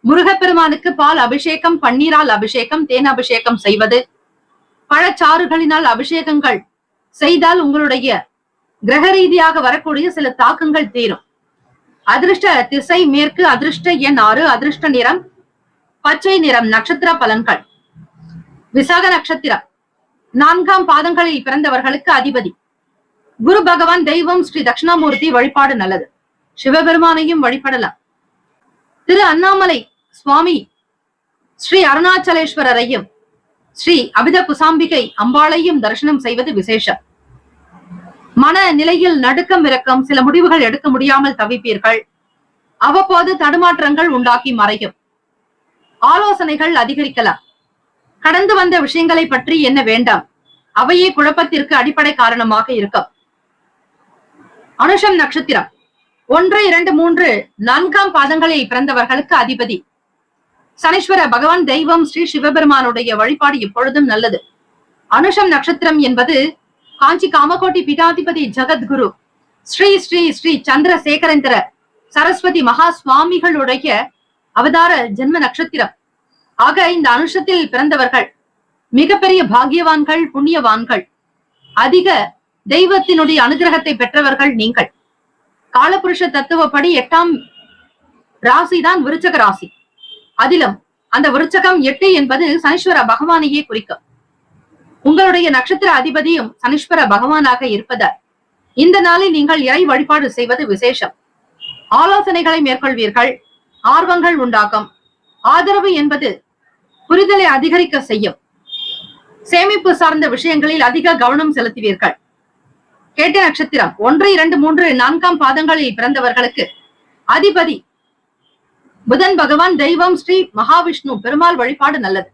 Speaker 2: முருகப்பெருமானுக்கு பால் அபிஷேகம், பன்னீரால் அபிஷேகம், தேன் அபிஷேகம் செய்வது, பழச்சாறுகளினால் அபிஷேகங்கள் செய்தால் உங்களுடைய கிரக ரீதியாக வரக்கூடிய சில தாக்கங்கள் தீரும். அதிர்ஷ்ட திசை மேற்கு, அதிர்ஷ்ட எண் 6, அதிர்ஷ்ட நிறம் பச்சை நிறம். நட்சத்திர பலன்கள். விசாக நட்சத்திரம் 4ஆம் பாதங்களில் பிறந்தவர்களுக்கு அதிபதி குரு பகவான். தெய்வம் ஸ்ரீ தட்சிணாமூர்த்தி வழிபாடு நல்லது. சிவபெருமானையும் வழிபடலாம். திரு அண்ணாமலை சுவாமி, ஸ்ரீ அருணாச்சலேஸ்வரரையும் ஸ்ரீ அபித குசாம்பிகை அம்பாளையும் தரிசனம் செய்வது விசேஷம். மன நிலையில் நடுக்கம் இருக்கும். சில முடிவுகள் எடுக்க முடியாமல் தவிப்பீர்கள். அவ்வப்போது தடுமாற்றங்கள் உண்டாக்கி மறையும். ஆலோசனைகள் அதிகரிக்கலாம். கடந்து வந்த விஷயங்களை பற்றி என்ன வேண்டாம். அவையே குழப்பத்திற்கு அடிப்படை காரணமாக இருக்கும். அனுஷம் நட்சத்திரம் 1, 2, 3, 4ஆம் பாதங்களில் பிறந்தவர்களுக்கு அதிபதி சனீஸ்வர பகவான். தெய்வம் ஸ்ரீ சிவபெருமானுடைய வழிபாடு எப்பொழுதும் நல்லது. அனுஷம் நட்சத்திரம் என்பது காஞ்சி காமகோட்டி பீடாதிபதி ஜகத்குரு ஸ்ரீ ஸ்ரீ ஸ்ரீ சந்திரசேகரேந்திர சரஸ்வதி மகா சுவாமிகளுடைய அவதார ஜென்ம நட்சத்திரம். ஆக இந்த அனுஷத்தில் பிறந்தவர்கள் மிகப்பெரிய பாக்கியவான்கள், புண்ணியவான்கள். அதிக தெய்வத்தினுடைய அனுகிரகத்தை பெற்றவர்கள் நீங்கள். காலபுருஷ தத்துவப்படி 8ஆம் ராசிதான் விருச்சக ராசி. அதிலும் அந்த விருச்சகம் 8 என்பது சனீஸ்வர பகவானையே குறிக்கும். உங்களுடைய நட்சத்திர அதிபதியும் சனீஸ்வர பகவானாக இருப்பதால் இந்த நாளில் நீங்கள் இறை வழிபாடு செய்வது விசேஷம். ஆலோசனைகளை மேற்கொள்வீர்கள். ஆர்வங்கள் உண்டாகும். ஆதரவு என்பது புரிதலை அதிகரிக்க செய்யும். சேமிப்பு சார்ந்த விஷயங்களில் அதிக கவனம் செலுத்துவீர்கள். கேட்ட நட்சத்திரம் 1, 2, 3, 4ஆம் பாதங்களில் பிறந்தவர்களுக்கு அதிபதி புதன் பகவான். தெய்வம் ஸ்ரீ மகாவிஷ்ணு பெருமாள் வழிபாடு நல்லது.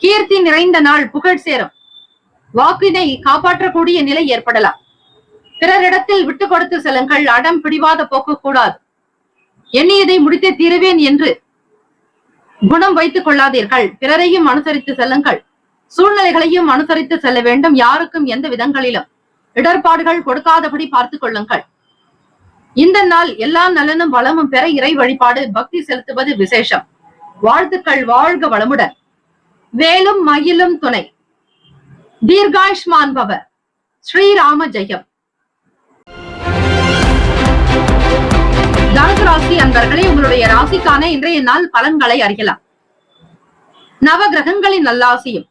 Speaker 2: கீர்த்தி நிறைந்த நாள். புகழ் சேரும். வாக்கினை காப்பாற்றக்கூடிய நிலை ஏற்படலாம். பிறரிடத்தில் விட்டு கொடுத்து செல்லுங்கள். அடம் பிடிவாத போக்கு கூடாது. எண்ணியதை முடித்தே தீருவேன் என்று குணம் வைத்துக் கொள்ளாதீர்கள். பிறரையும் அனுசரித்து செல்லுங்கள். சூழ்நிலைகளையும் அனுசரித்து செல்ல வேண்டும். யாருக்கும் எந்த விதங்களிலும் இடர்பாடுகள் கொடுக்காதபடி பார்த்துக் கொள்ளுங்கள். இந்த நாள் எல்லா நலனும் வளமும் பெற இறை வழிபாடு பக்தி செலுத்துவது விசேஷம். வாழ்த்துக்கள். வாழ்க வளமுடன். வேலும் மயிலும் துணை. தீர்காயுஷ்மான் பவ. ஸ்ரீராம ஜெயம். தனுசு ராசி அன்பர்களே, உங்களுடைய ராசிக்கான இன்றைய நாள் பலன்களை அறியலாம். நவ கிரகங்களின் நல்லாசியும்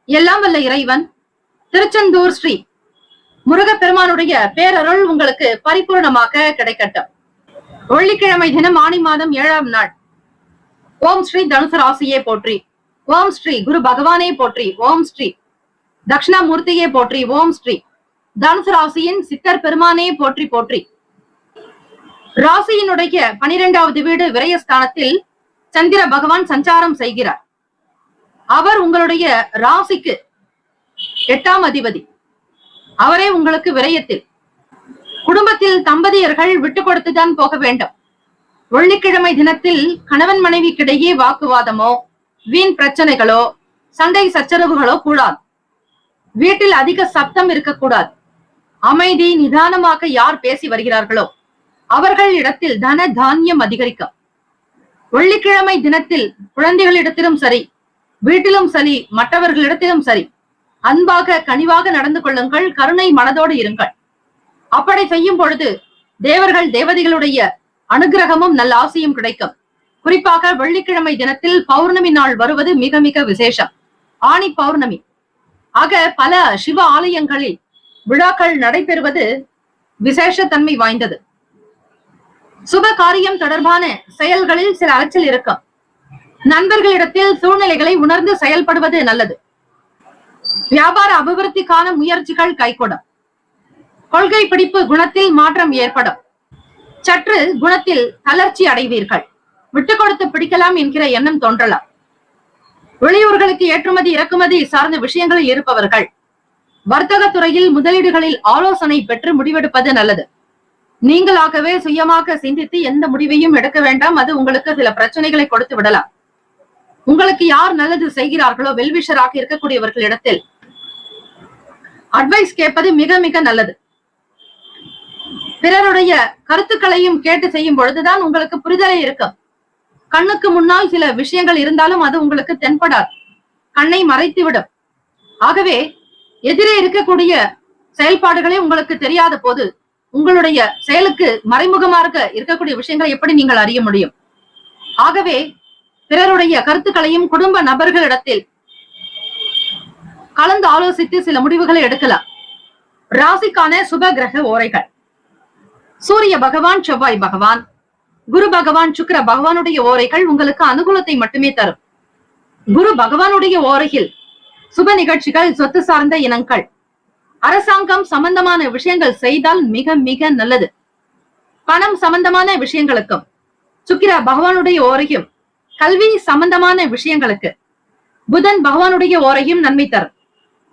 Speaker 2: எல்லாம் வல்ல இறைவன் திருச்செந்தூர் ஸ்ரீ முருகப்பெருமானுடைய பேரருள் உங்களுக்கு பரிபூர்ணமாக கிடைக்கட்டும். வெள்ளிக்கிழமை தினம் ஆனி மாதம் 7ஆம் நாள். ஓம் ஸ்ரீ தனுசு ராசியே போற்றி. ஓம் ஸ்ரீ குரு பகவானே போற்றி. ஓம் ஸ்ரீ தட்சிணாமூர்த்தியே போற்றி. ஓம் ஸ்ரீ தனுசு ராசியின் சித்தர் பெருமானே போற்றி போற்றி. ராசியினுடைய 12வது வீடு விரயஸ்தானத்தில் சந்திர பகவான் சஞ்சாரம் செய்கிறார். அவர் உங்களுடைய ராசிக்கு 8ஆம் அதிபதி. அவரே உங்களுக்கு விரயத்தில். குடும்பத்தில் தம்பதியர்கள் விட்டு கொடுத்துதான் போக வேண்டும். வெள்ளிக்கிழமை தினத்தில் கணவன் மனைவிக்கிடையே வாக்குவாதமோ வீண் பிரச்சனைகளோ சண்டை சச்சரவுகளோ கூடாது. வீட்டில் அதிக சப்தம் இருக்கக்கூடாது. அமைதி நிதானமாக யார் பேசி வருகிறார்களோ அவர்கள் இடத்தில் தன தானியம் அதிகரிக்கும். வெள்ளிக்கிழமை தினத்தில் குழந்தைகளிடத்திலும் சரி, வீட்டிலும் சரி, மற்றவர்களிடத்திலும் சரி, அன்பாக கனிவாக நடந்து கொள்ளுங்கள். கருணை மனதோடு இருங்கள். அப்படி செய்யும் பொழுது தேவர்கள் தேவதைகளுடைய அனுகிரகமும் நல்ல ஆசையும் கிடைக்கும். குறிப்பாக வெள்ளிக்கிழமை தினத்தில் பௌர்ணமி நாள் வருவது மிக மிக விசேஷம். ஆனி பௌர்ணமி. ஆக பல சிவ ஆலயங்களில் விழாக்கள் நடைபெறுவது விசேஷ தன்மை வாய்ந்தது. சுப காரியம் தொடர்பான செயல்களில் சில அலைச்சல் இருக்கும். நண்பர்களிடத்தில் சூழ்நிலைகளை உணர்ந்து செயல்படுவது நல்லது. வியாபார அபிவிருத்திக்கான முயற்சிகள் கைகூடும். கொள்கை பிடிப்பு குணத்தில் மாற்றம் ஏற்படும். சற்று குணத்தில் தளர்ச்சி அடைவீர்கள். விட்டுக் கொடுத்து பிடிக்கலாம் என்கிற எண்ணம் தோன்றலாம். வெளியூர்களுக்கு ஏற்றுமதி இறக்குமதி சார்ந்த விஷயங்களில் இருப்பவர்கள் வர்த்தக துறையில் முதலீடுகளில் ஆலோசனை பெற்று முடிவெடுப்பது நல்லது. நீங்களாகவே சுயமாக சிந்தித்து எந்த முடிவையும் எடுக்க வேண்டாம். அது உங்களுக்கு சில பிரச்சனைகளை கொடுத்து விடலாம். உங்களுக்கு யார் நல்லது செய்கிறார்களோ வெல்விஷராக இருக்கக்கூடியவர்களிடத்தில் அட்வைஸ் கேட்பது மிக மிக நல்லது. பிறருடைய கருத்துக்களையும் கேட்டு செய்யும் பொழுதுதான் உங்களுக்கு புரிதலை இருக்கும். கண்ணுக்கு முன்னால் சில விஷயங்கள் இருந்தாலும் அது உங்களுக்கு தென்படாது. கண்ணை மறைத்துவிடும். ஆகவே எதிரே இருக்கக்கூடிய செயல்பாடுகளே உங்களுக்கு தெரியாத போது உங்களுடைய செயலுக்கு மறைமுகமாக இருக்கக்கூடிய விஷயங்களை எப்படி நீங்கள் அறிய முடியும்? ஆகவே பிறருடைய கருத்துக்களையும் குடும்ப நபர்களிடத்தில் கலந்து ஆலோசித்து சில முடிவுகளை எடுக்கலாம். ராசிக்கான சுப கிரக ஓரைகள். சூரிய பகவான், செவ்வாய் பகவான், குரு பகவான், சுக்கிர பகவானுடைய ஓரைகள் உங்களுக்கு அனுகூலத்தை மட்டுமே தரும். குரு பகவானுடைய ஓரையில் சுப நிகழ்ச்சிகள், சொத்து சார்ந்த இனங்கள், அரசாங்கம் சம்பந்தமான விஷயங்கள் செய்தால் மிக மிக நல்லது. பணம் சம்பந்தமான விஷயங்களுக்கும் சுக்கிர பகவானுடைய ஓரையும் கல்வி சம்பந்தமான விஷயங்களுக்கு புதன் பகவானுடைய ஓரையும் நன்மை தரும்.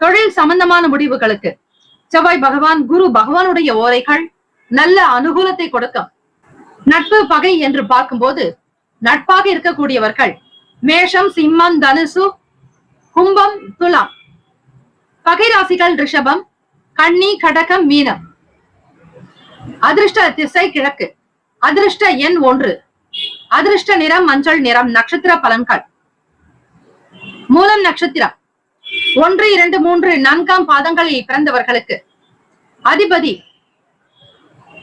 Speaker 2: தொழில் சம்பந்தமான முடிவுகளுக்கு செவ்வாய் பகவான், குரு பகவானுடைய ஓரைகள் நல்ல அனுகூலத்தை கொடுக்கும். நட்பு பகை என்று பார்க்கும்போது நட்பாக இருக்கக்கூடியவர்கள் மேஷம், சிம்மம், தனுசு, கும்பம், துலாம். பகை ராசிகள் ரிஷபம், கன்னி, கடகம், மீனம். அதிர்ஷ்ட திசை கிழக்கு. அதிர்ஷ்ட எண் 1. அதிர்ஷ்ட நிறம் மஞ்சள் நிறம். நட்சத்திர பலன்கள். மூலம் நட்சத்திரம் 1, 2, 3, 4ஆம் பாதங்களில் பிறந்தவர்களுக்கு அதிபதி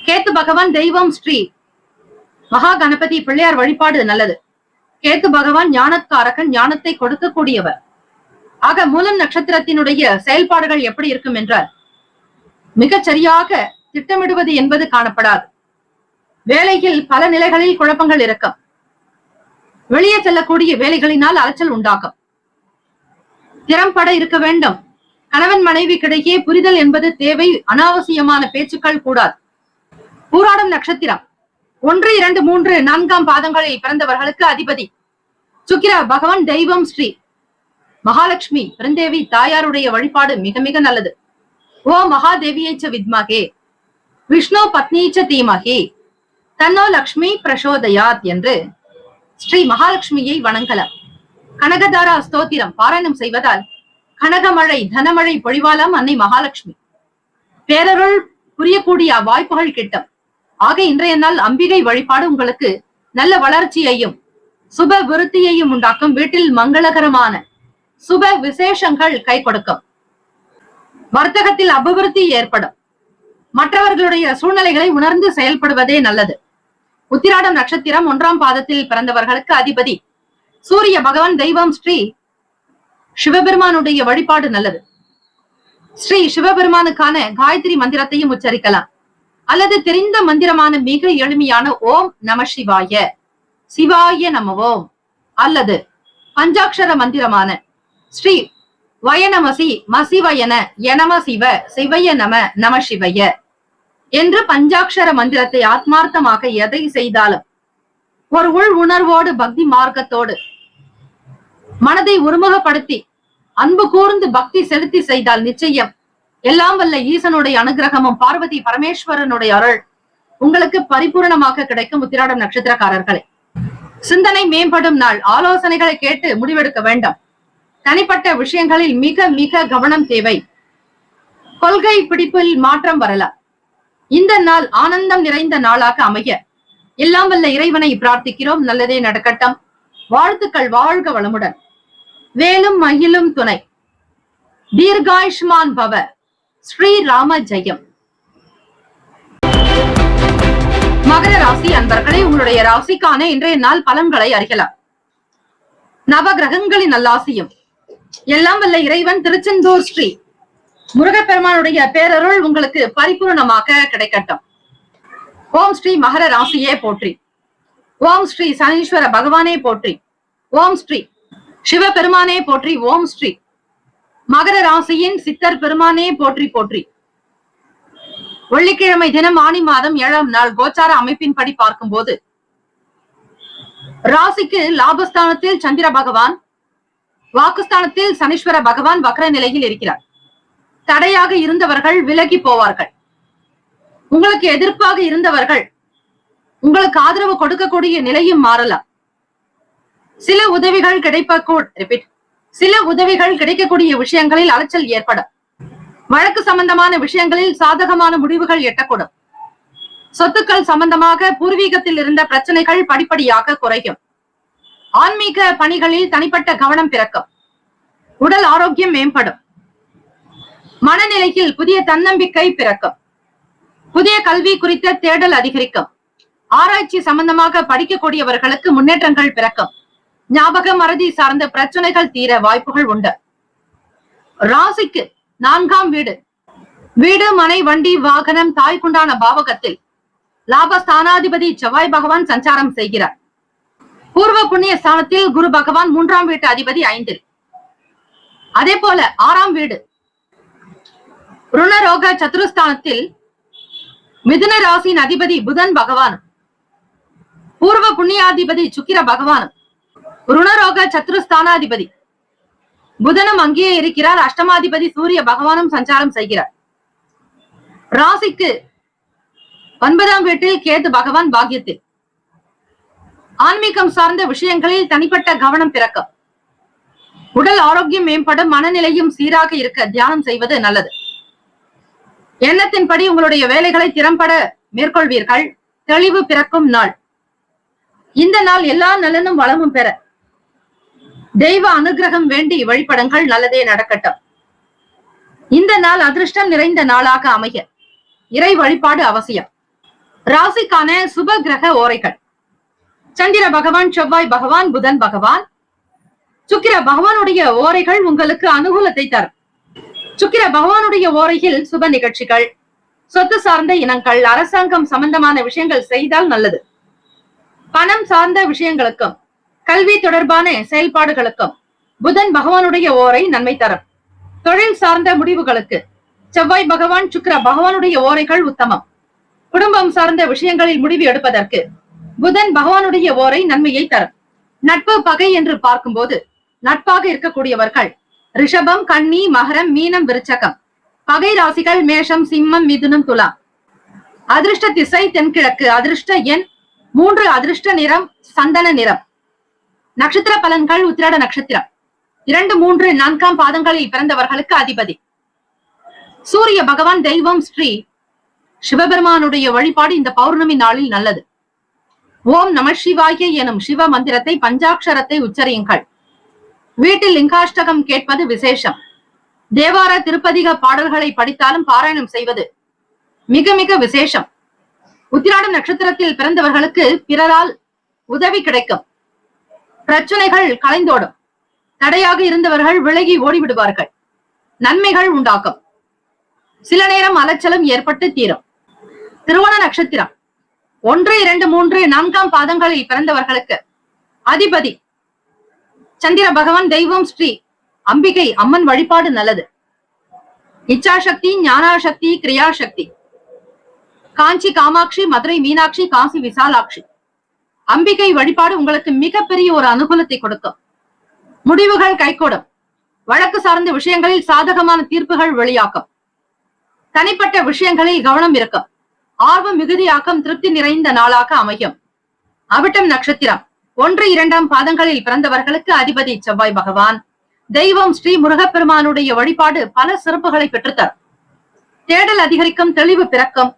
Speaker 2: கேத்து பகவான். தெய்வம் ஸ்ரீ மகா கணபதி பிள்ளையார் வழிபாடு நல்லது. கேத்து பகவான் ஞானக்காரகன், ஞானத்தை கொடுக்கக்கூடியவர். ஆக மூலம் நட்சத்திரத்தினுடைய செயல்பாடுகள் எப்படி இருக்கும் என்றால் மிகச் சரியாக திட்டமிடுவது என்பது காணப்படாது. வேலையில் பல நிலைகளில் குழப்பங்கள் இருக்கும். வெளியே செல்லக்கூடிய வேலைகளினால் அலைச்சல் உண்டாகும். திறம்பட இருக்க வேண்டும். கணவன் மனைவிக்கிடையே புரிதல் என்பது தேவை. அனாவசியமான பேச்சுக்கள் கூடாது. பூராடம் நட்சத்திரம் 1, 2, 3, 4ஆம் பாதங்களில் பிறந்தவர்களுக்கு அதிபதி சுக்கிர பகவான். தெய்வம் ஸ்ரீ மகாலட்சுமி பெருந்தேவி தாயாருடைய வழிபாடு மிக மிக நல்லது. ஓ மகாதேவியைச்ச வித்மகே விஷ்ணு பத்னீச்ச தீமகே தன்னோ லக்ஷ்மி பிரசோதயாத் என்று ஸ்ரீ மகாலட்சுமியை வணங்கலாம். கனகதாரா ஸ்தோத்திரம் பாராயணம் செய்வதால் கனகமழை தனமழை பொழிவாலாம் அன்னை மகாலட்சுமி. பேரருள் புரியக்கூடிய வாய்ப்புகள் கிட்டும். ஆக இன்றைய நாள் அம்பிகை வழிபாடு உங்களுக்கு நல்ல வளர்ச்சியையும் சுப விருத்தியையும் உண்டாக்கும். வீட்டில் மங்களகரமான சுப விசேஷங்கள் கை கொடுக்கும். வர்த்தகத்தில் அபிவிருத்தி ஏற்படும். மற்றவர்களுடைய சூழ்நிலைகளை உணர்ந்து செயல்படுவதே நல்லது. உத்திராடம் நட்சத்திரம் 1ஆம் பாதத்தில் பிறந்தவர்களுக்கு அதிபதி சூரிய பகவான். தெய்வம் ஸ்ரீ சிவபெருமானுடைய வழிபாடு நல்லது. ஸ்ரீ சிவபெருமானுக்கான காயத்ரி மந்திரத்தையும் உச்சரிக்கலாம். அல்லது தெரிந்த மந்திரமான மிக எளிமையான ஓம் நம சிவாய, சிவாய நம ஓம், அல்லது பஞ்சாட்சர மந்திரமான ஸ்ரீ வயநமசி மசிவயன யனம சிவ சிவய நம நம சிவய என்று பஞ்சாட்சர மந்திரத்தை ஆத்மார்த்தமாக எதை செய்தாலும் ஒரு உள் உணர்வோடு பக்தி மார்க்கத்தோடு மனதை ஒருமுகப்படுத்தி அன்பு கூர்ந்து பக்தி செலுத்தி செய்தால் நிச்சயம் எல்லாம் வல்ல ஈசனுடைய அனுகிரகமும் பார்வதி பரமேஸ்வரனுடைய அருள் உங்களுக்கு பரிபூர்ணமாக கிடைக்கும். உத்திராடம் நட்சத்திரக்காரர்களே, சிந்தனை மேம்படும் நாள். ஆலோசனைகளை கேட்டு முடிவெடுக்க வேண்டாம். தனிப்பட்ட விஷயங்களில் மிக மிக கவனம் தேவை. கொள்கை பிடிப்பில் மாற்றம் வரலாம். இந்த நாள் ஆனந்தம் நிறைந்த நாளாக அமைய எல்லாம் வல்ல இறைவனை பிரார்த்திக்கிறோம். நல்லதே நடக்கட்டும். வாழ்த்துக்கள். வாழ்க வளமுடன். வேலும் மயிலும் துணை. தீர்காயுஷ்மான் பவ. ஸ்ரீராம ஜெயம். மகர ராசி அன்பர்களே, உங்களுடைய ராசிக்கான இன்றைய நாள் பலன்களை அறியலாம். நவ கிரகங்களின் நல்லாசியும் எல்லாம் வல்ல இறைவன் திருச்செந்தூர் ஸ்ரீ முருகப்பெருமானுடைய பேரருள் உங்களுக்கு பரிபூர்ணமாக கிடைக்கட்டும். ஓம் ஸ்ரீ மகர ராசியே போற்றி. ஓம் ஸ்ரீ சனீஸ்வர பகவானே போற்றி. ஓம் ஸ்ரீ சிவபெருமானே போற்றி. ஓம் ஸ்ரீ மகர ராசியின் சித்தர் பெருமானே போற்றி போற்றி. வெள்ளிக்கிழமை தினம் ஆனி மாதம் 7ஆம் நாள் கோச்சார அமைப்பின்படி பார்க்கும்போது ராசிக்கு லாபஸ்தானத்தில் சந்திர பகவான், வாக்குஸ்தானத்தில் சனீஸ்வர பகவான் வக்ர நிலையில் இருக்கிறார். தடையாக இருந்தவர்கள் விலகி போவார்கள். உங்களுக்கு எதிர்ப்பாக இருந்தவர்கள் உங்களுக்கு ஆதரவு கொடுக்கக்கூடிய நிலையும் மாறலாம். சில உதவிகள் கிடைக்கக்கூடிய விஷயங்களில் அலைச்சல் ஏற்படும். வழக்கு சம்பந்தமான விஷயங்களில் சாதகமான முடிவுகள் எட்டக்கூடும். சொத்துக்கள் சம்பந்தமாக பூர்வீகத்தில் இருந்த பிரச்சனைகள் படிப்படியாக குறையும். ஆன்மீக பணிகளில் தனிப்பட்ட கவனம் பிறக்கும். உடல் ஆரோக்கியம் மேம்படும். மனநிலையில் புதிய தன்னம்பிக்கை பிறக்கும். புதிய கல்வி குறித்த தேடல் அதிகரிக்கும். ஆராய்ச்சி சம்பந்தமாக படிக்கக்கூடியவர்களுக்கு முன்னேற்றங்கள் பிறக்கும். ஞாபக மறதி சார்ந்த பிரச்சனைகள் தீர வாய்ப்புகள் உண்டு. ராசிக்கு 4ஆம் வீடு. வீடு, மனை, வண்டி, வாகனம், தாய்க்குண்டான பாவகத்தில் லாபஸ்தானாதிபதி செவ்வாய் பகவான் சஞ்சாரம் செய்கிறார். பூர்வ புண்ணிய ஸ்தானத்தில் குரு பகவான் 3ஆம் வீட்டு அதிபதி 5இல். அதே போல 6ஆம் வீடு ருணரோக சத்துருஸ்தானத்தில் மிதுன ராசியின் அதிபதி புதன் பகவான், பூர்வ புண்ணியாதிபதி சுக்கிர பகவான், ருணரோக சத்துருஸ்தானாதிபதி புதனும் அங்கேயே இருக்கிறார். அஷ்டமாதிபதி சூரிய பகவானும் சஞ்சாரம் செய்கிறார். ராசிக்கு 9ஆம் வீட்டில் கேது பகவான் பாக்கியத்தில். ஆன்மீகம் சார்ந்த விஷயங்களில் தனிப்பட்ட கவனம் பிறக்கும். உடல் ஆரோக்கியம் மேம்படும். மனநிலையும் சீராக இருக்க தியானம் செய்வது நல்லது. எண்ணத்தின்படி உங்களுடைய வேலைகளை திறம்பட மேற்கொள்வீர்கள். தெளிவு பிறக்கும் நாள். இந்த நாள் எல்லா நலனும் வளமும் பெற தெய்வ அனுகிரகம் வேண்டி வழிபடுங்கள். நல்லதே நடக்கட்டும். இந்த நாள் அதிர்ஷ்டம் நிறைந்த நாளாக அமைய இறை வழிபாடு அவசியம். ராசிக்கான சுப கிரக ஓரைகள். சந்திர பகவான், செவ்வாய் பகவான், புதன் பகவான், சுக்கிர பகவானுடைய ஓரைகள் உங்களுக்கு அனுகூலத்தை தரும். சுக்கிர பகவானுடைய ஓரையில் சுப நிகழ்ச்சிகள், சொத்து சார்ந்த இனங்கள், அரசாங்கம் சம்பந்தமான விஷயங்கள் செய்தால் நல்லது. பணம் சார்ந்த விஷயங்களுக்கும் கல்வி தொடர்பான செயல்பாடுகளுக்கும் புதன் பகவானுடைய ஓரை நன்மை தரும். தொழில் சார்ந்த முடிவுகளுக்கு செவ்வாய் பகவான், சுக்கிர பகவானுடைய ஓரைகள் உத்தமம். குடும்பம் சார்ந்த விஷயங்களில் முடிவு எடுப்பதற்கு புதன் பகவானுடைய ஓரை நன்மையை தரும். நட்பு பகை என்று பார்க்கும்போது நட்பாக இருக்கக்கூடியவர்கள் ரிஷபம், கன்னி, மகரம், மீனம், விருச்சகம். பகை ராசிகள் மேஷம், சிம்மம், மிதுனம், துலாம். அதிர்ஷ்ட திசை தென்கிழக்கு. அதிர்ஷ்ட எண் 3. அதிர்ஷ்ட நிறம் சந்தன நிறம். நட்சத்திர பலன்கள். உத்திராட நட்சத்திரம் 2, 3, 4ஆம் பாதங்களில் பிறந்தவர்களுக்கு அதிபதி சூரிய பகவான். தெய்வம் ஸ்ரீ சிவபெருமானுடைய வழிபாடு இந்த பௌர்ணமி நாளில் நல்லது. ஓம் நம சிவாய எனும் சிவ மந்திரத்தை பஞ்சாட்சரத்தை உச்சரியுங்கள். வீட்டில் லிங்காஷ்டகம் கேட்பது விசேஷம். தேவார திருப்பதிக பாடல்களை படித்தாலும் பாராயணம் செய்வது மிக மிக விசேஷம். உத்திராடம் நட்சத்திரத்தில் பிறந்தவர்களுக்கு பிறரால் உதவி கிடைக்கும். பிரச்சனைகள் கலைந்தோடும். தடையாக இருந்தவர்கள் விலகி ஓடிவிடுவார்கள். நன்மைகள் உண்டாக்கும். சில நேரம் அலைச்சலும் ஏற்பட்டு தீரும். திருவோண நட்சத்திரம் 1, 2, 3, 4 பாதங்களில் பிறந்தவர்களுக்கு அதிபதி சந்திர பகவான். தெய்வம் ஸ்ரீ அம்பிகை அம்மன் வழிபாடு நல்லது. இச்சாசக்தி, ஞானாசக்தி, கிரியாசக்தி. காஞ்சி காமாட்சி, மதுரை மீனாட்சி, காசி விசாலாட்சி. அம்பிகை வழிபாடு உங்களுக்கு மிகப்பெரிய ஒரு அனுகூலத்தை கொடுக்கும். முடிவுகள் கைகூடும். வழக்கு சார்ந்த விஷயங்களில் சாதகமான தீர்ப்புகள் வெளியாகும். தனிப்பட்ட விஷயங்களில் கவனம் இருக்கும். ஆர்வம் மிகுதியாக்கம் திருப்தி நிறைந்த நாளாக அமையும். அவிட்டம் நட்சத்திரம் 1, 2 பாதங்களில் பிறந்தவர்களுக்கு அதிபதி செவ்வாய் பகவான். தெய்வம் ஸ்ரீ முருகப்பெருமானுடைய வழிபாடு பல சிறப்புகளை பெற்றுத்தரும். தேடல் அதிகரிக்கும். தெளிவு பிறக்கும்.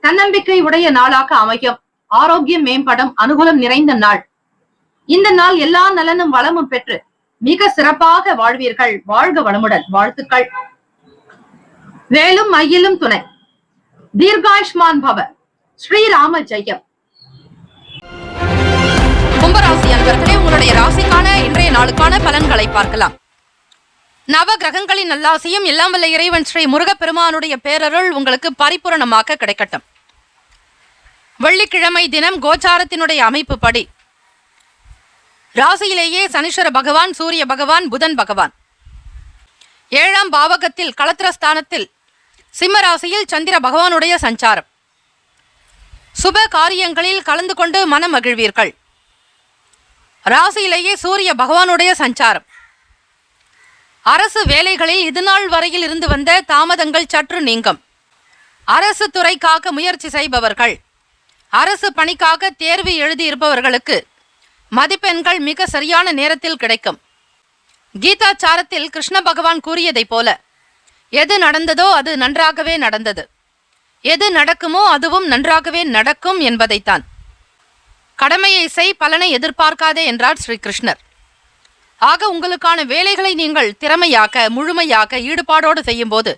Speaker 2: தன்னம்பிக்கை உடைய நாளாக அமையும். ஆரோக்கியம் மேம்படும். அனுகூலம் நிறைந்த நாள். இந்த நாள் எல்லா நலனும் வளமும் பெற்று மிக சிறப்பாக வாழ்வீர்கள். வாழ்க வளமுடன். வாழ்த்துக்கள். வேலும் மயிலும் துணை. தீர்காயுஷ்மான் பவ. ஸ்ரீராம ஜெயம்.
Speaker 1: கும்பராசி அன்பர்களே, உங்களுடைய ராசிக்கான இன்றைய நாளுக்கான பலன்களை பார்க்கலாம். நவ கிரகங்களின் நல்லாசியும் எல்லாம் வல்ல இறைவன் ஸ்ரீ முருகப்பெருமானுடைய பேரருள் உங்களுக்கு பரிபூரணமாக கிடைக்கட்டும். வெள்ளிக்கிழமை தினம் கோச்சாரத்தினுடைய அமைப்பு படி ராசியிலேயே சனீஸ்வர பகவான், சூரிய பகவான், புதன் பகவான். 7ஆம் பாவகத்தில் களத்திரஸ்தானத்தில் சிம்ம ராசியில் சந்திர பகவானுடைய சஞ்சாரம். சுப காரியங்களில் கலந்து கொண்டு மனம் மகிழ்வீர்கள். ராசியிலேயே சூரிய பகவானுடைய சஞ்சாரம். அரசு வேலைகளில் இதுநாள் வரையில் இருந்து வந்த தாமதங்கள் சற்று நீங்கும். அரசு துறைக்காக முயற்சி செய்பவர்கள், அரசு பணிக்காக தேர்வு எழுதியிருப்பவர்களுக்கு மதிப்பெண்கள் மிக சரியான நேரத்தில் கிடைக்கும். கீதாச்சாரத்தில் கிருஷ்ண பகவான் கூறியதைப் போல எது நடந்ததோ அது நன்றாகவே நடந்தது, எது நடக்குமோ அதுவும் நன்றாகவே நடக்கும் என்பதைத்தான். கடமையை செய், பலனை எதிர்பார்க்காதே என்றார் ஸ்ரீ கிருஷ்ணர். ஆக உங்களுக்கான வேலைகளை நீங்கள் திறமையாக முழுமையாக ஈடுபாடோடு செய்யும்போது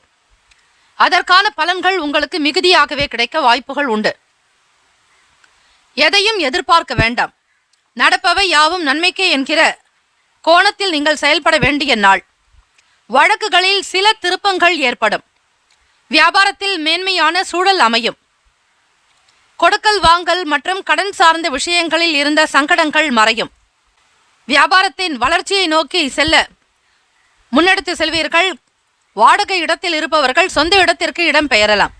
Speaker 1: அதற்கான பலன்கள் உங்களுக்கு மிகுதியாகவே கிடைக்க வாய்ப்புகள் உண்டு. எதையும் எதிர்பார்க்க வேண்டாம். நடப்பவை யாவும் நன்மைக்கே என்கிற கோணத்தில் நீங்கள் செயல்பட வேண்டிய நாள். வழக்குகளில் சில திருப்பங்கள் ஏற்படும். வியாபாரத்தில் மேன்மையான சூழல் அமையும். கொடுக்கல் வாங்கல் மற்றும் கடன் சார்ந்த விஷயங்களில் இருந்த சங்கடங்கள் மறையும். வியாபாரத்தின் வளர்ச்சியை நோக்கி செல்ல முன்னெடுத்து செல்வீர்கள். வாடகை இடத்தில் இருப்பவர்கள் சொந்த இடத்திற்கு இடம் பெயரலாம்.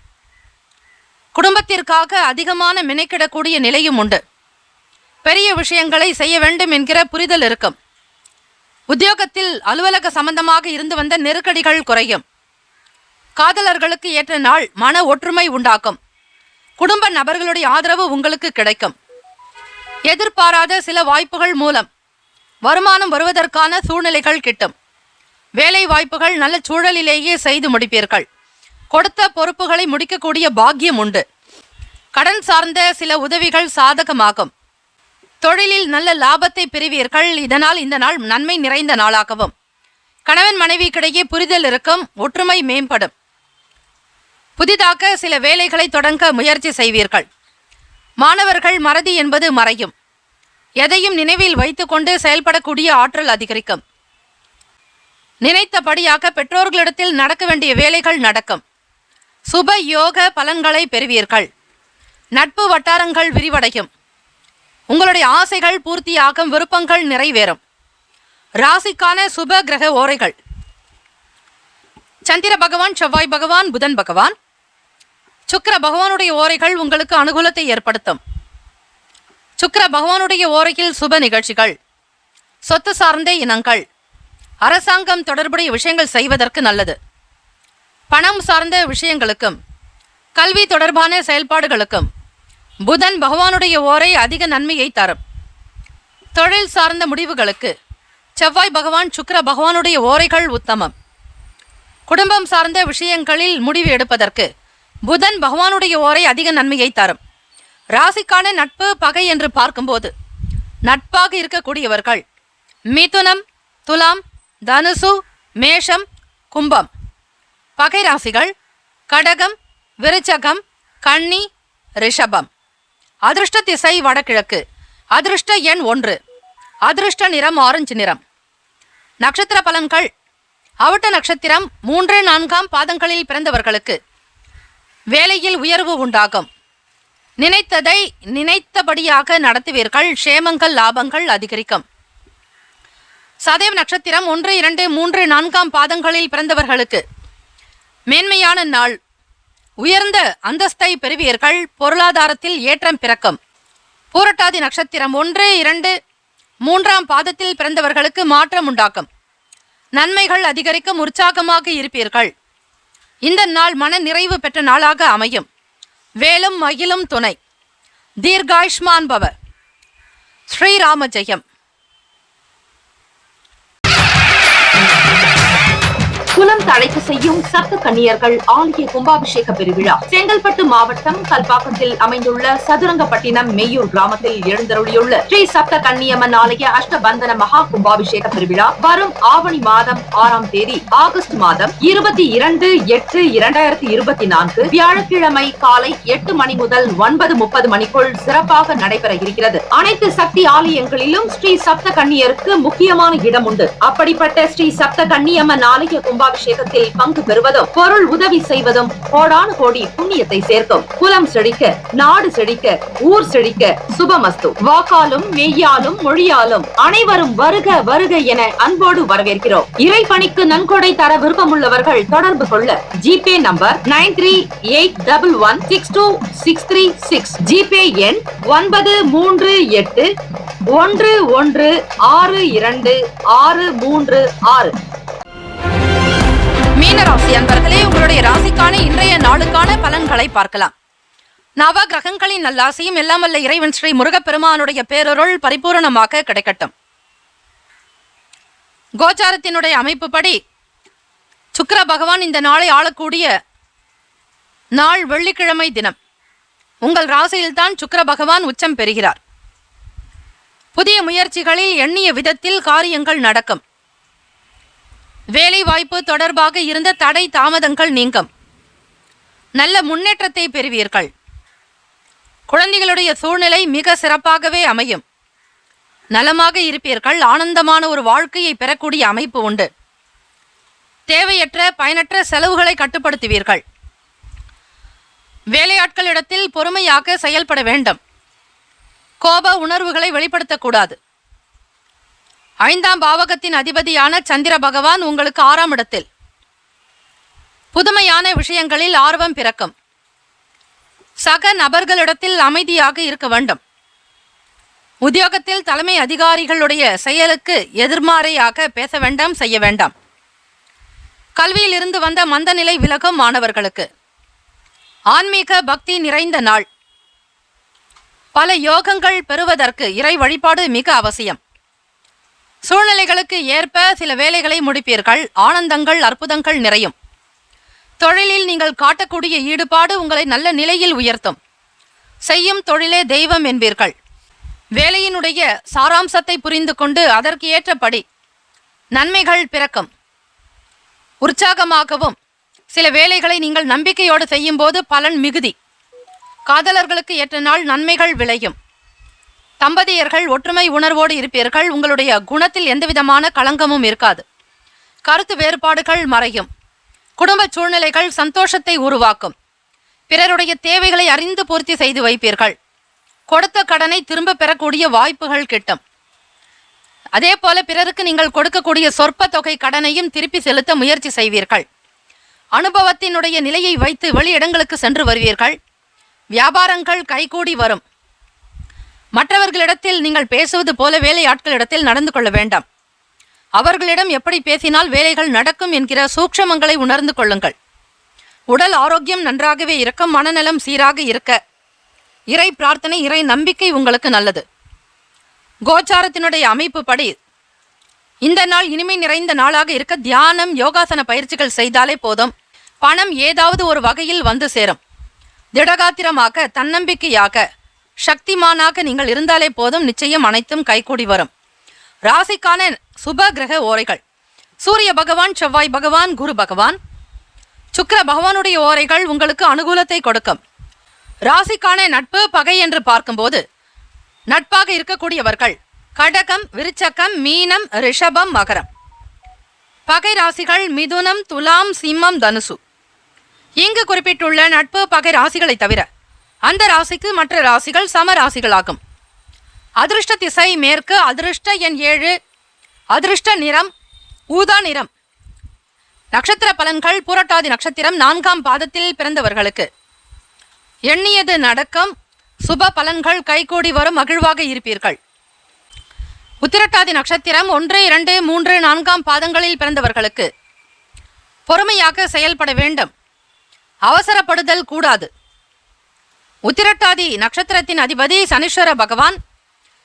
Speaker 1: குடும்பத்திற்காக அதிகமான மெனக்கிடக்கூடிய நிலையும் உண்டு. பெரிய விஷயங்களை செய்ய வேண்டும் என்கிற புரிதல் இருக்கும். உத்தியோகத்தில் அலுவலக சம்பந்தமாக இருந்து வந்த நெருக்கடிகள் குறையும். காதலர்களுக்கு ஏற்ற நாள். மன ஒற்றுமை உண்டாக்கும். குடும்ப நபர்களுடைய ஆதரவு உங்களுக்கு கிடைக்கும். எதிர்பாராத சில வாய்ப்புகள் மூலம் வருமானம் வருவதற்கான சூழ்நிலைகள் கிட்டும். வேலை வாய்ப்புகள் நல்ல சூழலிலேயே செய்து முடிப்பீர்கள். கொடுத்த பொறுப்புகளை முடிக்கக்கூடிய பாக்கியம் உண்டு. கடன் சார்ந்த சில உதவிகள் சாதகமாகும். தொழிலில் நல்ல லாபத்தை பெறுவீர்கள். இதனால் இந்த நாள் நன்மை நிறைந்த நாளாகவும் கணவன் மனைவிக்கிடையே புரிதல் இருக்கும். ஒற்றுமை மேம்படும். புதிதாக சில வேலைகளை தொடங்க முயற்சி செய்வீர்கள். மாணவர்கள் மறதி என்பது மறையும். எதையும் நினைவில் வைத்துக்கொண்டு செயல்படக்கூடிய ஆற்றல் அதிகரிக்கும். நினைத்தபடியாக பெற்றோர்களிடத்தில் நடக்க வேண்டிய வேலைகள் நடக்கும். சுப யோக பலன்களை பெறுவீர்கள். நட்பு வட்டாரங்கள் விரிவடையும். உங்களுடைய ஆசைகள் பூர்த்தியாகும். விருப்பங்கள் நிறைவேறும். ராசிக்கான சுப கிரக ஓரைகள்: சந்திர பகவான், செவ்வாய் பகவான், புதன் பகவான். சுக்கிர பகவானுடைய ஓரைகள் உங்களுக்கு அனுகூலத்தை ஏற்படுத்தும். சுக்கிர பகவானுடைய ஓரையில் சுப நிகழ்ச்சிகள், சொத்து சார்ந்த இனங்கள், அரசாங்கம் தொடர்புடைய விஷயங்கள் செய்வதற்கு நல்லது. பணம் சார்ந்த விஷயங்களுக்கும் கல்வி தொடர்பான செயல்பாடுகளுக்கும் புதன் பகவானுடைய ஓரை அதிக நன்மையை தரும். தொழில் சார்ந்த முடிவுகளுக்கு செவ்வாய் பகவான், சுக்கிர பகவானுடைய ஓரைகள் உத்தமம். குடும்பம் சார்ந்த விஷயங்களில் முடிவு எடுப்பதற்கு புதன் பகவானுடைய ஓரை அதிக நன்மையை தரும். ராசிக்கான நட்பு பகை என்று பார்க்கும்போது நட்பாக இருக்கக்கூடியவர்கள் மிதுனம், துலாம், தனுசு, மேஷம், கும்பம். பகை ராசிகள் கடகம், விருச்சகம், கன்னி, ரிஷபம். அதிர்ஷ்ட திசை வடகிழக்கு. அதிர்ஷ்ட எண் 1. அதிர்ஷ்ட நிறம் ஆரஞ்சு நிறம். நட்சத்திர பலன்கள். அவிட்ட நட்சத்திரம் 3, 4 பாதங்களில் பிறந்தவர்களுக்கு வேலையில் உயர்வு உண்டாகும். நினைத்ததை நினைத்தபடியாக நடத்துவீர்கள். க்ஷேமங்கள், லாபங்கள் அதிகரிக்கும். சதேவ நட்சத்திரம் 1, 2, 3, 4 பாதங்களில் பிறந்தவர்களுக்கு மேன்மையான நாள். உயர்ந்த அந்தஸ்தை பெறுவீர்கள். பொருளாதாரத்தில் ஏற்றம் பிறக்கும். பூரட்டாதி நட்சத்திரம் 1, 2, 3 பாதத்தில் பிறந்தவர்களுக்கு மாற்றம் உண்டாகும். நன்மைகள் அதிகரிக்கும். உற்சாகமாக இருப்பீர்கள். இந்த நாள் மன நிறைவு பெற்ற நாளாக அமையும். வேலும் மகிழும் துணை. தீர்காயுஷ்மான் பவ. ஸ்ரீராம ஜெயம்.
Speaker 2: குலம் தழைக்க செய்யும் சப்த கன்னியர்கள் ஆலய கும்பாபிஷேக பெருவிழா செங்கல்பட்டு மாவட்டம் கல்பாக்கத்தில் அமைந்துள்ள சதுரங்கப்பட்டினம் மெய்யூர் கிராமத்தில் எழுந்தருளியுள்ள ஸ்ரீ சப்த கன்னியம்மன் ஆலய அஷ்டபந்தன மகா கும்பாபிஷேக பெருவிழா வரும் ஆவணி மாதம் 6ஆம் தேதி ஆகஸ்ட் மாதம் 22/8/2024 வியாழக்கிழமை காலை 8 மணி முதல் 9:30 மணிக்குள் சிறப்பாக நடைபெற இருக்கிறது. அனைத்து சக்தி ஆலயங்களிலும் ஸ்ரீ சப்த கன்னியருக்கு முக்கியமான இடம் உண்டு. அப்படிப்பட்ட ஸ்ரீ சப்த கன்னியம்மன் ஆலய கும்பாபிஷேகத்தில் பங்கு பெறுவதும் பொருள் உதவி செய்வதும் கோடானு கோடி புண்ணியத்தை சேர்க்கும். குலம் செழிக்க, நாடு செழிக்க, ஊர் செழிக்க சுபமஸ்து. வாக்காலும் மெய்யாலும் மொழியாலும் அனைவரும் வருக வருக என அன்போடு வரவேற்கிறோம். இறைப்பணிக்கு நன்கொடை தர விருப்பமுள்ளவர்கள் தொடர்பு கொள்ள ஜிபே நம்பர் 9381162636, ஜிபே எண் 9381162636.
Speaker 1: மீனராசி அன்பர்களே, உங்களுடைய ராசிக்கான இன்றைய நாளுக்கான பலன்களை பார்க்கலாம். நவ கிரகங்களின் நல்லாசியும் எல்லாமல்ல இறைவன் ஸ்ரீ முருகப்பெருமானுடைய பேரருள் பரிபூரணமாக கிடைக்கட்டும். கோச்சாரத்தினுடைய அமைப்புப்படி சுக்கிர பகவான் இந்த நாளை ஆளக்கூடிய நாள் வெள்ளிக்கிழமை தினம். உங்கள் ராசியில்தான் சுக்கிர பகவான் உச்சம் பெறுகிறார். புதிய முயற்சிகளில் எண்ணிய விதத்தில் காரியங்கள் நடக்கும். வேலை வாய்ப்பு தொடர்பாக இருந்த தடை தாமதங்கள் நீங்கும். நல்ல முன்னேற்றத்தை பெறுவீர்கள். குழந்தைகளுடைய சூழ்நிலை மிக சிறப்பாகவே அமையும். நலமாக இருப்பீர்கள். ஆனந்தமான ஒரு வாழ்க்கையை பெறக்கூடிய அமைப்பு உண்டு. தேவையற்ற பயனற்ற செலவுகளை கட்டுப்படுத்துவீர்கள். வேலையாட்களிடத்தில் பொறுமையாக செயல்பட வேண்டும். கோப உணர்வுகளை வெளிப்படுத்தக்கூடாது. 5ஆம் பாவகத்தின் அதிபதியான சந்திர பகவான் உங்களுக்கு 6ஆம் இடத்தில். புதுமையான விஷயங்களில் ஆர்வம் பிறக்கும். சக நபர்களிடத்தில் அமைதியாக இருக்க வேண்டும். உத்தியோகத்தில் தலைமை அதிகாரிகளுடைய செயலுக்கு எதிர்மாறையாக பேச வேண்டாம், செய்ய வேண்டாம். கல்வியில் இருந்து வந்த மந்த நிலை விலகும் மாணவர்களுக்கு. ஆன்மீக பக்தி நிறைந்த நாள். பல யோகங்கள் பெறுவதற்கு இறை வழிபாடு மிக அவசியம். சூழ்நிலைகளுக்கு ஏற்ப சில வேலைகளை முடிப்பீர்கள். ஆனந்தங்கள், அற்புதங்கள் நிறையும். தொழிலில் நீங்கள் காட்டக்கூடிய ஈடுபாடு உங்களை நல்ல நிலையில் உயர்த்தும். செய்யும் தொழிலே தெய்வம் என்பீர்கள். வேலையினுடைய சாராம்சத்தை புரிந்து கொண்டு அதற்கு ஏற்றபடி நன்மைகள் பிறக்கும். உற்சாகமாகவும் சில வேலைகளை நீங்கள் நம்பிக்கையோடு செய்யும் போது பலன் மிகுதி. காதலர்களுக்கு ஏற்ற நாள் நன்மைகள் விளையும். தம்பதியர்கள் ஒற்றுமை உணர்வோடு இருப்பீர்கள். உங்களுடைய குணத்தில் எந்தவிதமான களங்கமும் இருக்காது. கருத்து வேறுபாடுகள் மறையும். குடும்ப சூழ்நிலைகள் சந்தோஷத்தை உருவாக்கும். பிறருடைய தேவைகளை அறிந்து பூர்த்தி செய்து வைப்பீர்கள். கொடுத்த கடனை திரும்ப பெறக்கூடிய வாய்ப்புகள் கிட்டும். அதே போல பிறருக்கு நீங்கள் கொடுக்கக்கூடிய சொற்ப தொகை கடனையும் திருப்பி செலுத்த முயற்சி செய்வீர்கள். அனுபவத்தினுடைய நிலையை வைத்து வெளியிடங்களுக்கு சென்று வருவீர்கள். வியாபாரங்கள் கைகூடி வரும். மற்றவர்களிடத்தில் நீங்கள் பேசுவது போல வேலையாட்களிடத்தில் நடந்து கொள்ள வேண்டாம். அவர்களிடம் எப்படி பேசினால் வேலைகள் நடக்கும் என்கிற சூக்ஷமங்களை உணர்ந்து கொள்ளுங்கள். உடல் ஆரோக்கியம் நன்றாகவே இருக்கும். மனநலம் சீராக இருக்க இறை பிரார்த்தனை, இறை நம்பிக்கை உங்களுக்கு நல்லது. கோச்சாரத்தினுடைய அமைப்பு படி இந்த நாள் இனிமை நிறைந்த நாளாக இருக்க தியானம், யோகாசன பயிற்சிகள் செய்தாலே போதும். பணம் ஏதாவது ஒரு வகையில் வந்து சேரும். திடகாத்திரமாக, தன்னம்பிக்கையாக, சக்திமானாக நீங்கள் இருந்தாலே போதும், நிச்சயம் அனைத்தும் கைகூடி வரும். ராசிக்கான சுப கிரக ஓரைகள்: சூரிய பகவான், செவ்வாய் பகவான், குரு பகவான், சுக்கிர பகவானுடைய ஓரைகள் உங்களுக்கு அனுகூலத்தை கொடுக்கும். ராசிக்கான நட்பு பகை என்று பார்க்கும்போது நட்பாக இருக்கக்கூடியவர்கள் கடகம், விருச்சகம், மீனம், ரிஷபம், மகரம். பகை ராசிகள் மிதுனம், துலாம், சிம்மம், தனுசு. இங்கு குறிப்பிட்டுள்ள நட்பு பகை ராசிகளை தவிர அந்த ராசிக்கு மற்ற ராசிகள் சம ராசிகளாகும். அதிர்ஷ்ட திசை மேற்கு, அதிர்ஷ்ட எண் 7, அதிர்ஷ்ட நிறம் ஊதா நிறம். நட்சத்திர பலன்கள்: பூரட்டாதி நட்சத்திரம் 4ஆம் பாதத்தில் பிறந்தவர்களுக்கு எண்ணியது நடக்கும், சுப பலன்கள் கைகூடி வரும், மகிழ்வாக இருப்பீர்கள். உத்திரட்டாதி நட்சத்திரம் 1, 2, 3, 4ஆம் பாதங்களில் பிறந்தவர்களுக்கு பொறுமையாக செயல்பட வேண்டும், அவசரப்படுதல் கூடாது. உத்திரட்டாதி நட்சத்திரத்தின் அதிபதி சனீஸ்வர பகவான்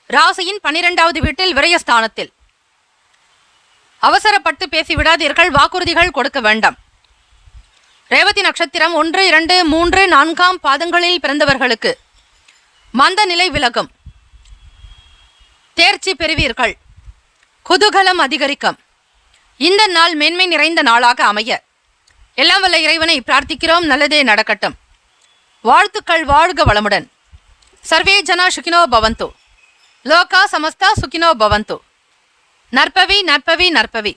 Speaker 1: ராசியின் 12வது வீட்டில் விரயஸ்தானத்தில். அவசரப்பட்டு பேசிவிடாதீர்கள், வாக்குறுதிகள் கொடுக்க வேண்டாம். ரேவதி நட்சத்திரம் 1, 2, 3, 4ஆம் பாதங்களில் பிறந்தவர்களுக்கு மந்த நிலை விலகும், தேர்ச்சி பெறுவீர்கள், குதூகலம் அதிகரிக்கும். இந்த நாள் மேன்மை நிறைந்த நாளாக அமைய எல்லாம் வல்ல இறைவனை பிரார்த்திக்கிறோம். நல்லதே நடக்கட்டும். வாழ்த்துக்கள். வாழ்க வளமுடன். சர்வே ஜனா சுகினோ பவந்து, லோகா சமஸ்தா சுகினோ பவந்து. நற்பவி நற்பவி நற்பவி.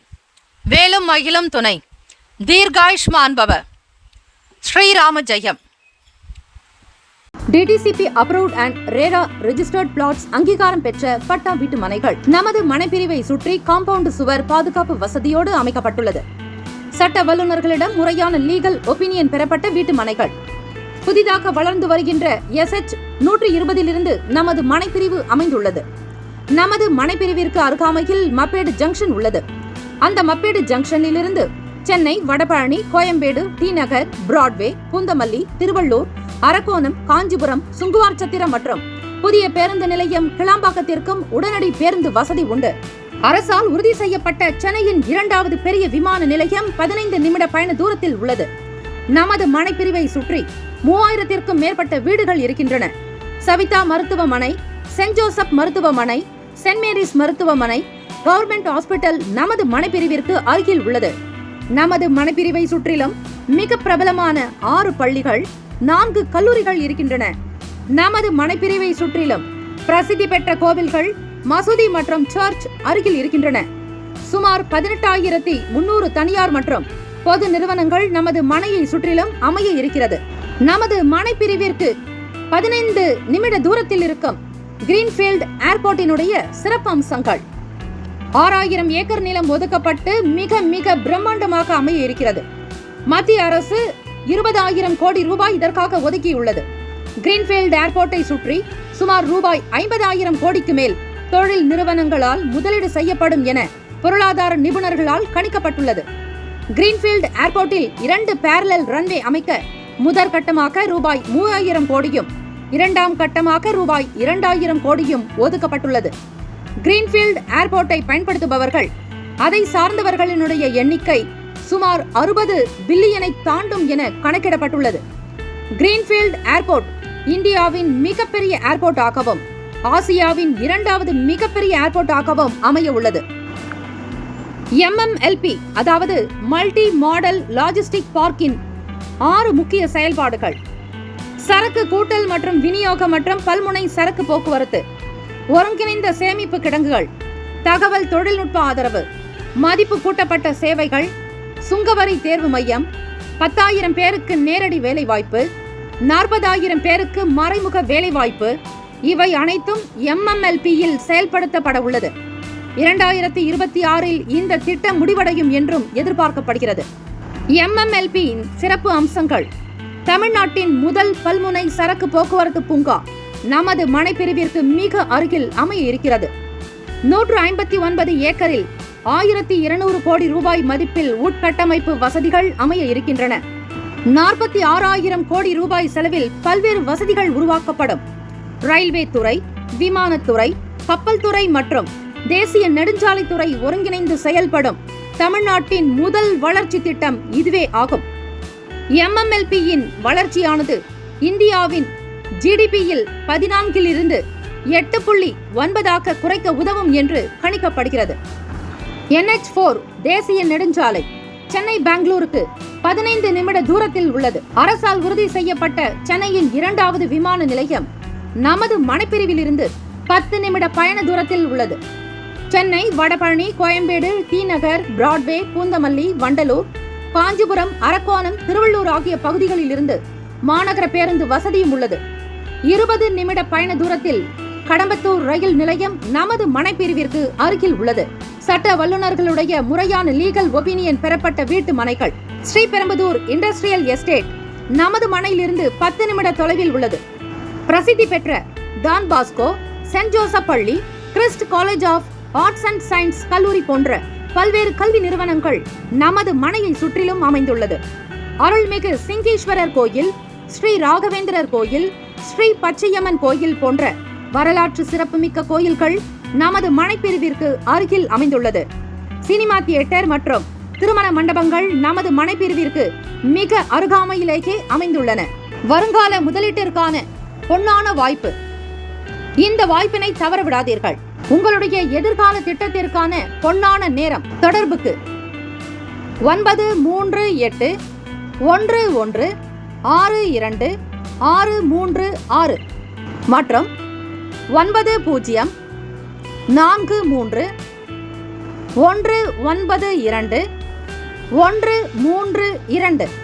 Speaker 1: வேலும் மகிழும் துணை. தீர்காயுஷ்மான் பவ. ஸ்ரீராம ஜெயம்.
Speaker 3: DTCP approved and RERA registered plots அங்கீகாரம் பெற்ற பட்டா வீட்டு மனைகள் நமது மனைப்பிரிவை சுற்றி காம்பவுண்ட் சுவர் பாதுகாப்பு வசதியோடு அமைக்கப்பட்டுள்ளது. சட்ட வல்லுநர்களிடம் முறையான லீகல் ஒப்பீனியன் பெறப்பட்ட வீட்டு மனைகள். புதிதாக வளர்ந்து வருகின்ற SH 120 நமது மனைப்பிரிவு அமைந்துள்ளது. நமது மனைப்பிரிவிற்கு அருகாமையில் மப்பேடு ஜங்ஷன் உள்ளது. அந்த மப்பேடு ஜங்ஷனிலிருந்து சென்னை, வடபழனி, கோயம்பேடு, டி நகர், பிராட்வே, பூந்தமல்லி, திருவள்ளூர், அரக்கோணம், காஞ்சிபுரம், சுங்குவார்சத்திரம் மற்றும் புதிய பேருந்து நிலையம் கிளாம்பாக்கத்திற்கும் உடனடி பேருந்து வசதி உண்டு. அரசால் உறுதி செய்யப்பட்ட சென்னையின் 2வது பெரிய விமான நிலையம் 15 நிமிட பயண தூரத்தில் உள்ளது. நமது மனைப்பிரிவை சுற்றி 3000த்திற்கும் மேற்பட்ட வீடுகள் இருக்கின்றன. சவிதா மருத்துவமனை, சென்ட் ஜோசப் மருத்துவமனை, சென்ட் மேரிஸ் மருத்துவமனை, கவர்மெண்ட் ஹாஸ்பிட்டல் நமது மனைப்பிரிவிற்கு அருகில் உள்ளது. நமது மனைப்பிரிவை சுற்றிலும் மிக பிரபலமான 6 பள்ளிகள், 4 கல்லூரிகள் இருக்கின்றன. நமது மனைப்பிரிவை சுற்றிலும் பிரசித்தி பெற்ற கோவில்கள், மசூதி மற்றும் சர்ச் அருகில் இருக்கின்றன. சுமார் 18,300 தனியார் மற்றும் பொது நிறுவனங்கள் நமது மனையை சுற்றிலும் அமைய இருக்கிறது. நமது மனைப்பிரிவிற்கு 15 நிமிட தூரத்தில் இருக்கும் கிரீன்ஃபீல்ட் ஏர்போர்ட்டினுடைய சிறப்பு அம்சங்கள்: 6000 ஏக்கர் நிலம் ஒதுக்கப்பட்டு மிக மிக பிரம்மாண்டமாக அமைய இருக்கிறது. மத்திய அரசு 20,000 கோடி ரூபாய் இதற்காக ஒதுக்கியுள்ளது. கிரீன்ஃபீல்ட் ஏர்போர்ட்டை சுற்றி சுமார் ரூபாய் 50,000 கோடிக்கு மேல் தொழில் நிறுவனங்களால் முதலீடு செய்யப்படும் என பொருளாதார நிபுணர்களால் கணிக்கப்பட்டுள்ளது. கிரீன்ஃபீல்ட் ஏர்போர்ட்டில் 2 பேரலல் ரன்வே அமைக்க முதற்கட்டமாக ரூபாய் 3,000 கோடியும் 2ஆம் கட்டமாக ரூபாய் 2,000 கோடியும் ஒதுக்கப்பட்டுள்ளது. கிரீன்ஃபீல்ட் ஏர்போர்ட்டை பயன்படுத்துபவர்கள், அதை சார்ந்தவர்களினுடைய எண்ணிக்கை சுமார் 60 பில்லியனை தாண்டும் என கணக்கிடப்பட்டுள்ளது. கிரீன்ஃபீல்ட் ஏர்போர்ட் இந்தியாவின் மிகப்பெரிய ஏர்போர்ட் ஆகவும் ஆசியாவின் 2வது மிகப்பெரிய ஏர்போர்ட் ஆகவும் அமைய உள்ளது. MMLP அதாவது மல்டி மாடல் லாஜிஸ்டிக் பார்க்கின் 6 முக்கிய செயல்பாடுகள்: சரக்கு கூட்டல் மற்றும் விநியோகம் மற்றும் பல்முனை சரக்கு போக்குவரத்து, ஒருங்கிணைந்த சேமிப்பு கிடங்குகள், தகவல் தொழில்நுட்ப ஆதரவு, மதிப்பு கூட்டப்பட்ட சேவைகள், சுங்கவரி தேர்வு மையம், 10,000 பேருக்கு நேரடி வேலைவாய்ப்பு, 40,000 பேருக்கு மறைமுக வேலைவாய்ப்பு. இவை அனைத்தும் MMLP-யில் செயல்படுத்தப்பட உள்ளது. 2026இல் இந்த திட்டம் முடிவடையும் என்றும் எதிர்பார்க்கப்படுகிறது. MMLP-யின் சிறப்பு அம்சங்கள்: தமிழ்நாட்டின் முதல் பல்முனை சரக்கு போக்குவரத்து பூங்கா நமது மனைப்பிரிவிற்கு மிக அருகில் அமைய இருக்கிறது. 159 ஏக்கரில் 1,200 கோடி ரூபாய் மதிப்பில் உட்கட்டமைப்பு வசதிகள் அமைய இருக்கின்றன. 46,000 கோடி ரூபாய் செலவில் பல்வேறு வசதிகள் உருவாக்கப்படும். ரயில்வே துறை, விமானத்துறை, கப்பல் துறை மற்றும் தேசிய நெடுஞ்சாலைத்துறை ஒருங்கிணைந்து செயல்படும் தமிழ்நாட்டின் முதல் வளர்ச்சி திட்டம் இதுவே ஆகும். MMLP-யின் வளர்ச்சியானது
Speaker 1: இந்தியாவின் ஜிடிபியில் 14 இருந்து 8.9 குறைக்க உதவும் என்று கணிக்கப்படுகிறது. NH4 தேசிய நெடுஞ்சாலை சென்னை பெங்களூருக்கு 15 நிமிட தூரத்தில் உள்ளது. அரசால் உறுதி செய்யப்பட்ட சென்னையின் 2வது விமான நிலையம் நமது மனைப்பிரிவில் இருந்து 10 நிமிட பயண தூரத்தில் உள்ளது. சென்னை, வடபழனி, கோயம்பேடு, டி-நகர், பிராட்வே, பூந்தமல்லி, வண்டலூர், காஞ்சிபுரம், அரக்கோணம், திருவள்ளூர் ஆகிய பகுதிகளில் இருந்து மாநகர பேருந்து வசதியும் உள்ளது. 20 நிமிட பயண தூரத்தில் கடம்பத்தூர் ரயில் நிலையம் நமது மனைப்பிரிவிற்கு அருகில் உள்ளது. சட்ட வல்லுநர்களுடைய முறையான லீகல் ஒபினியன் பெறப்பட்ட வீட்டு மனைகள் ஸ்ரீபெரும்புதூர் இண்டஸ்ட்ரியல் எஸ்டேட் நமது மனையிலிருந்து 10 நிமிட தொலைவில் உள்ளது. பிரசித்தி பெற்ற டான் பாஸ்கோ, சென்ட் ஜோசப் பள்ளி, Christ college of arts and science கல்லூரி போன்ற பல்வேறு கல்வி நிறுவனங்கள் நமது மனையை சுற்றிலும் அமைந்துள்ளது. அருள்மிகு சிங்கீஸ்வரர் கோயில், ஸ்ரீ ராகவேந்திரர் கோயில், ஸ்ரீ பச்சையம்மன் கோயில் போன்ற வரலாற்று சிறப்புமிக்க கோயில்கள் நமது மனைப்பிரிவிற்கு அருகில் அமைந்துள்ளது. சினிமா தியேட்டர் மற்றும் திருமண மண்டபங்கள் நமது மனைப்பிரிவிற்கு மிக அருகாமையிலேயே அமைந்துள்ளன. வருங்கால முதலீட்டிற்கான பொன்னான வாய்ப்பு. இந்த வாய்ப்பினை தவறவிடாதீர்கள். உங்களுடைய எதிர்கால திட்டத்திற்கான பொன்னான நேரம். தொடர்புக்கு 93811623636 மற்றும் 9043192132